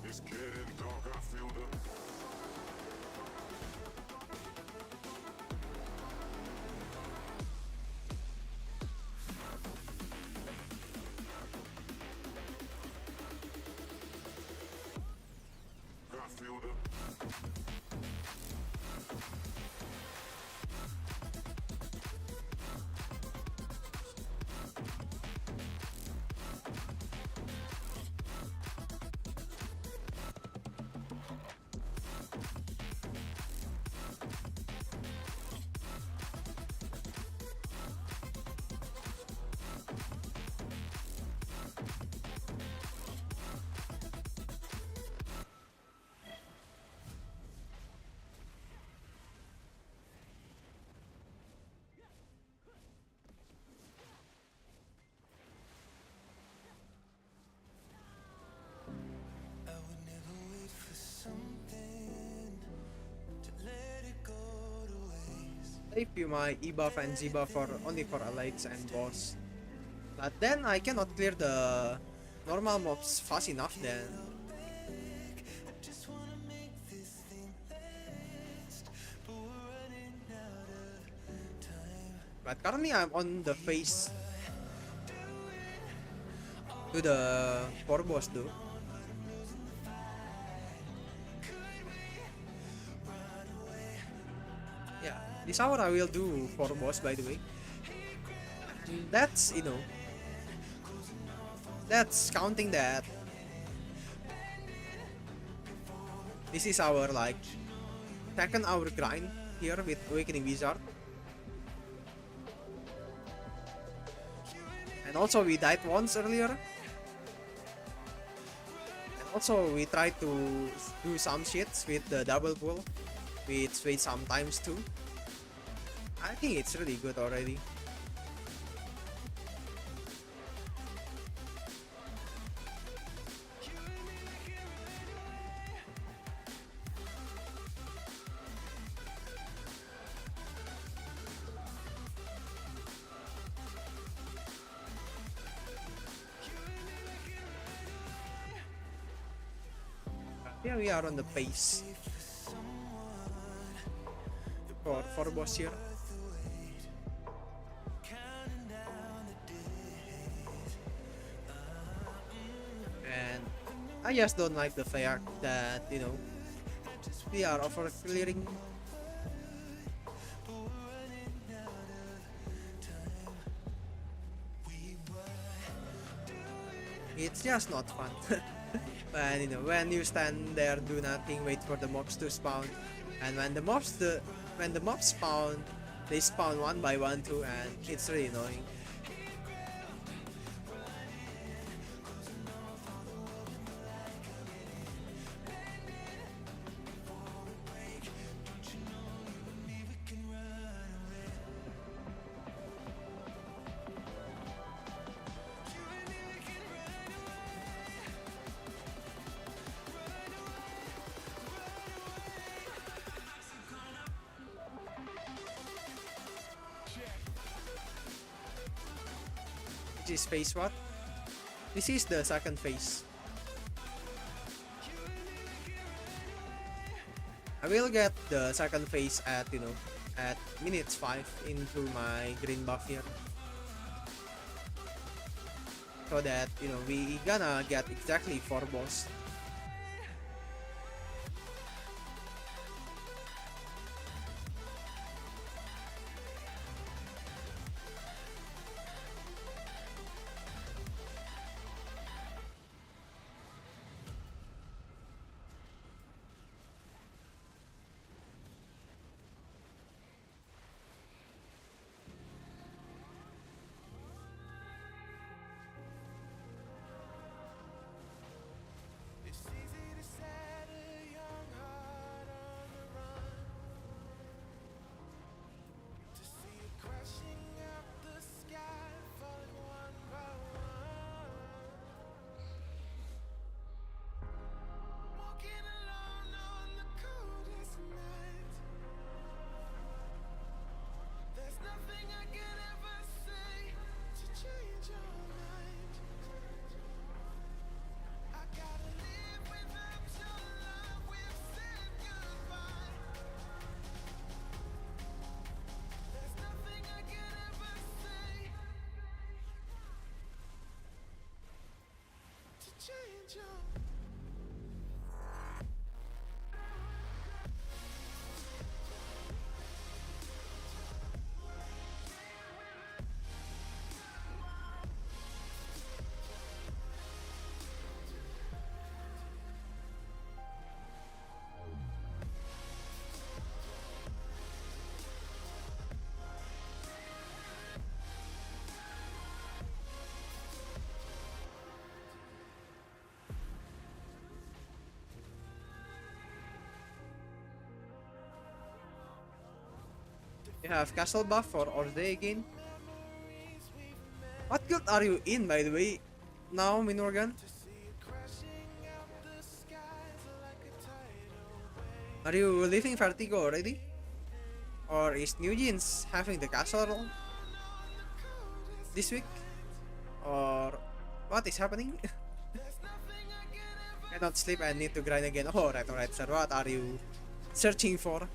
It's getting dark, I feel the I feel the I would never wait for something to let it go to waste. I view my E-buff and Z-buff for only for elites and boss. But then I cannot clear the normal mobs fast enough then. I just wanna make this thing last, but we're running out of time. But currently I'm on the face to the 4 boss though. Yeah, this hour I will do 4 boss by the way. That's, you know, that's counting that this is our like second hour grind here with Awakening Wizard. And also we died once earlier. And also we tried to do some shits with the double pull, which waits sometimes too. I think it's really good already. Yeah, we are on the pace for boss here. And I just don't like the fact that, you know, we are over clearing. It's just not fun. When, you know, when you stand there, do nothing, wait for the mobs to spawn, and when the mobs spawn, they spawn one by one too, and it's really annoying. This is phase what? This is the second phase. I will get the second phase at, you know, at minutes 5 into my green buff here. So that, you know, we gonna get exactly 4 boss. It's easy to set a young heart on the run, to see it crashing up the sky, falling one by one. Walking alone on the coldest night. There's nothing I can ever say to change your mind. I gotta live without your love. We've said goodbye. There's nothing I can ever say to change your. You have castle buff for Orde again. What guild are you in, by the way? Now, Minorgan? Are you leaving Vertigo already? Or is New Jeans having the castle role this week? Or what is happening? Cannot sleep and need to grind again. Oh, alright, sir. What are you searching for?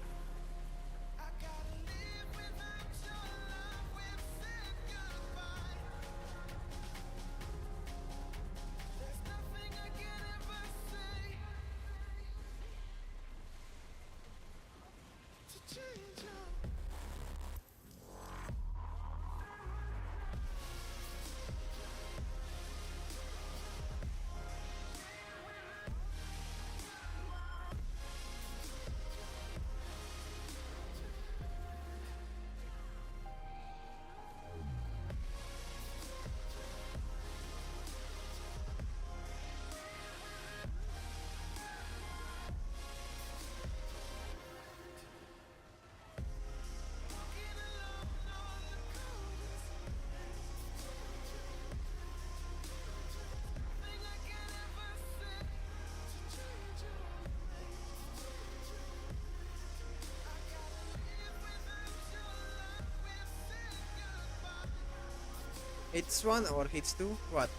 Hits 1 or hits 2? What?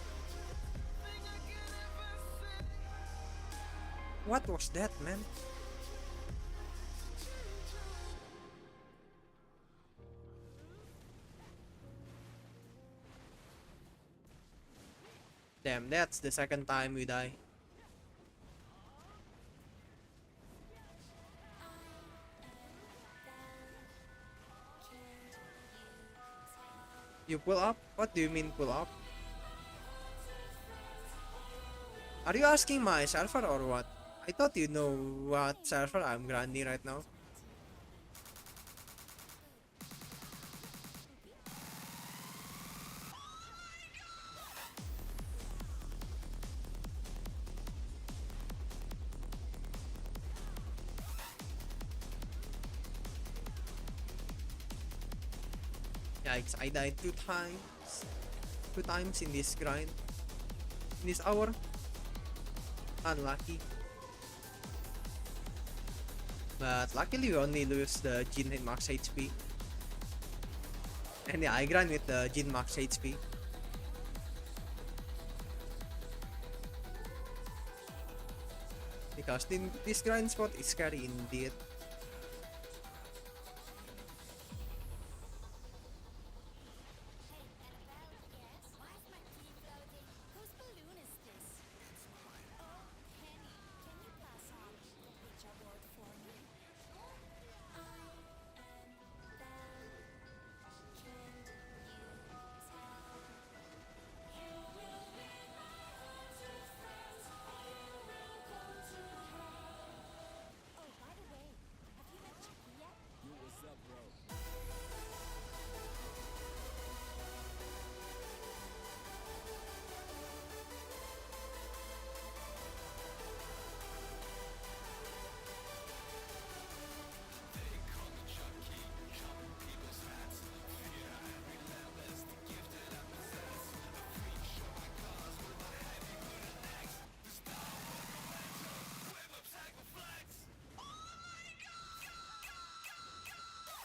What was that, man? Damn, that's the second time we die. You pull up? What do you mean pull up? Are you asking my server or what? I thought you know what server I'm grinding right now. Yikes, I died 2 times. 2 times in this grind. In this hour. Unlucky. But luckily we only lose the Jin in max HP. And yeah, I grind with the Jin max HP. Because this grind spot is scary indeed.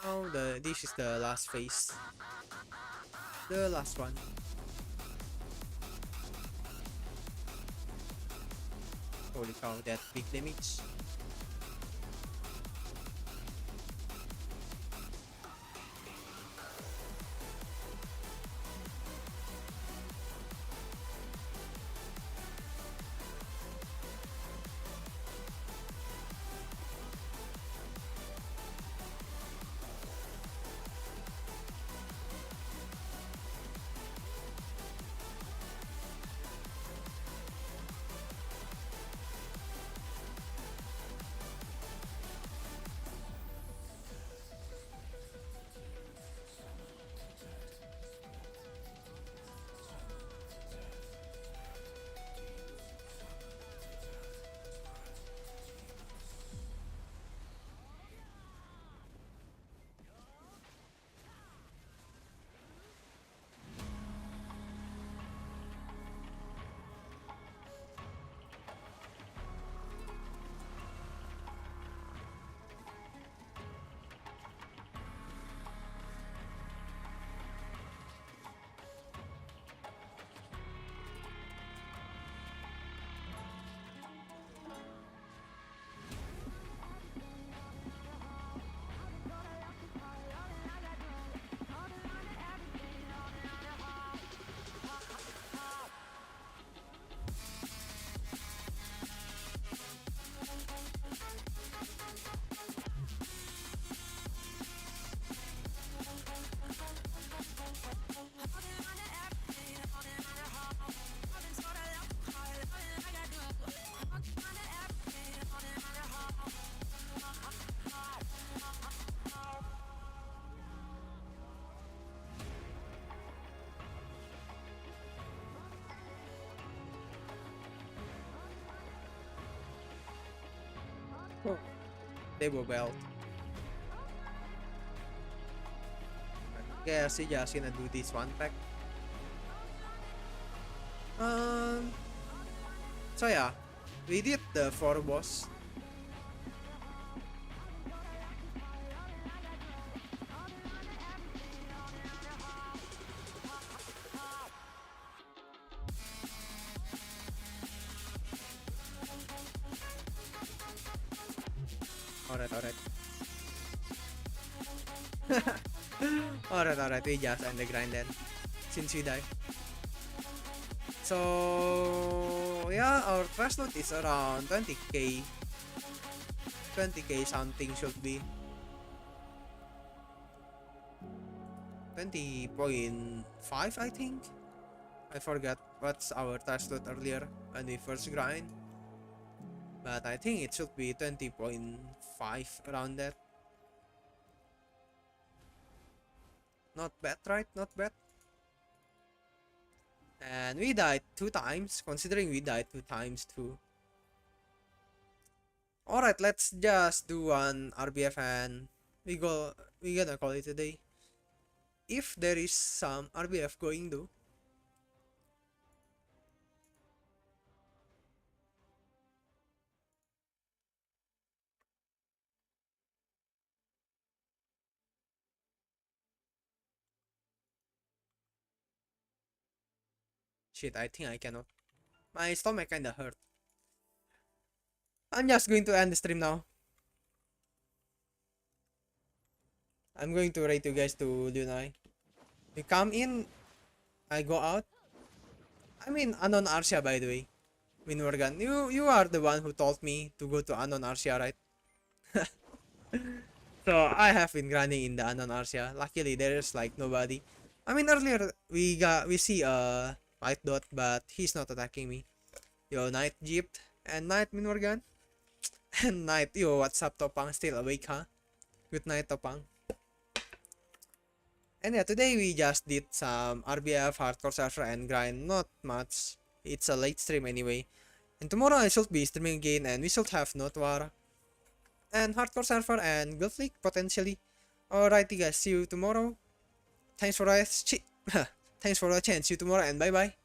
Oh, this is the last phase. The last one. Holy cow, that big damage. Oh, table belt. I guess he just gonna do this one pack. So yeah, we did the 4 boss. Alright, we just end the grind then. Since we die. So yeah, our trash loot is around 20k. 20k something should be. 20.5 I think. I forgot what's our trash loot earlier when we first grind. But I think it should be 20.5 around that. Not bad, right? Not bad. And we died 2 times, considering we died 2 times too. Alright, let's just do one RBF and we gonna call it a day. If there is some RBF going though. Shit, I think I cannot. My stomach kinda hurt. I'm just going to end the stream now. I'm going to rate you guys to Lunai. We come in, I go out. I mean, Anon Arsia, by the way. Min Morgan, you are the one who told me to go to Anon Arsia, right? So I have been grinding in the Anon Arsia. Luckily, there's like nobody. I mean, earlier we see a white dot, but he's not attacking me. Yo, Night Jeep and Night Min Morgan. And Night, yo, what's up, Topang? Still awake, huh? Good night, Topang. And yeah, today we just did some RBF, hardcore server, and grind. Not much. It's a late stream anyway. And tomorrow I should be streaming again, and we should have Notwar and hardcore server and Guild League potentially. Alrighty guys, see you tomorrow. Thanks for watching. Thanks for watching. See you tomorrow, and bye bye.